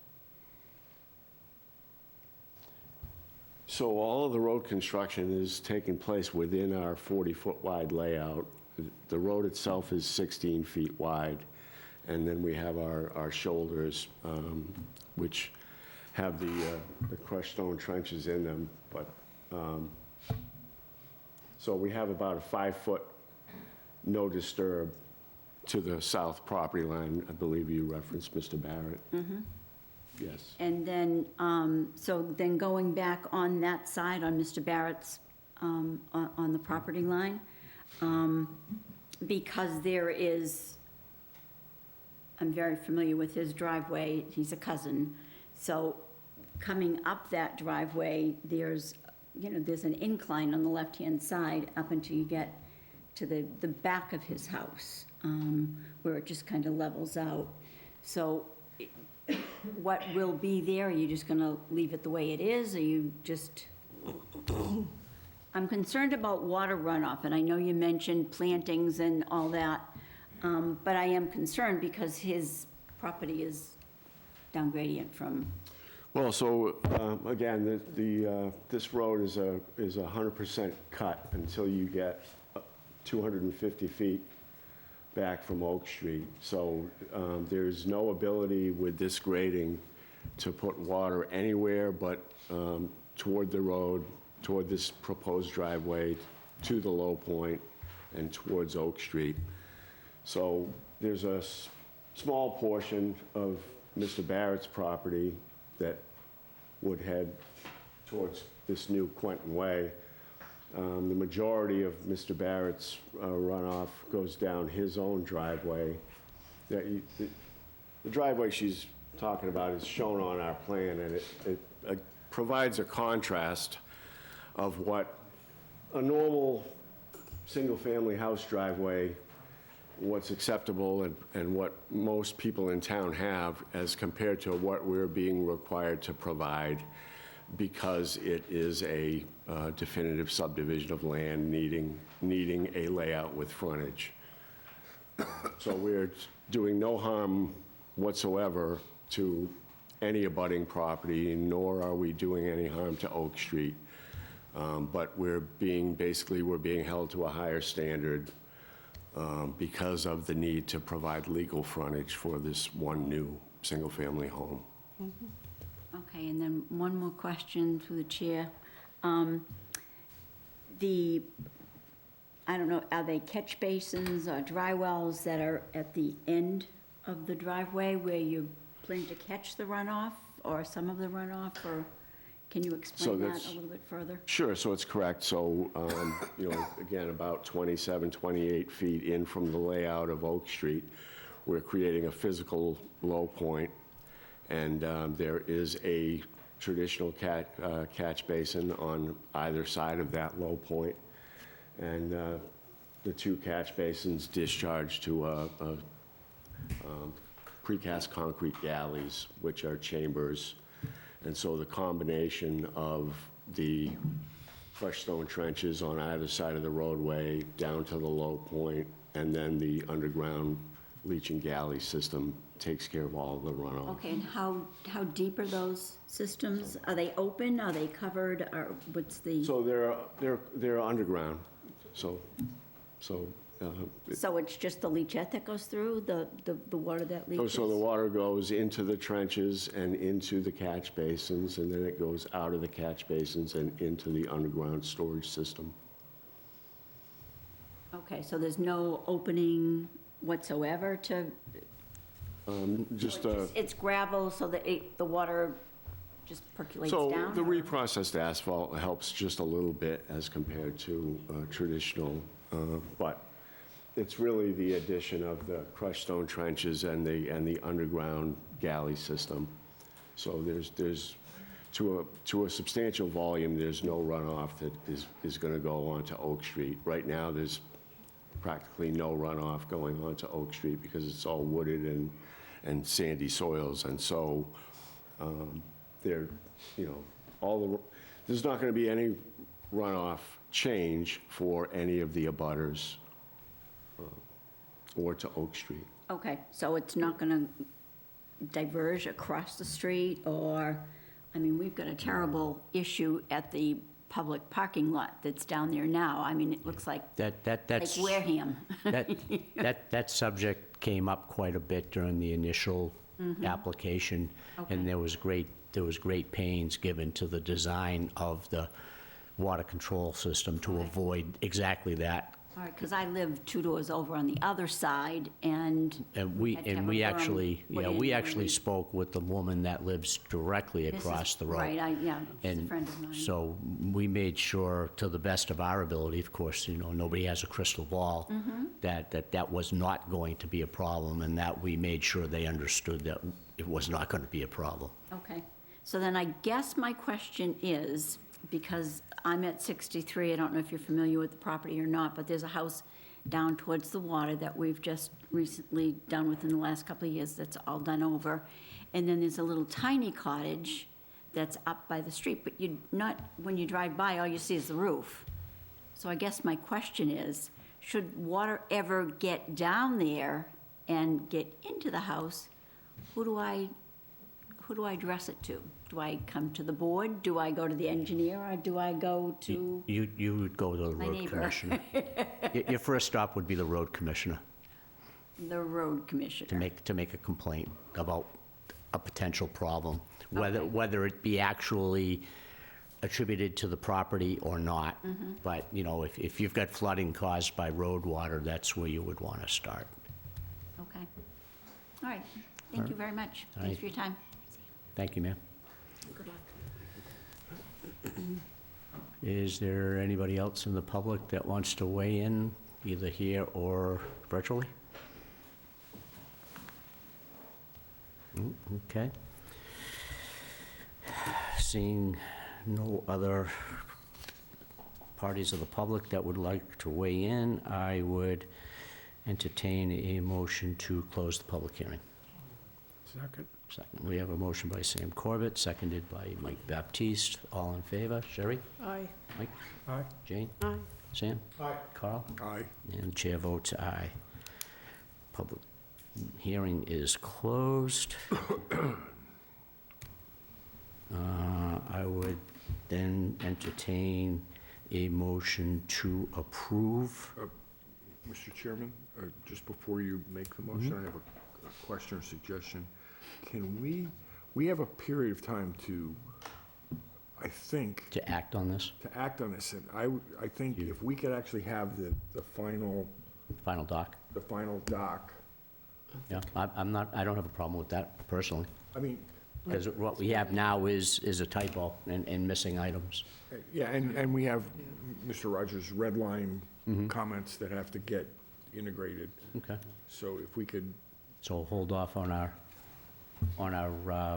So all of the road construction is taking place within our 40-foot wide layout. The road itself is 16 feet wide, and then we have our shoulders, which have the crushed stone trenches in them. But so we have about a 5-foot no disturb to the south property line. I believe you referenced Mr. Barrett. Yes. And then, so then going back on that side, on Mr. Barrett's, on the property line, because there is, I'm very familiar with his driveway, he's a cousin, so coming up that driveway, there's, you know, there's an incline on the left-hand side up until you get to the back of his house, where it just kind of levels out. So what will be there? Are you just gonna leave it the way it is? Are you just, I'm concerned about water runoff, and I know you mentioned plantings and all that, but I am concerned because his property is down gradient from. Well, so, again, this road is a 100% cut until you get 250 feet back from Oak Street. So there's no ability with this grading to put water anywhere but toward the road, toward this proposed driveway, to the low point, and towards Oak Street. So there's a small portion of Mr. Barrett's property that would head towards this new Quentin Way. The majority of Mr. Barrett's runoff goes down his own driveway. The driveway she's talking about is shown on our plan, and it provides a contrast of what a normal single-family house driveway, what's acceptable and what most people in town have, as compared to what we're being required to provide, because it is a definitive subdivision of land needing a layout with frontage. So we're doing no harm whatsoever to any abutting property, nor are we doing any harm to Oak Street. But we're being held to a higher standard because of the need to provide legal frontage for this one new single-family home. Okay, and then one more question through the chair. I don't know, are they catch basins or dry wells that are at the end of the driveway where you plan to catch the runoff or some of the runoff, or can you explain that a little bit further? Sure, so it's correct. So, you know, again, about 27, 28 feet in from the layout of Oak Street, we're creating a physical low point, and there is a traditional catch basin on either side of that low point, and the two catch basins discharge to precast concrete galleys, which are chambers. And so the combination of the fresh stone trenches on either side of the roadway down to the low point, and then the underground leaching galley system takes care of all of the runoff. Okay, and how deep are those systems? Are they open? Are they covered? Or what's the? So they're underground. So it's just the leachate that goes through, the water that leaches? So the water goes into the trenches and into the catch basins, and then it goes out of the catch basins and into the underground storage system. Okay, so there's no opening whatsoever to? It's gravel, so that the water just percolates down? So the reprocessed asphalt helps just a little bit as compared to traditional, but it's really the addition of the crushed stone trenches and the underground galley system. So there's to a substantial volume, there's no runoff that is going to go onto Oak Street. Right now, there's practically no runoff going onto Oak Street because it's all wooded and sandy soils, and so there's not going to be any runoff change for any of the abutters or to Oak Street. Okay, so it's not going to diverge across the street, or, I mean, we've got a terrible issue at the public parking lot that's down there now. I mean, it looks like That's Wareham. That subject came up quite a bit during the initial application, and there was great pains given to the design of the water control system to avoid exactly that All right, because I live 2 doors over on the other side, and And we, Had to have and a we berm actually, put yeah, in we when actually we- spoke with the woman that lives directly Mrs. across the road. Right, yeah, she's a And friend of mine. so we made sure, to the best of our ability, of course, nobody has a crystal ball, Mm-hmm. that was not going to be a problem, and that we made sure they understood that it was not going to be a problem. Okay, so then I guess my question is, because I'm at 63, I don't know if you're familiar with the property or not, but there's a house down towards the water that we've just recently done within the last couple of years, that's all done over. And then there's a little tiny cottage that's up by the street, but when you drive by, all you see is the roof. So I guess my question is, should water ever get down there and get into the house, who do I address it to? Do I come to the board? Do I go to the engineer, or do I go to You would go to the my road neighbor? commissioner. Your first stop would be the road commissioner The road commissioner? to make a complaint about a potential problem, Okay. whether it be actually attributed to the property or not. Mm-hmm. But, if you've got flooding caused by road water, that's where you would want to start. Okay. All right. Thank you very much. All Thanks right. for your time. Thank you, ma'am. Good luck. Is there anybody else in the public that wants to weigh in, either here or virtually? Okay. Seeing no other parties of the public that would like to weigh in, I would entertain a motion to close the public hearing. Second. Second, we have a motion by Sam Corbett, seconded by Mike Baptiste. All in favor? Sherry? Aye. Mike? Aye. Jane? Aye. Sam? Aye. Carl? Aye. And the chair votes aye. Public hearing is closed. I would then entertain a motion to approve. Mr. Chairman, just before you make the motion, I have a question or suggestion. Can we have a period of time to, I think, To act on this, to act on this, and I think if we could actually have the final final doc. doc, Yeah, I don't have a problem with that personally, I mean, because what we have now is a typo and missing items. yeah, and we have Mr. Rogers' red line comments that have to get integrated. Okay. So if we could, So hold off on our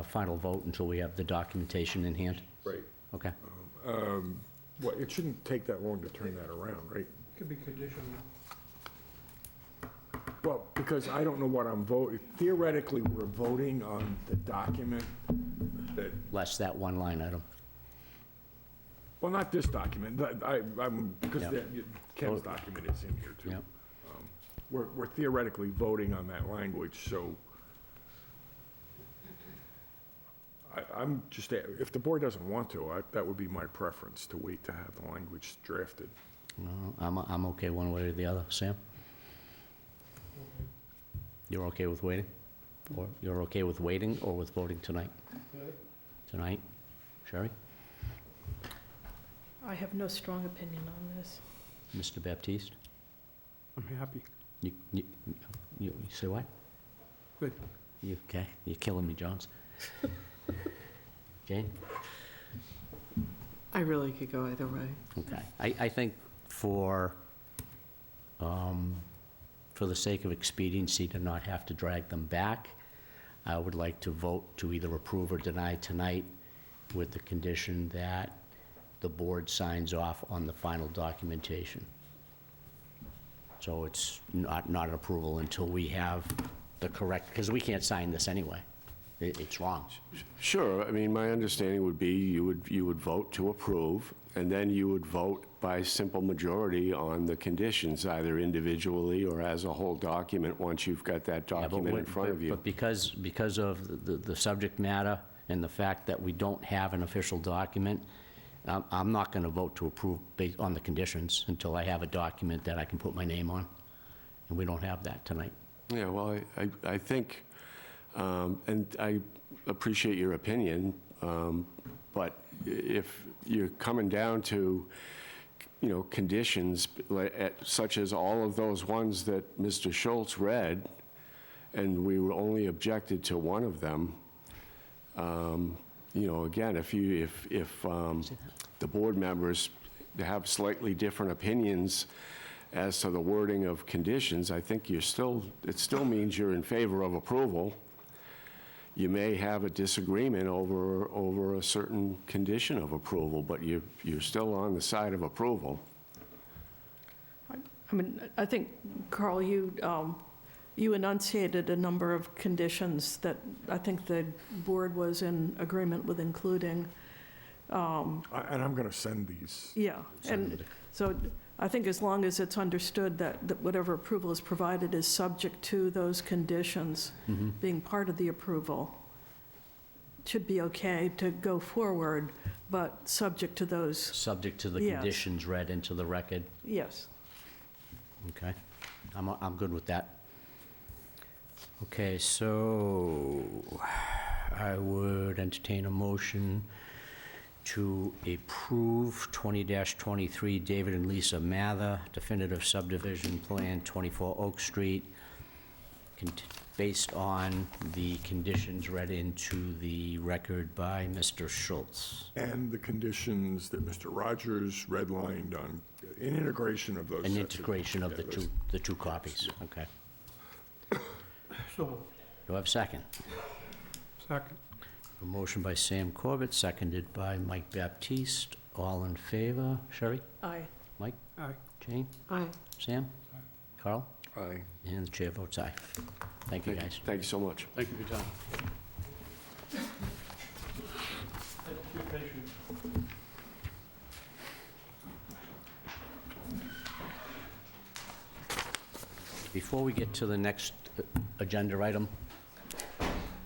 final vote until we have the documentation in hand? right, Okay. well, it shouldn't take that long to turn that around, right? Could be conditional. Well, because I don't know what I'm voting, theoretically, we're voting on the document that, Less that one line item. well, not this document, because Yeah. Ken's document is in here too. Yep. We're theoretically voting on that language, so I'm just, if the board doesn't want to, that would be my preference, to wait to have the language drafted. No, I'm okay one way or the other. Sam? You're okay with waiting? Or you're okay with waiting or with voting tonight? Tonight? Sherry? I have no strong opinion on this. Mr. Baptiste? I'm happy. You say what? Good. You, okay, you're killing me, Johns. Jane? I really could go either way. Okay. I think for the sake of expediency, to not have to drag them back, I would like to vote to either approve or deny tonight with the condition that the board signs off on the final documentation. So it's not an approval until we have the correct, because we can't sign this anyway. It's wrong. Sure, I mean, my understanding would be you would vote to approve, and then you would vote by simple majority on the conditions, either individually or as a whole document, once you've got that Yeah, but document in front of you. But because of the subject matter and the fact that we don't have an official document, I'm not going to vote to approve based on the conditions until I have a document that I can put my name on, and we don't have that tonight. Yeah, well, I think, and I appreciate your opinion, but if you're coming down to, conditions, such as all of those ones that Mr. Schultz read, and we were only objected to one of them. Again, if the board members have slightly different opinions as to the wording of conditions, I think it still means you're in favor of approval. You may have a disagreement over a certain condition of approval, but you're still on the side of approval. I mean, I think, Carl, you enunciated a number of conditions that I think the board was in agreement with including. And I'm going to send these. Yeah, and so I think as long as it's understood that whatever approval is provided is subject to those conditions being part of the approval, it should be okay to go forward, but subject to those. Subject to the Yes. conditions read into the record. Yes. Okay, I'm good with that. Okay, so I would entertain a motion to approve 20-23 David and Lisa Mather, definitive subdivision plan, 24 Oak Street, based on the conditions read into the record by Mr. Schultz. And the conditions that Mr. Rogers redlined on, in integration of those. An integration of the two copies, okay. So, Do I have a second? Second. A motion by Sam Corbett, seconded by Mike Baptiste. All in favor? Sherry? Aye. Mike? Aye. Jane? Aye. Sam? Carl? Aye. And the chair votes aye. Thank you, guys. Thank you so much. Thank you for your time. Before we get to the next agenda item,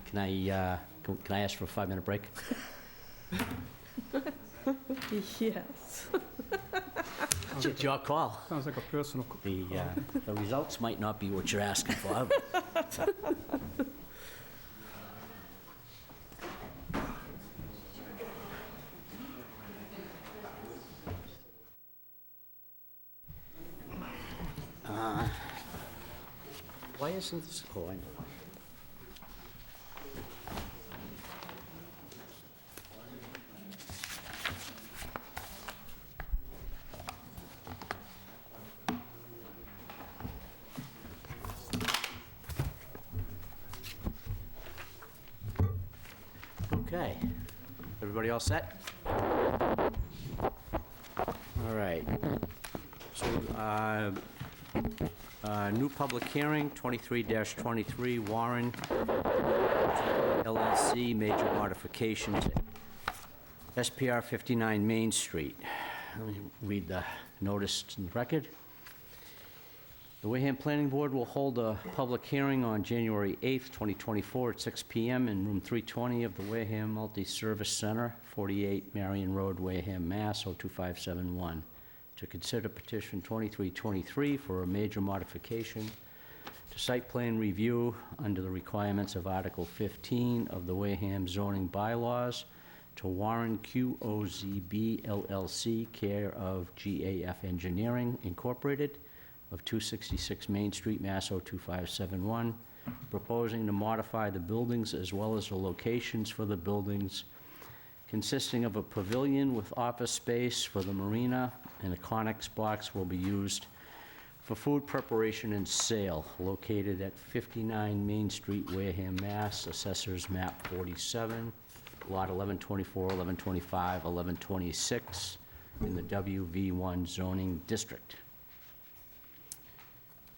can I ask for a 5-minute break? Yes. It's your call. Sounds like a personal. The results might not be what you're asking for. Why isn't this, oh, I know. Okay, everybody all set? All right. So, new public hearing, 23-23, Warren LLC, major modification to SPR 59 Main Street. Let me read the notice in the record. The Wareham Planning Board will hold a public hearing on January 8th, 2024 at 6 p.m. in room 320 of the Wareham Multi-Service Center, 48 Marion Road, Wareham, Mass. 02571, to consider petition 2323 for a major modification to site plan review under the requirements of Article 15 of the Wareham zoning bylaws to Warren QOZB LLC, care of GAF Engineering Incorporated, of 266 Main Street, Mass. 02571, proposing to modify the buildings as well as the locations for the buildings, consisting of a pavilion with office space for the marina, and a Conex box will be used for food preparation and sale, located at 59 Main Street, Wareham, Mass. Assessors map 47, lot 1124, 1125, 1126, in the WV1 zoning district.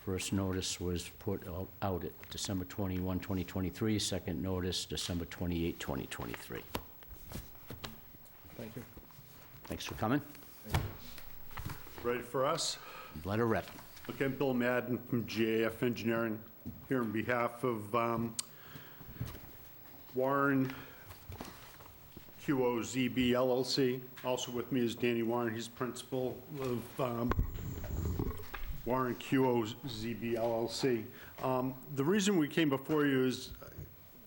First notice was put out at December 21, 2023. Second notice, December 28, 2023. Thank you. Thanks for coming. Ready for us? Let her rip. Okay, I'm Bill Madden from GAF Engineering, here on behalf of Warren QOZB LLC. Also with me is Danny Warren. He's principal of Warren QOZB LLC. The reason we came before you is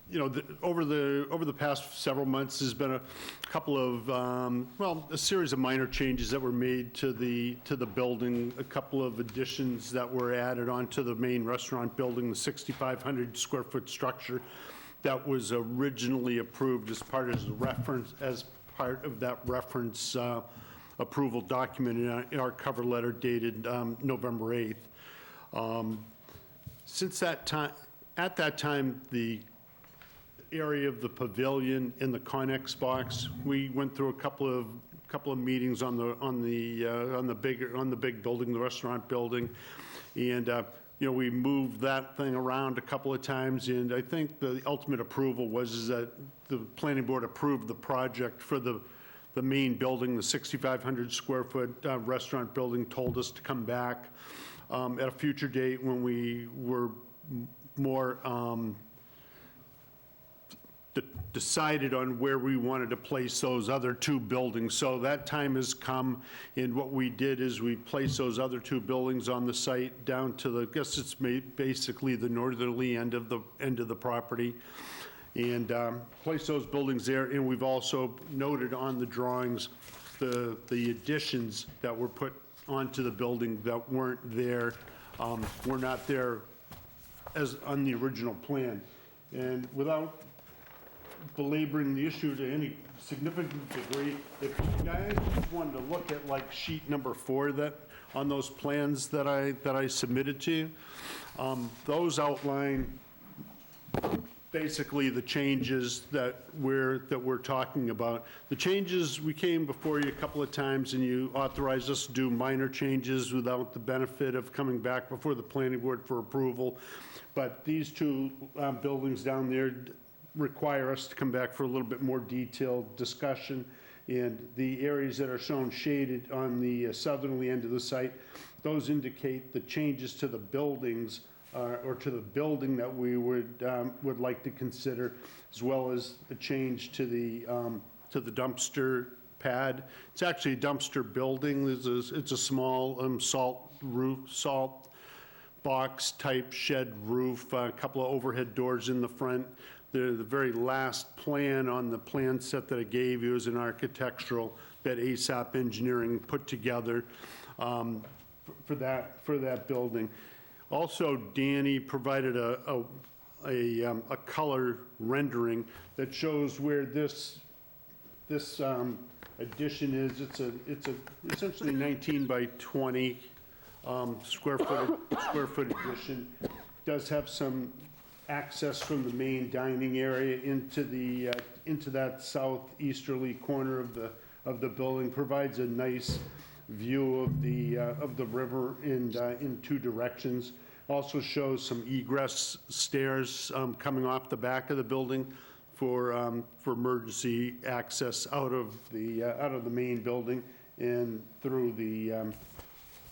you know, over the past several months, there's been a couple of, well, a series of minor changes that were made to the building, a couple of additions that were added onto the main restaurant building, the 6,500 square foot structure that was originally approved as part of that reference approval document in our cover letter dated November 8th. Since that time, at that time, the area of the pavilion in the Connex box, we went through a couple of meetings on the big building, the restaurant building, and you know, we moved that thing around a couple of times, and I think the ultimate approval was that the planning board approved the project for the main building, the 6,500 square foot restaurant building, told us to come back at a future date when we were more decided on where we wanted to place those other two buildings. So that time has come, and what we did is we placed those other two buildings on the site down to the, I guess it's basically the northerly end of the property, and placed those buildings there. And we've also noted on the drawings the additions that were put onto the building that weren't there, were not there as on the original plan. And without belaboring the issue to any significant degree, if you guys wanted to look at like sheet number 4 that on those plans that I submitted to you, those outline basically the changes that we're talking about. The changes, we came before you a couple of times and you authorized us to do minor changes without the benefit of coming back before the planning board for approval. But these two buildings down there require us to come back for a little bit more detailed discussion. And the areas that are shown shaded on the southerly end of the site, those indicate the changes to the buildings or to the building that we would like to consider, as well as a change to the dumpster pad. It's actually a dumpster building. It's a small salt box type shed roof, a couple of overhead doors in the front. The very last plan on the plan set that I gave you is an architectural that ASAP Engineering put together for that building. Also, Danny provided a color rendering that shows where this addition is. It's essentially 19 by 20 square foot addition. It does have some access from the main dining area into that southeasterly corner of the building. Provides a nice view of the river in two directions. Also shows some egress stairs coming off the back of the building for emergency access out of the main building and through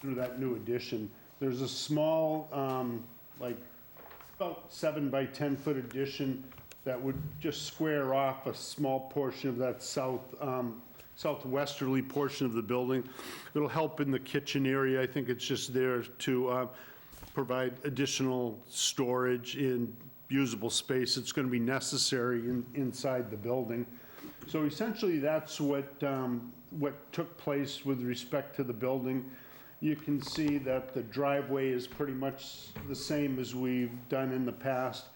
that new addition. There's a small like about 7 by 10 foot addition that would just square off a small portion of that southwesterly portion of the building. It'll help in the kitchen area. I think it's just there to provide additional storage in usable space. It's going to be necessary inside the building. So essentially, that's what took place with respect to the building. You can see that the driveway is pretty much the same as we've done in the past,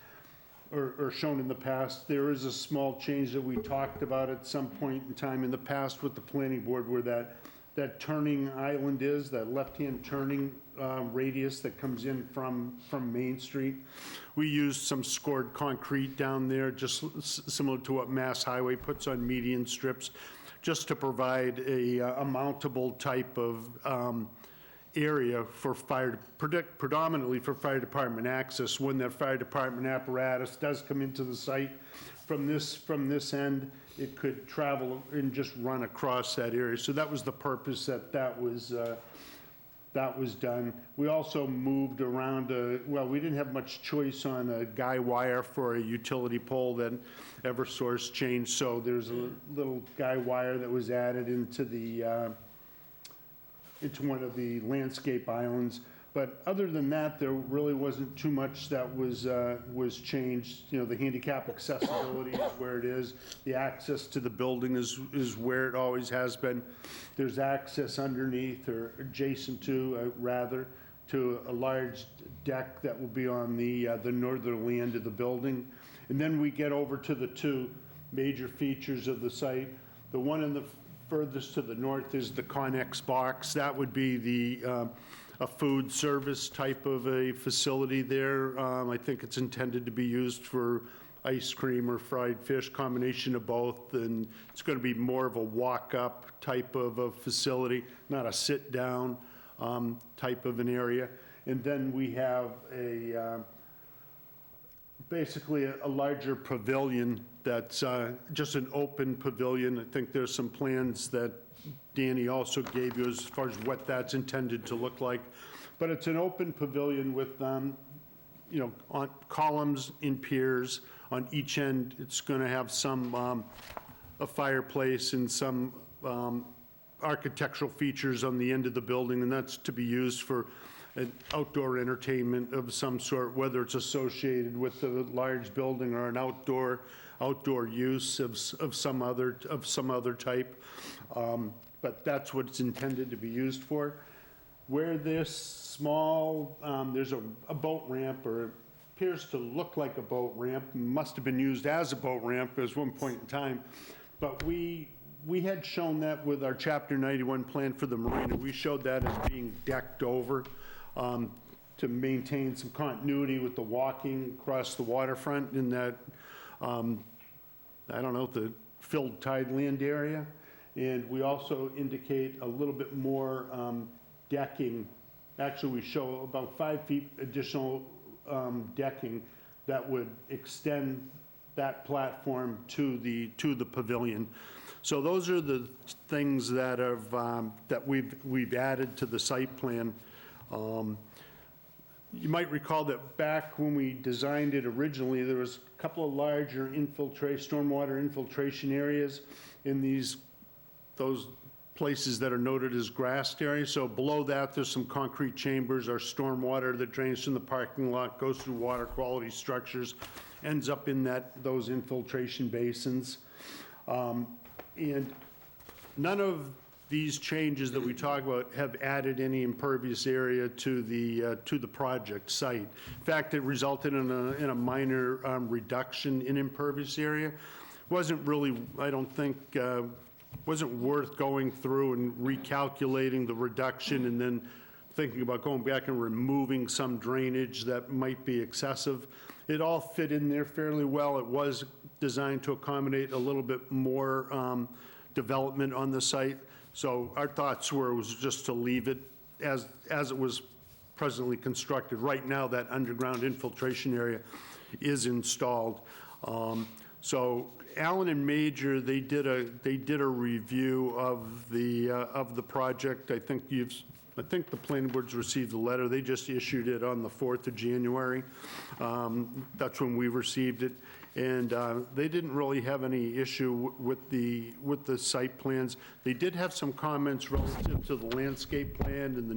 or shown in the past. There is a small change that we talked about at some point in time in the past with the planning board, where that turning island is, that left-hand turning radius that comes in from Main Street. We used some scored concrete down there, just similar to what Mass Highway puts on median strips, just to provide a mountable type of area for predominantly for fire department access. When that fire department apparatus does come into the site from this end, it could travel and just run across that area. So that was the purpose that was done. We also moved around, well, we didn't have much choice on a guy wire for a utility pole that Eversource changed, so there's a little guy wire that was added into one of the landscape islands. But other than that, there really wasn't too much that was changed. You know, the handicap accessibility is where it is. The access to the building is where it always has been. There's access underneath or adjacent to, rather, to a large deck that will be on the northerly end of the building. And then we get over to the two major features of the site. The one in the furthest to the north is the Connex box. That would be a food service type of a facility there. I think it's intended to be used for ice cream or fried fish, combination of both, and it's going to be more of a walk-up type of a facility, not a sit-down type of an area. And then we have basically a larger pavilion that's just an open pavilion. I think there's some plans that Danny also gave you as far as what that's intended to look like. But it's an open pavilion with, you know, on columns and piers on each end. It's going to have some, a fireplace and some architectural features on the end of the building, and that's to be used for an outdoor entertainment of some sort, whether it's associated with the large building or an outdoor use of some other type. But that's what it's intended to be used for. Where this small, there's a boat ramp, or appears to look like a boat ramp, must have been used as a boat ramp at one point in time, but we had shown that with our Chapter 91 plan for the marina. We showed that as being decked over to maintain some continuity with the walking across the waterfront in that, I don't know, the filled tide land area. And we also indicate a little bit more decking. Actually, we show about 5 feet additional decking that would extend that platform to the pavilion. So those are the things that have that we've added to the site plan. You might recall that back when we designed it originally, there was a couple of larger stormwater infiltration areas in those places that are noted as grassed areas. So below that, there's some concrete chambers, our stormwater that drains from the parking lot, goes through water quality structures, ends up in those infiltration basins. And none of these changes that we talk about have added any impervious area to the project site. In fact, it resulted in a minor reduction in impervious area. Wasn't really, I don't think, wasn't worth going through and recalculating the reduction and then thinking about going back and removing some drainage that might be excessive. It all fit in there fairly well. It was designed to accommodate a little bit more development on the site. So our thoughts was just to leave it as it was presently constructed. Right now, that underground infiltration area is installed. So Allen and Major, they did a review of the project. I think the planning board's received the letter. They just issued it on the 4th of January. That's when we received it. And they didn't really have any issue with the site plans. They did have some comments relative to the landscape plan and the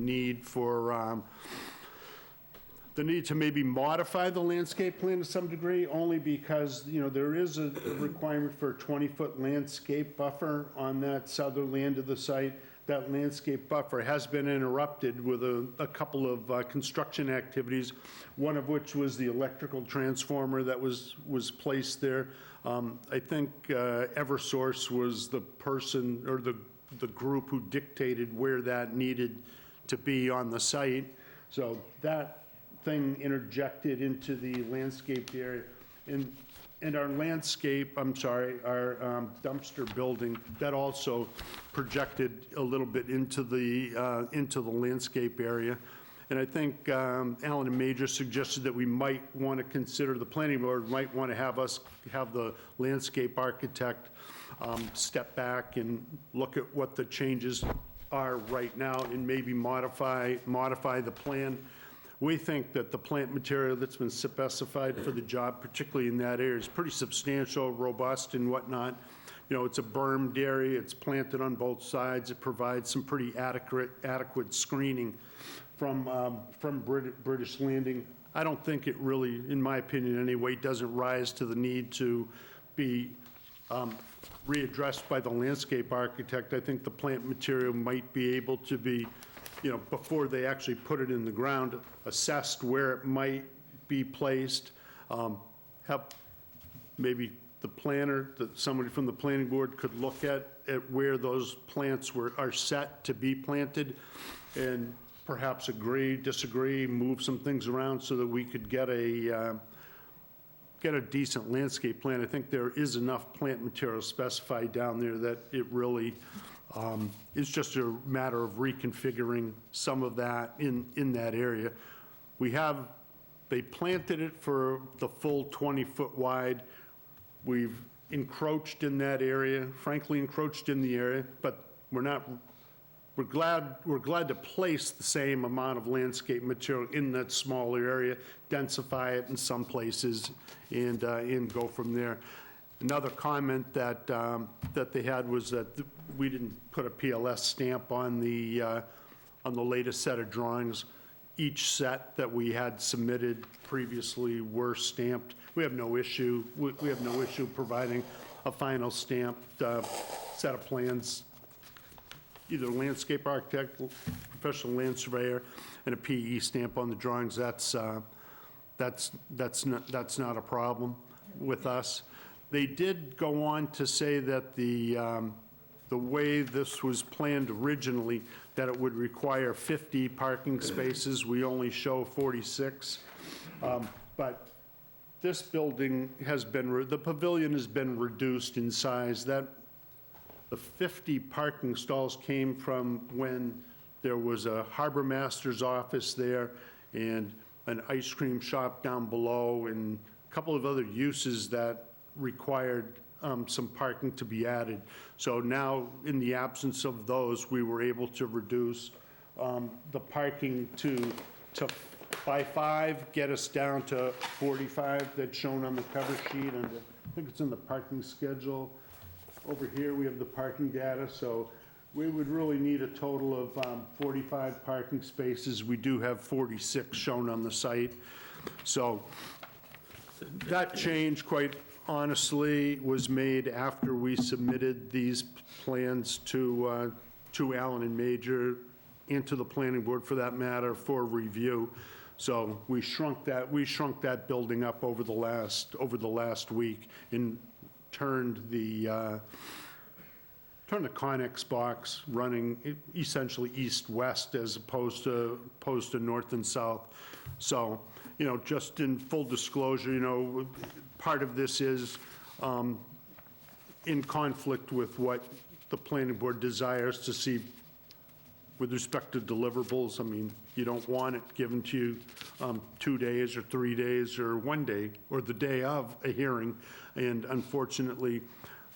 need to maybe modify the landscape plan to some degree, only because, you know, there is a requirement for a 20-foot landscape buffer on that southerly end of the site. That landscape buffer has been interrupted with a couple of construction activities, one of which was the electrical transformer that was placed there. I think Eversource was the person or the group who dictated where that needed to be on the site. So that thing interjected into the landscape area. And our our dumpster building, that also projected a little bit into the landscape area. And I think Allen and Major suggested that we might want to consider, the planning board might want to have the landscape architect step back and look at what the changes are right now and maybe modify the plan. We think that the plant material that's been specified for the job, particularly in that area, is pretty substantial, robust and whatnot. You know, it's a bermed area, it's planted on both sides, it provides some pretty adequate screening from British Landing. I don't think it really, in my opinion anyway, doesn't rise to the need to be readdressed by the landscape architect. I think the plant material might be able to be, before they actually put it in the ground, assessed where it might be placed. Have maybe the planner, that somebody from the planning board could look at where those plants are set to be planted, and perhaps agree, disagree, move some things around so that we could get a decent landscape plan. I think there is enough plant material specified down there that it really is just a matter of reconfiguring some of that in that area. They planted it for the full 20-foot wide. We've encroached in that area, frankly encroached in the area, but we're glad to place the same amount of landscape material in that smaller area, densify it in some places, and go from there. Another comment that they had was that we didn't put a PLS stamp on the latest set of drawings. Each set that we had submitted previously were stamped. We have no issue. We have no issue providing a final stamped set of plans, either landscape architect, professional land surveyor, and a PE stamp on the drawings. That's not a problem with us. They did go on to say that the way this was planned originally, that it would require 50 parking spaces. We only show 46. But this building the pavilion has been reduced in size. The 50 parking stalls came from when there was a harbor master's office there and an ice cream shop down below and a couple of other uses that required some parking to be added. So now, in the absence of those, we were able to reduce the parking by 5, get us down to 45 that's shown on the cover sheet, and I think it's in the parking schedule. Over here, we have the parking data, so we would really need a total of 45 parking spaces. We do have 46 shown on the site. So that change, quite honestly, was made after we submitted these plans to Allen and Major and to the planning board, for that matter, for review. So we shrunk that building up over the last week and turned the Connex box running essentially east-west as opposed to north and south. So, just in full disclosure, part of this is in conflict with what the planning board desires to see with respect to deliverables. I mean, you don't want it given to you 2 days or 3 days or 1 day or the day of a hearing. And unfortunately,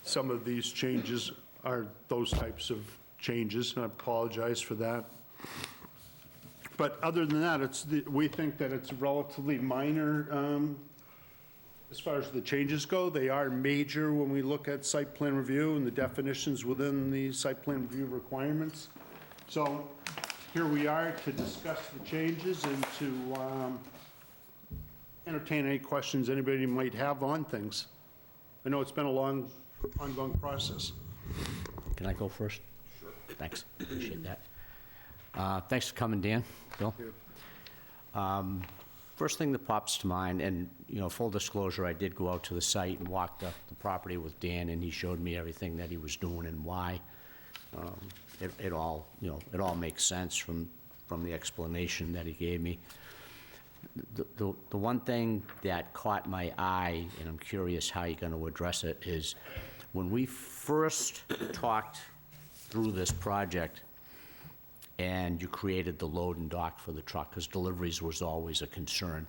some of these changes are those types of changes, and I apologize for that. But other than that, we think that it's relatively minor as far as the changes go. They are major when we look at site plan review and the definitions within the site plan review requirements. So here we are to discuss the changes and to entertain any questions anybody might have on things. I know it's been a long, ongoing process. Can I go first? Sure. Thanks, appreciate that. Thanks for coming, Dan, Bill. First thing that pops to mind, and full disclosure, I did go out to the site and walk the property with Dan, and he showed me everything that he was doing and why. It all makes sense from the explanation that he gave me. The one thing that caught my eye, and I'm curious how you're going to address it, is when we first talked through this project and you created the load and dock for the truck, because deliveries was always a concern,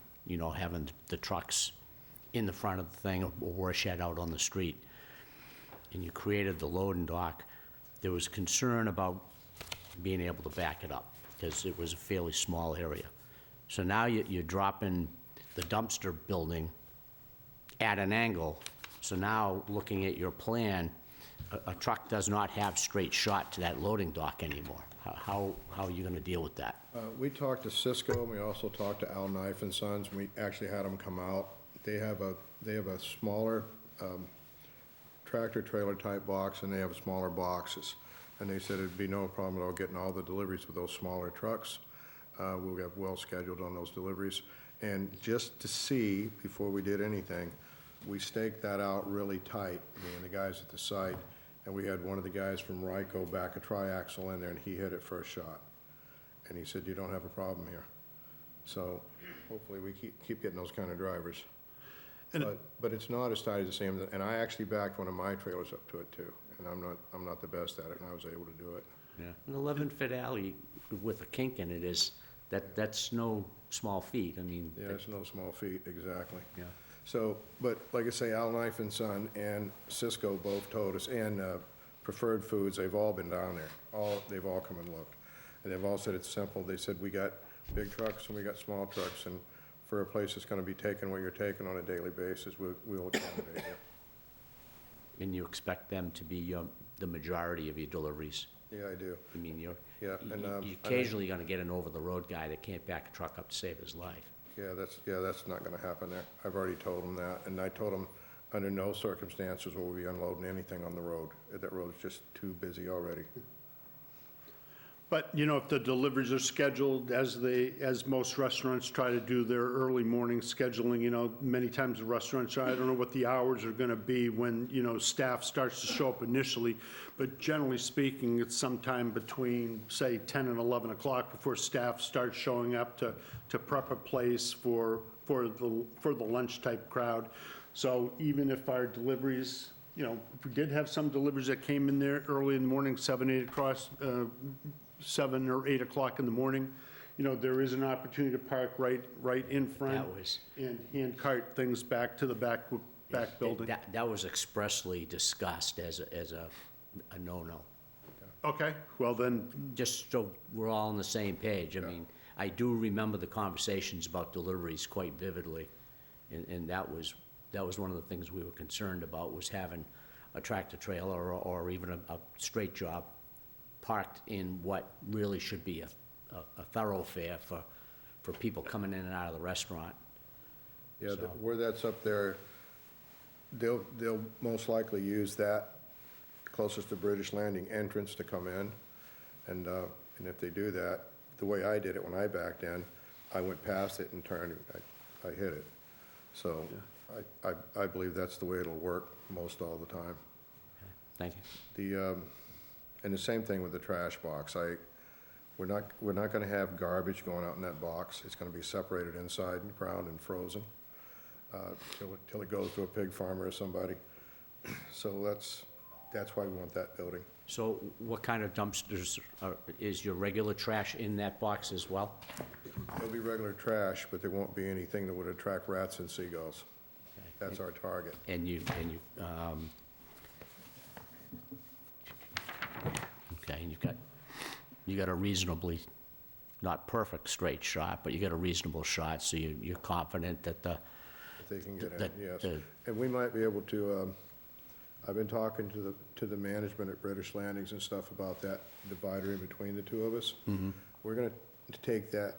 having the trucks in the front of the thing or a shed out on the street. And you created the load and dock, there was concern about being able to back it up because it was a fairly small area. So now you're dropping the dumpster building at an angle. So now, looking at your plan, a truck does not have straight shot to that loading dock anymore. How are you gonna deal with that? We talked to Cisco, and we also talked to Al Knife and Sons, and we actually had them come out. They have a smaller tractor trailer type box, and they have smaller boxes. And they said it'd be no problem at all getting all the deliveries with those smaller trucks. We'll get well scheduled on those deliveries. And just to see, before we did anything, we staked that out really tight, me and the guys at the site, and we had one of the guys from Ryko back a triaxle in there, and he hit it first shot. And he said, you don't have a problem here. So hopefully we keep getting those kind of drivers. But it's not as tight as the same, and I actually backed one of my trailers up to it too, and I'm not the best at it, and I was able to do it. Yeah. An 11-foot alley with a kink in it that's no small feat, I mean. Yeah, it's no small feat, exactly. Yeah. So, but like I say, Al Knife and Son and Cisco both told us, and Preferred Foods, they've all been down there. They've all come and looked. And they've all said it's simple. They said, we got big trucks and we got small trucks, and for a place that's gonna be taking what you're taking on a daily basis, we'll accommodate you. And you expect them to be the majority of your deliveries? Yeah, I do. I mean, you're occasionally gonna get an over-the-road guy that can't back a truck up to save his life. Yeah, that's not gonna happen there. I've already told them that, and I told them, under no circumstances will we be unloading anything on the road. That road's just too busy already. But, you know, if the deliveries are scheduled as most restaurants try to do their early morning scheduling, you know, many times the restaurants, I don't know what the hours are gonna be when, you know, staff starts to show up initially, but generally speaking, it's sometime between, say, 10 and 11 o'clock before staff starts showing up to prep a place for the lunch type crowd. So even if our deliveries, you know, if we did have some deliveries that came in there early in the morning, 7 or 8 o'clock in the morning, you know, there is an opportunity to park right in front and hand cart things back to the back building. That was expressly discussed as a no-no. Okay, well then. Just so we're all on the same page, I mean, I do remember the conversations about deliveries quite vividly, and that was one of the things we were concerned about, was having a tractor trailer or even a straight job parked in what really should be a thoroughfare for people coming in and out of the restaurant. Yeah, where that's up there, they'll most likely use that closest to British Landing entrance to come in. And if they do that, the way I did it when I backed in, I went past it and turned, I hit it. So I believe that's the way it'll work most all the time. Thank you. And the same thing with the trash box. We're not gonna have garbage going out in that box. It's gonna be separated inside and ground and frozen, till it goes to a pig farmer or somebody. So that's why we want that building. So what kind of dumpsters is your regular trash in that box as well? There'll be regular trash, but there won't be anything that would attract rats and seagulls. That's our target. And you okay, and you got a reasonably, not perfect straight shot, but you got a reasonable shot, so you're confident that If they can get in, yes. And we might be able to, I've been talking to the management at British Landings and stuff about that divider in between the two of us. Mm-hmm. We're gonna take that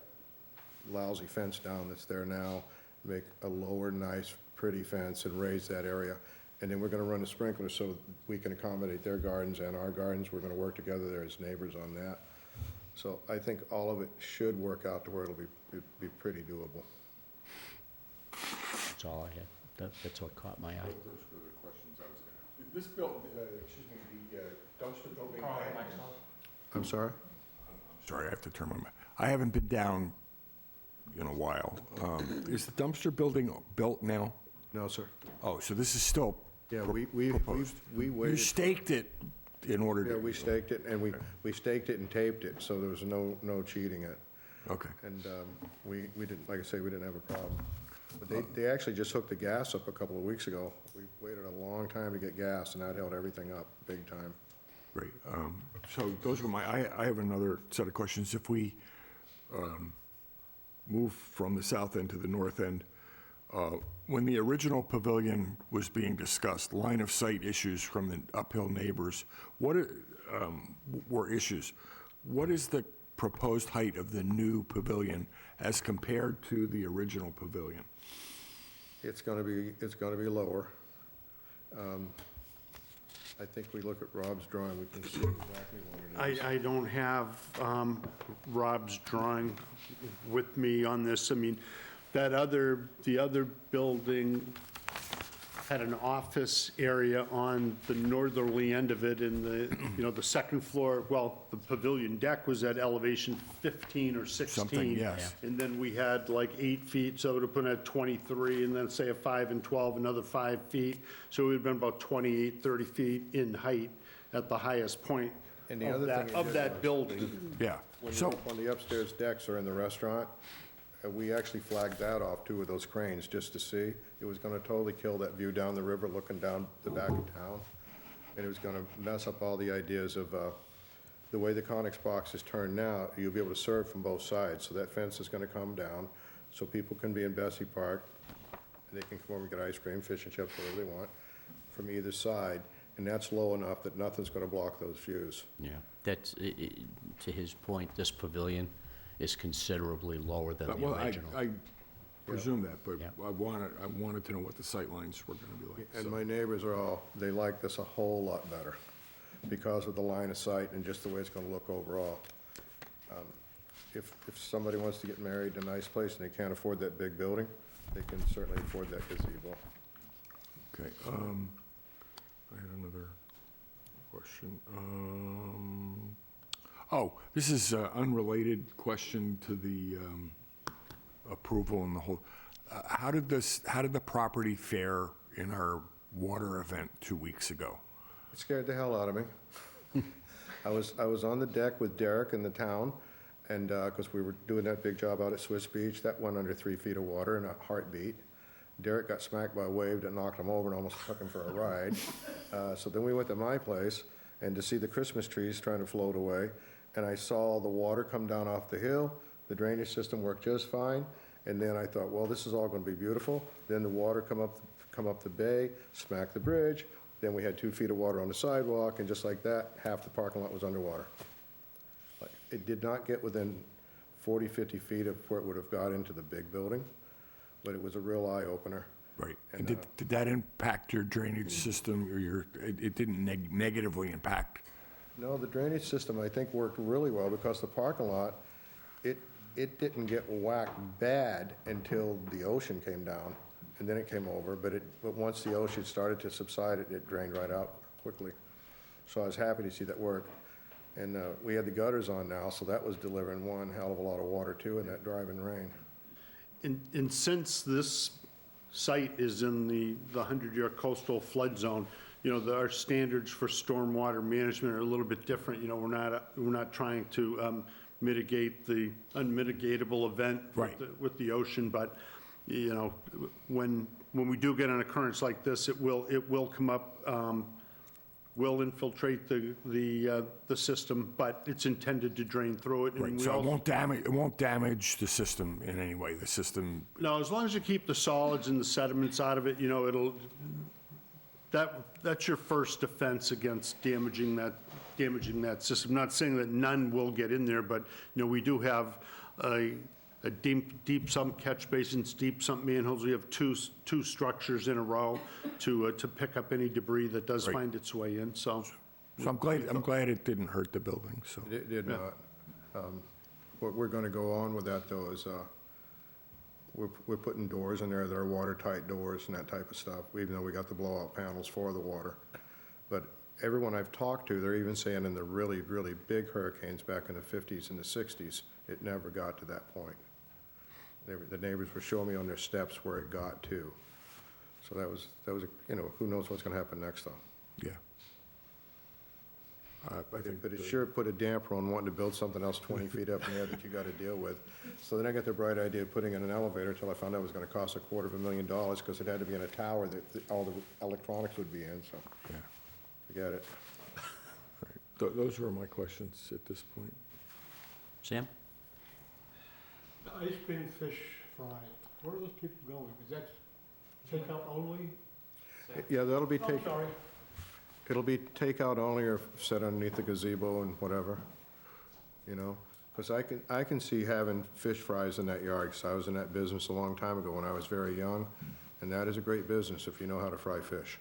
lousy fence down that's there now, make a lower, nice, pretty fence and raise that area. And then we're gonna run a sprinkler so we can accommodate their gardens and our gardens. We're gonna work together there as neighbors on that. So I think all of it should work out to where it'll be pretty doable. That's all I had. That's what caught my eye. Those were the questions I was gonna ask. This building, the dumpster building. I'm sorry? Sorry, I have to turn my mic. I haven't been down in a while. Is the dumpster building built now? No, sir. Oh, so this is still Yeah, we proposed. waited. You staked it in order to... Yeah, we staked it, and we staked it and taped it, so there was no cheating it. Okay. And we didn't, like I say, we didn't have a problem. But they actually just hooked the gas up a couple of weeks ago. We waited a long time to get gas, and that held everything up big time. Great. So those were I have another set of questions. If we move from the south end to the north end, When the original pavilion was being discussed, line of sight issues from the uphill neighbors, were issues. What is the proposed height of the new pavilion as compared to the original pavilion? It's gonna be lower. I think we look at Rob's drawing, we can see exactly what it is. I don't have Rob's drawing with me on this. I mean, the other building had an office area on the northerly end of it, and the second floor, well, the pavilion deck was at elevation 15 or 16. Something, yes. And then we had like 8 feet, so it would have put at 23, and then say a 5 and 12, another 5 feet. So it would have been about 28, 30 feet in height at the highest point And the other thing of that building. Yeah. When the upstairs decks are in the restaurant, we actually flagged that off, 2 of those cranes, just to see. It was gonna totally kill that view down the river looking down the back of town. And it was gonna mess up all the ideas of, the way the Conex box is turned now, you'll be able to serve from both sides. So that fence is gonna come down, so people can be in Bessie Park. They can come over and get ice cream, fish and chips, whatever they want, from either side. And that's low enough that nothing's gonna block those views. Yeah, that's, to his point, this pavilion is considerably lower than the Well, original. I presume that, but Yeah. I wanted to know what the sightlines were gonna be like. And so. my neighbors they like this a whole lot better because of the line of sight and just the way it's gonna look overall. If somebody wants to get married in a nice place and they can't afford that big building, they can certainly afford that gazebo. Okay, I had another question. This is an unrelated question to the approval and the whole. How did the property fare in our water event 2 weeks ago? It scared the hell out of me. I was on the deck with Derek in the town, and, because we were doing that big job out at Swiss Beach, that went under 3 feet of water in a heartbeat. Derek got smacked by a wave that knocked him over and almost took him for a ride. So then we went to my place, and to see the Christmas trees trying to float away, and I saw the water come down off the hill, the drainage system worked just fine, and then I thought, well, this is all gonna be beautiful. Then the water come up the bay, smack the bridge, then we had 2 feet of water on the sidewalk, and just like that, half the parking lot was underwater. Like, it did not get within 40, 50 feet of where it would have got into the big building, but it was a real eye-opener. Right. And did that impact your drainage system, or it didn't negatively impact? No, the drainage system, I think, worked really well because the parking lot, it didn't get whacked bad until the ocean came down, and then it came over, but once the ocean started to subside, it drained right out quickly. So I was happy to see that work. And we had the gutters on now, so that was delivering one hell of a lot of water too in that driving rain. And since this site is in the 100-year coastal flood zone, our standards for stormwater management are a little bit different. We're not trying to mitigate the unmitigatable event with the ocean, but when we do get an occurrence like this, it will come up, will infiltrate the system, but it's intended to drain through it. And Right, so it won't damage the system in any way, the system? No, as long as you keep the solids and the sediments out of it, that's your first defense against damaging that system. Not saying that none will get in there, but, we do have a deep sump catch basins, deep sump manholes. We have two structures in a row to pick up any debris that does find its way in, so. So I'm glad it didn't hurt the building, so. It did not. What we're gonna go on with that, though, is we're putting doors in there that are watertight doors and that type of stuff, even though we got the blowout panels for the water. But everyone I've talked to, they're even saying in the really, really big hurricanes back in the 50s and the 60s, it never got to that point. The neighbors were showing me on their steps where it got to. So that was who knows what's gonna happen next, though. Yeah. But it sure put a damper on wanting to build something else 20 feet up in the air that you gotta deal with. So then I got the bright idea of putting in an elevator until I found out it was gonna cost $250,000 because it had to be in a tower that all the electronics would be in, so. Yeah. Forget it. Those were my questions at this point. Sam? The ice cream fish fry, Where are those people going? Is that takeout only? Yeah, that'll be Oh, take, sorry. it'll be takeout only or set underneath the gazebo and whatever, you know? Because I can see having fish fries in that yard, because I was in that business a long time ago when I was very young, and that is a great business if you know how to fry fish.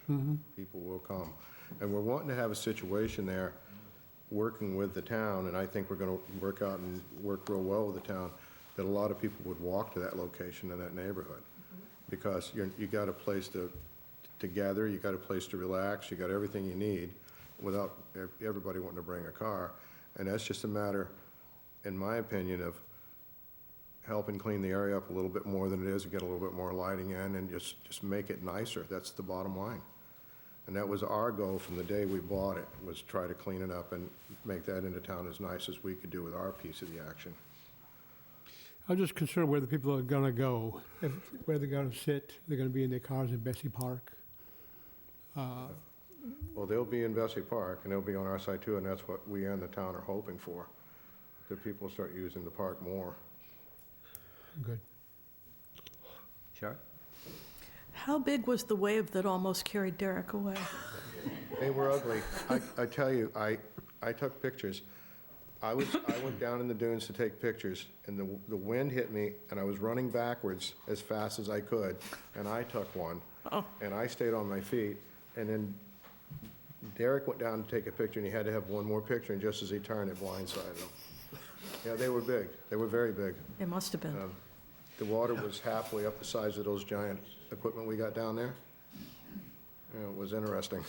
People will come. And we're wanting to have a situation there, working with the town, and I think we're gonna work out and work real well with the town, that a lot of people would walk to that location in that neighborhood. Because you got a place to gather, you got a place to relax, you got everything you need without everybody wanting to bring a car. And that's just a matter, in my opinion, of helping clean the area up a little bit more than it is, and get a little bit more lighting in, and just make it nicer. That's the bottom line. And that was our goal from the day we bought it, was try to clean it up and make that into town as nice as we could do with our piece of the action. I'm just concerned where the people are gonna go, where they're gonna sit, they're gonna be in their cars in Bessie Park. Well, they'll be in Bessie Park, and they'll be on our side too, and that's what we and the town are hoping for, that people start using the park more. Good. Sure. How big was the wave that almost carried Derek away? They were ugly. I tell you, I took pictures. I went down in the dunes to take pictures, and the wind hit me, and I was running backwards as fast as I could, and I took one. And I stayed on my feet, and then Derek went down to take a picture, and he had to have one more picture, and just as he turned, it blindsided him. Yeah, they were big. They were very big. It must have been. The water was halfway up the size of those giant equipment we got down there. Yeah, it was interesting.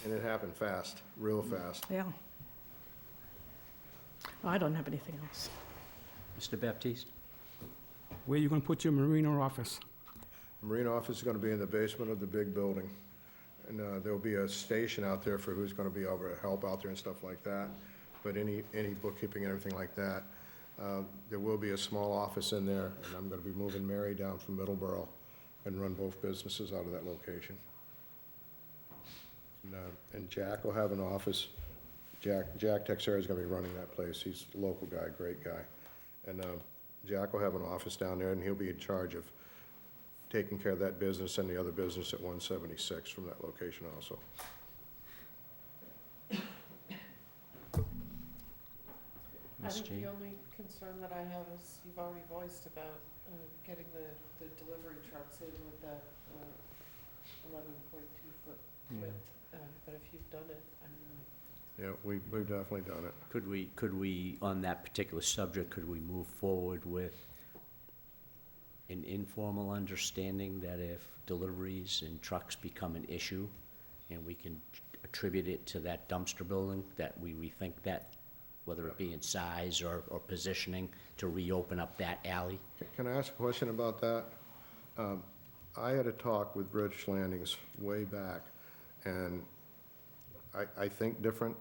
And it happened fast, real fast. Yeah. I don't have anything else. Mr. Baptiste? Where are you going to put your marina office? Marine office is going to be in the basement of the big building. And there'll be a station out there for who's going to be able to help out there and stuff like that. But any bookkeeping and everything like that. There will be a small office in there, and I'm going to be moving Mary down from Middleborough and run both businesses out of that location. And Jack will have an office. Jack Texera is going to be running that place. He's a local guy, great guy. And Jack will have an office down there, and he'll be in charge of taking care of that business and the other business at 176 from that location also. I think the only concern that I have is you've already voiced about getting the delivery trucks in with that 11.2-foot width. But if you've done it, I mean. Yeah, we've definitely done it. Could we, on that particular subject, could we move forward with an informal understanding that if deliveries and trucks become an issue, and we can attribute it to that dumpster building, that we rethink that, whether it be in size or positioning, to reopen up that alley? Can I ask a question about that? I had a talk with British Landings way back, and I think different,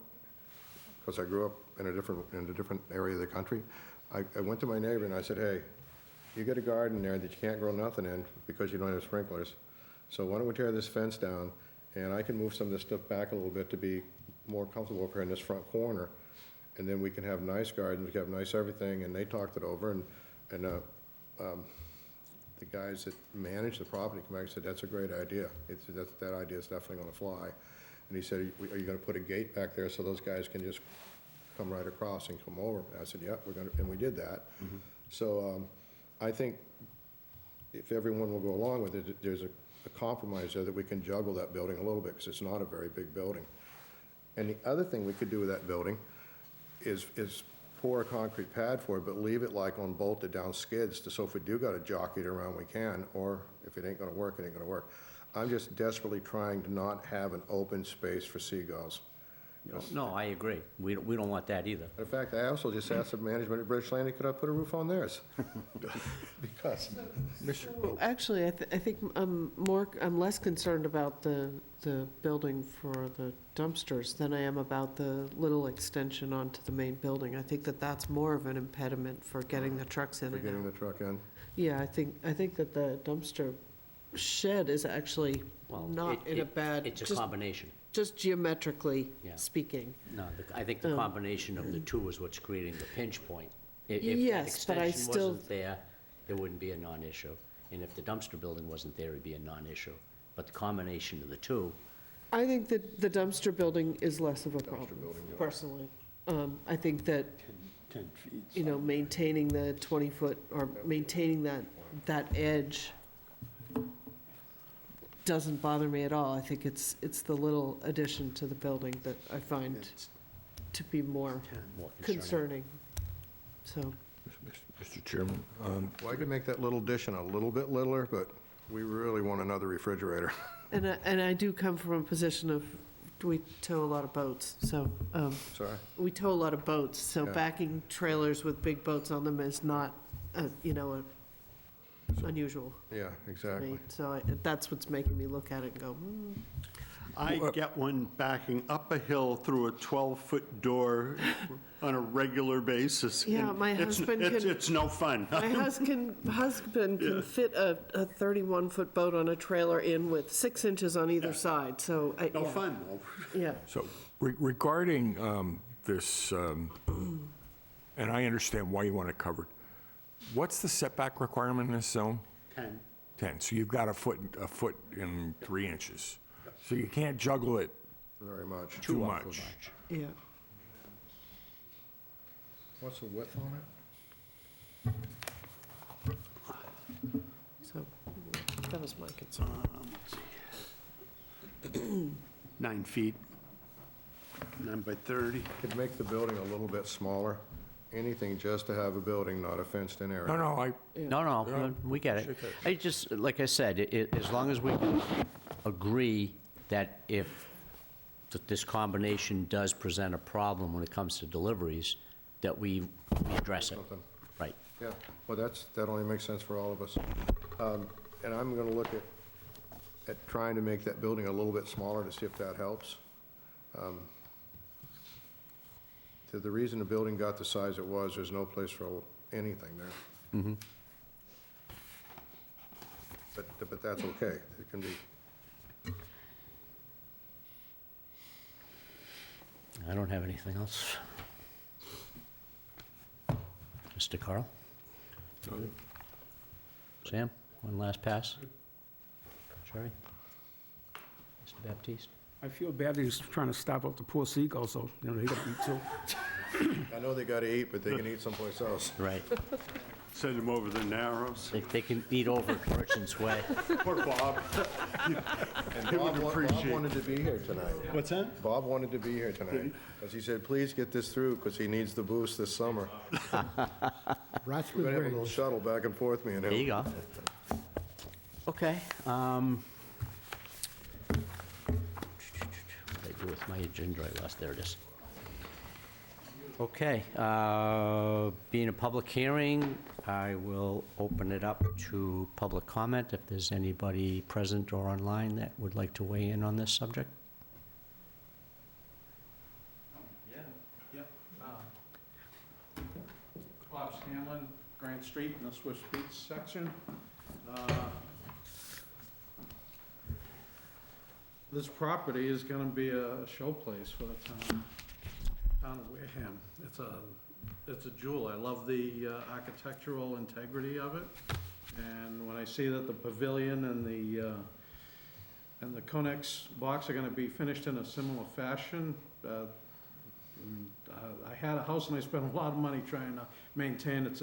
because I grew up in a different area of the country. I went to my neighbor and I said, hey, you got a garden there that you can't grow nothing in because you don't have sprinklers. So why don't we tear this fence down, and I can move some of this stuff back a little bit to be more comfortable up here in this front corner, and then we can have nice gardens, we can have nice everything. And they talked it over, and the guys that manage the property came back and said, that's a great idea. That idea is definitely going to fly. And he said, are you going to put a gate back there so those guys can just come right across and come over? And I said, yeah, we're going to, and we did that. So I think if everyone will go along with it, there's a compromise there that we can juggle that building a little bit, because it's not a very big building. And the other thing we could do with that building is pour a concrete pad for it, but leave it like on bolted down skids, so if we do got to jockey it around, we can, or if it ain't going to work, it ain't going to work. I'm just desperately trying to not have an open space for seagulls. No, I agree. We don't want that either. In fact, I also just asked the management at British Landing, could I put a roof on theirs? Because, So actually, I think I'm less concerned about the building for the dumpsters than I am about the little extension onto the main building. I think that that's more of an impediment for getting the trucks in and out. for getting the truck in. Yeah, I think that the dumpster shed is actually not in a bad. It's a combination. Just geometrically Yeah. speaking. No, I think the combination of the two is what's creating the pinch point. If Yes, that but I extension still- wasn't there, it wouldn't be a non-issue. And if the dumpster building wasn't there, it'd be a non-issue. But the combination of the two, I think that the dumpster building is less of a problem, personally. I think that, 10 feet. you know, maintaining the 20-foot, or maintaining that edge doesn't bother me at all. I think it's the little addition to the building that I find to be more more concerning. So, Mr. Chairman? Well, I could make that little addition a little bit littler, but we really want another refrigerator. and I do come from a position of, we tow a lot of boats, so, Sorry? we tow a lot of boats, so Yeah. backing trailers with big boats on them is not, unusual Yeah, to exactly. me. So that's what's making me look at it and go, I get one backing up a hill through a 12-foot door on a regular basis. Yeah, and my it's- husband it's- can- It's no fun. My husband can fit a 31-foot boat on a trailer in with 6 inches on either side, so. No yeah. fun, though. Yeah. So regarding this, and I understand why you want it covered, what's the setback requirement in this zone? 10. 10, so you've got a foot and 3 inches. So you can't juggle it Very much. too much. Yeah. What's the width on it? So that was my concern. Let's see. 9 feet, 9 by 30. Could make the building a little bit smaller. Anything just to have a building, not a fenced-in area. No, no, we get it. I just, like I said, as long as we agree that if this combination does present a problem when it comes to deliveries, that we address it. Something. Right. Yeah, well, that only makes sense for all of us. And I'm gonna look at trying to make that building a little bit smaller to see if that helps. The reason the building got the size it was, there's no place for anything there. Mm-hmm. But that's okay, it can be. I don't have anything else. Mr. Carl? Sam, one last pass? Sherry? Mr. Baptiste? I feel bad that he's trying to stop out the poor seagulls, so, they gotta eat too. I know they gotta eat, but they can eat someplace else. Right. Send them over the Narrows. They can eat over at Merchant's Way. Poor Bob. And He would Bob appreciate- wanted to be here tonight. What's that? Bob wanted to be here tonight, because he said, please get this through, because he needs the boost this summer. We're gonna have a little shuttle back and forth, me and him. There you go. Okay. What did I do with my agenda? I lost, there it is. Okay, being a public hearing, I will open it up to public comment if there's anybody present or online that would like to weigh in on this subject. Bob Scanlon, Grant Street in the Swiss Beach section. This property is going to be a showplace for the town of Wareham. It's a jewel. I love the architectural integrity of it. And when I see that the pavilion and the Conex box are going to be finished in a similar fashion, I had a house and I spent a lot of money trying to maintain its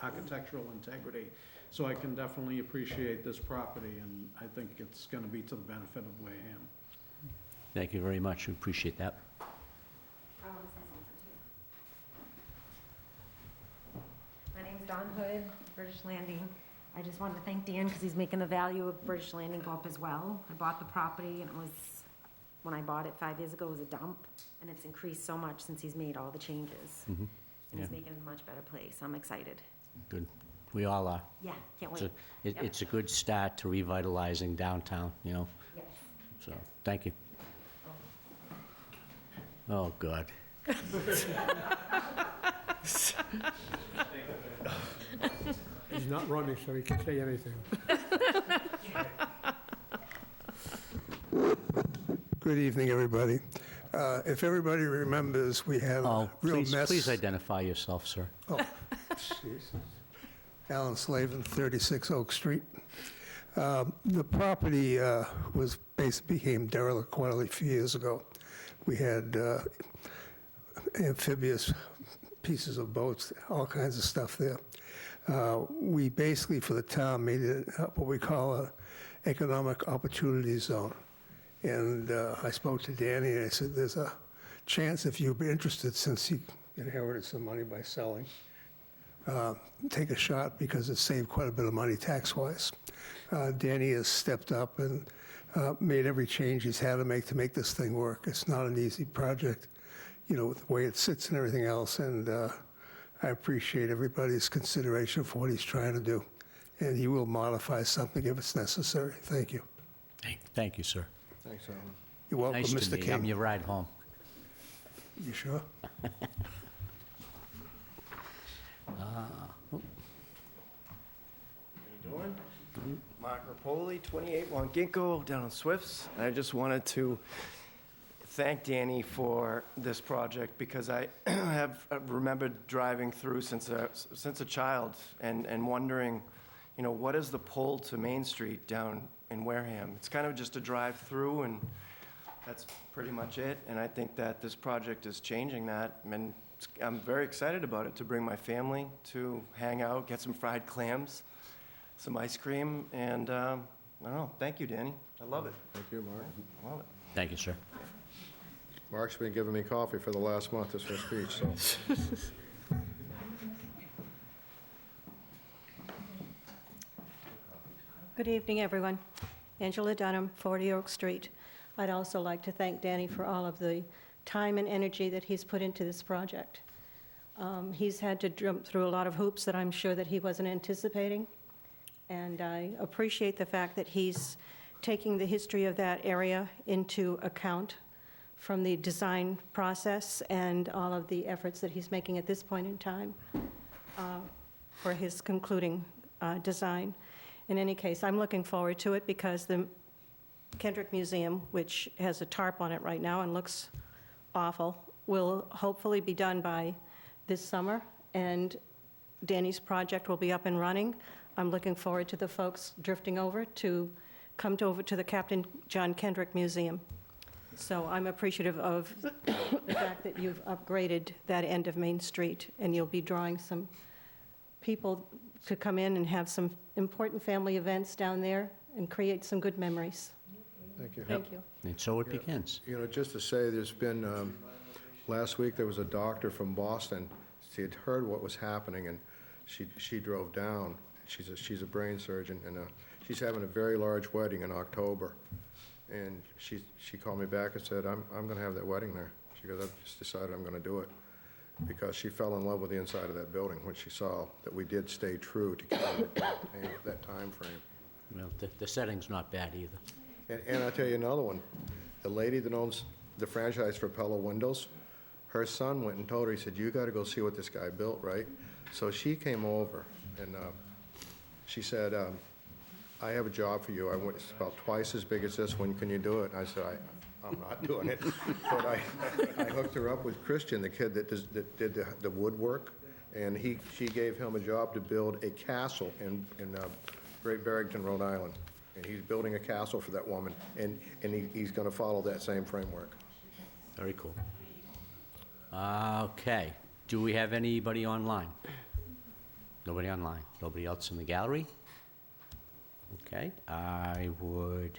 architectural integrity. So I can definitely appreciate this property, and I think it's going to be to the benefit of Wareham. Thank you very much, we appreciate that. My name's Dawn Hood, British Landing. I just wanted to thank Dan because he's making the value of British Landing go up as well. I bought the property and it was, when I bought it 5 years ago, it was a dump, and it's increased so much since he's made all the changes. Mhm. And he's Yeah. making it a much better place. I'm excited. Good. We all are. Yeah, can't It's wait. a- It's a good start to revitalizing downtown, Yes. So, thank you. Oh, God. He's not running, so he can say anything. Good evening, everybody. If everybody remembers, we had Oh, a real mess. please identify yourself, sir. Oh, Jesus. Alan Slavin, 36 Oak Street. The property became derelict quite a few years ago. We had amphibious pieces of boats, all kinds of stuff there. We basically, for the town, made it what we call an economic opportunity zone. And I spoke to Danny, and I said, there's a chance if you'd be interested, since he inherited some money by selling, take a shot, because it saved quite a bit of money tax-wise. Danny has stepped up and made every change he's had to make this thing work. It's not an easy project, you know, with the way it sits and everything else, and I appreciate everybody's consideration for what he's trying to do. And he will modify something if it's necessary. Thank you. Thank you, sir. Thanks, Alan. You're welcome, Nice to Mr. meet you. I'm King. your ride home. You sure? Doing? Mark Rapoli, 28 Wanginko, down in Swifts. I just wanted to thank Danny for this project, because I have remembered driving through since a child and wondering, you know, what is the pull to Main Street down in Wareham? It's kind of just a drive through, and that's pretty much it. And I think that this project is changing that, and I'm very excited about it, to bring my family to hang out, get some fried clams, some ice cream, and I don't know. Thank you, Danny. I love it. Thank you, Mark. I love it. Thank you, sir. Mark's been giving me coffee for the last month as her speech, so. Good evening, everyone. Angela Dunham, 40 Oak Street. I'd also like to thank Danny for all of the time and energy that he's put into this project. He's had to jump through a lot of hoops that I'm sure that he wasn't anticipating, and I appreciate the fact that he's taking the history of that area into account from the design process and all of the efforts that he's making at this point in time for his concluding design. In any case, I'm looking forward to it, because the Kendrick Museum, which has a tarp on it right now and looks awful, will hopefully be done by this summer, and Danny's project will be up and running. I'm looking forward to the folks drifting over to come over to the Captain John Kendrick Museum. So I'm appreciative of the fact that you've upgraded that end of Main Street, and you'll be drawing some people to come in and have some important family events down there and create some good memories. Thank you. Thank you. And so it begins. You know, just to say, there's been, last week, there was a doctor from Boston. She had heard what was happening, and she drove down. She's a brain surgeon, and she's having a very large wedding in October. And she called me back and said, I'm going to have that wedding there. She goes, I've just decided I'm going to do it. Because she fell in love with the inside of that building when she saw that we did stay true to that time frame. Well, the setting's not bad either. And I'll tell you another one. The lady that owns the franchise for Pella Windows, her son went and told her, he said, you got to go see what this guy built, right? So she came over, and she said, I have a job for you. It's about twice as big as this one. Can you do it? And I said, I'm not doing it. But I hooked her up with Christian, the kid that did the woodwork, and she gave him a job to build a castle in Great Barrington, Rhode Island. And he's building a castle for that woman, and he's going to follow that same framework. Very cool. Okay. Do we have anybody online? Nobody online. Nobody else in the gallery? Okay. I would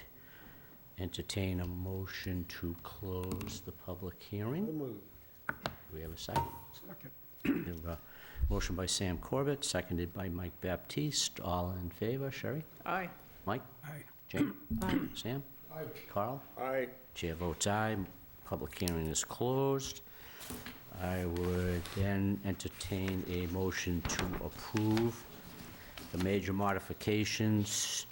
entertain a motion to close the public hearing. Do we have a second? Second. We have a motion by Sam Corbett, seconded by Mike Baptiste. All in favor? Sherry? Aye. Mike? Aye. Jane? Aye. Sam? Aye. Carl? Aye. Chair votes aye. Public hearing is closed. I would then entertain a motion to approve the major modifications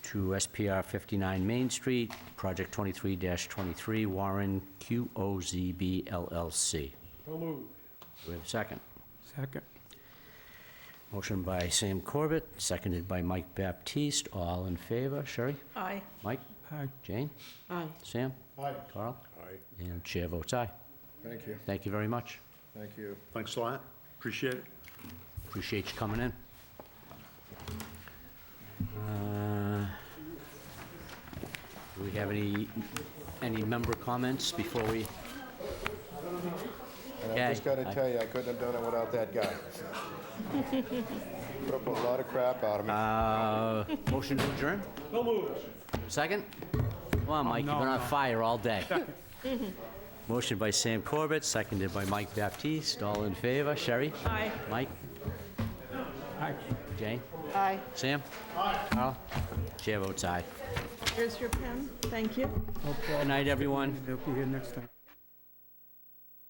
to SPR 59 Main Street, Project 23-23, Warren QOZB LLC. So moved. Do we have a second? Second. Motion by Sam Corbett, seconded by Mike Baptiste. All in favor? Sherry? Aye. Mike? Aye. Jane? Aye. Sam? Aye. Carl? Aye. And chair votes aye. Thank you. Thank you very much. Thank you. Thanks a lot. Appreciate it. Appreciate you coming in. Do we have any member comments before we? And I just gotta tell you, I couldn't have done it without that guy. Put up a lot of crap out of me. Motion to adjourn? No move. Second? Come on, Mike, you've been on fire all day. Motion by Sam Corbett, seconded by Mike Baptiste. All in favor? Sherry? Aye. Mike? Aye. Jane? Aye. Sam? Aye. Carl? Chair votes aye. Here's your pen. Thank you. Good night, everyone. They'll be here next time.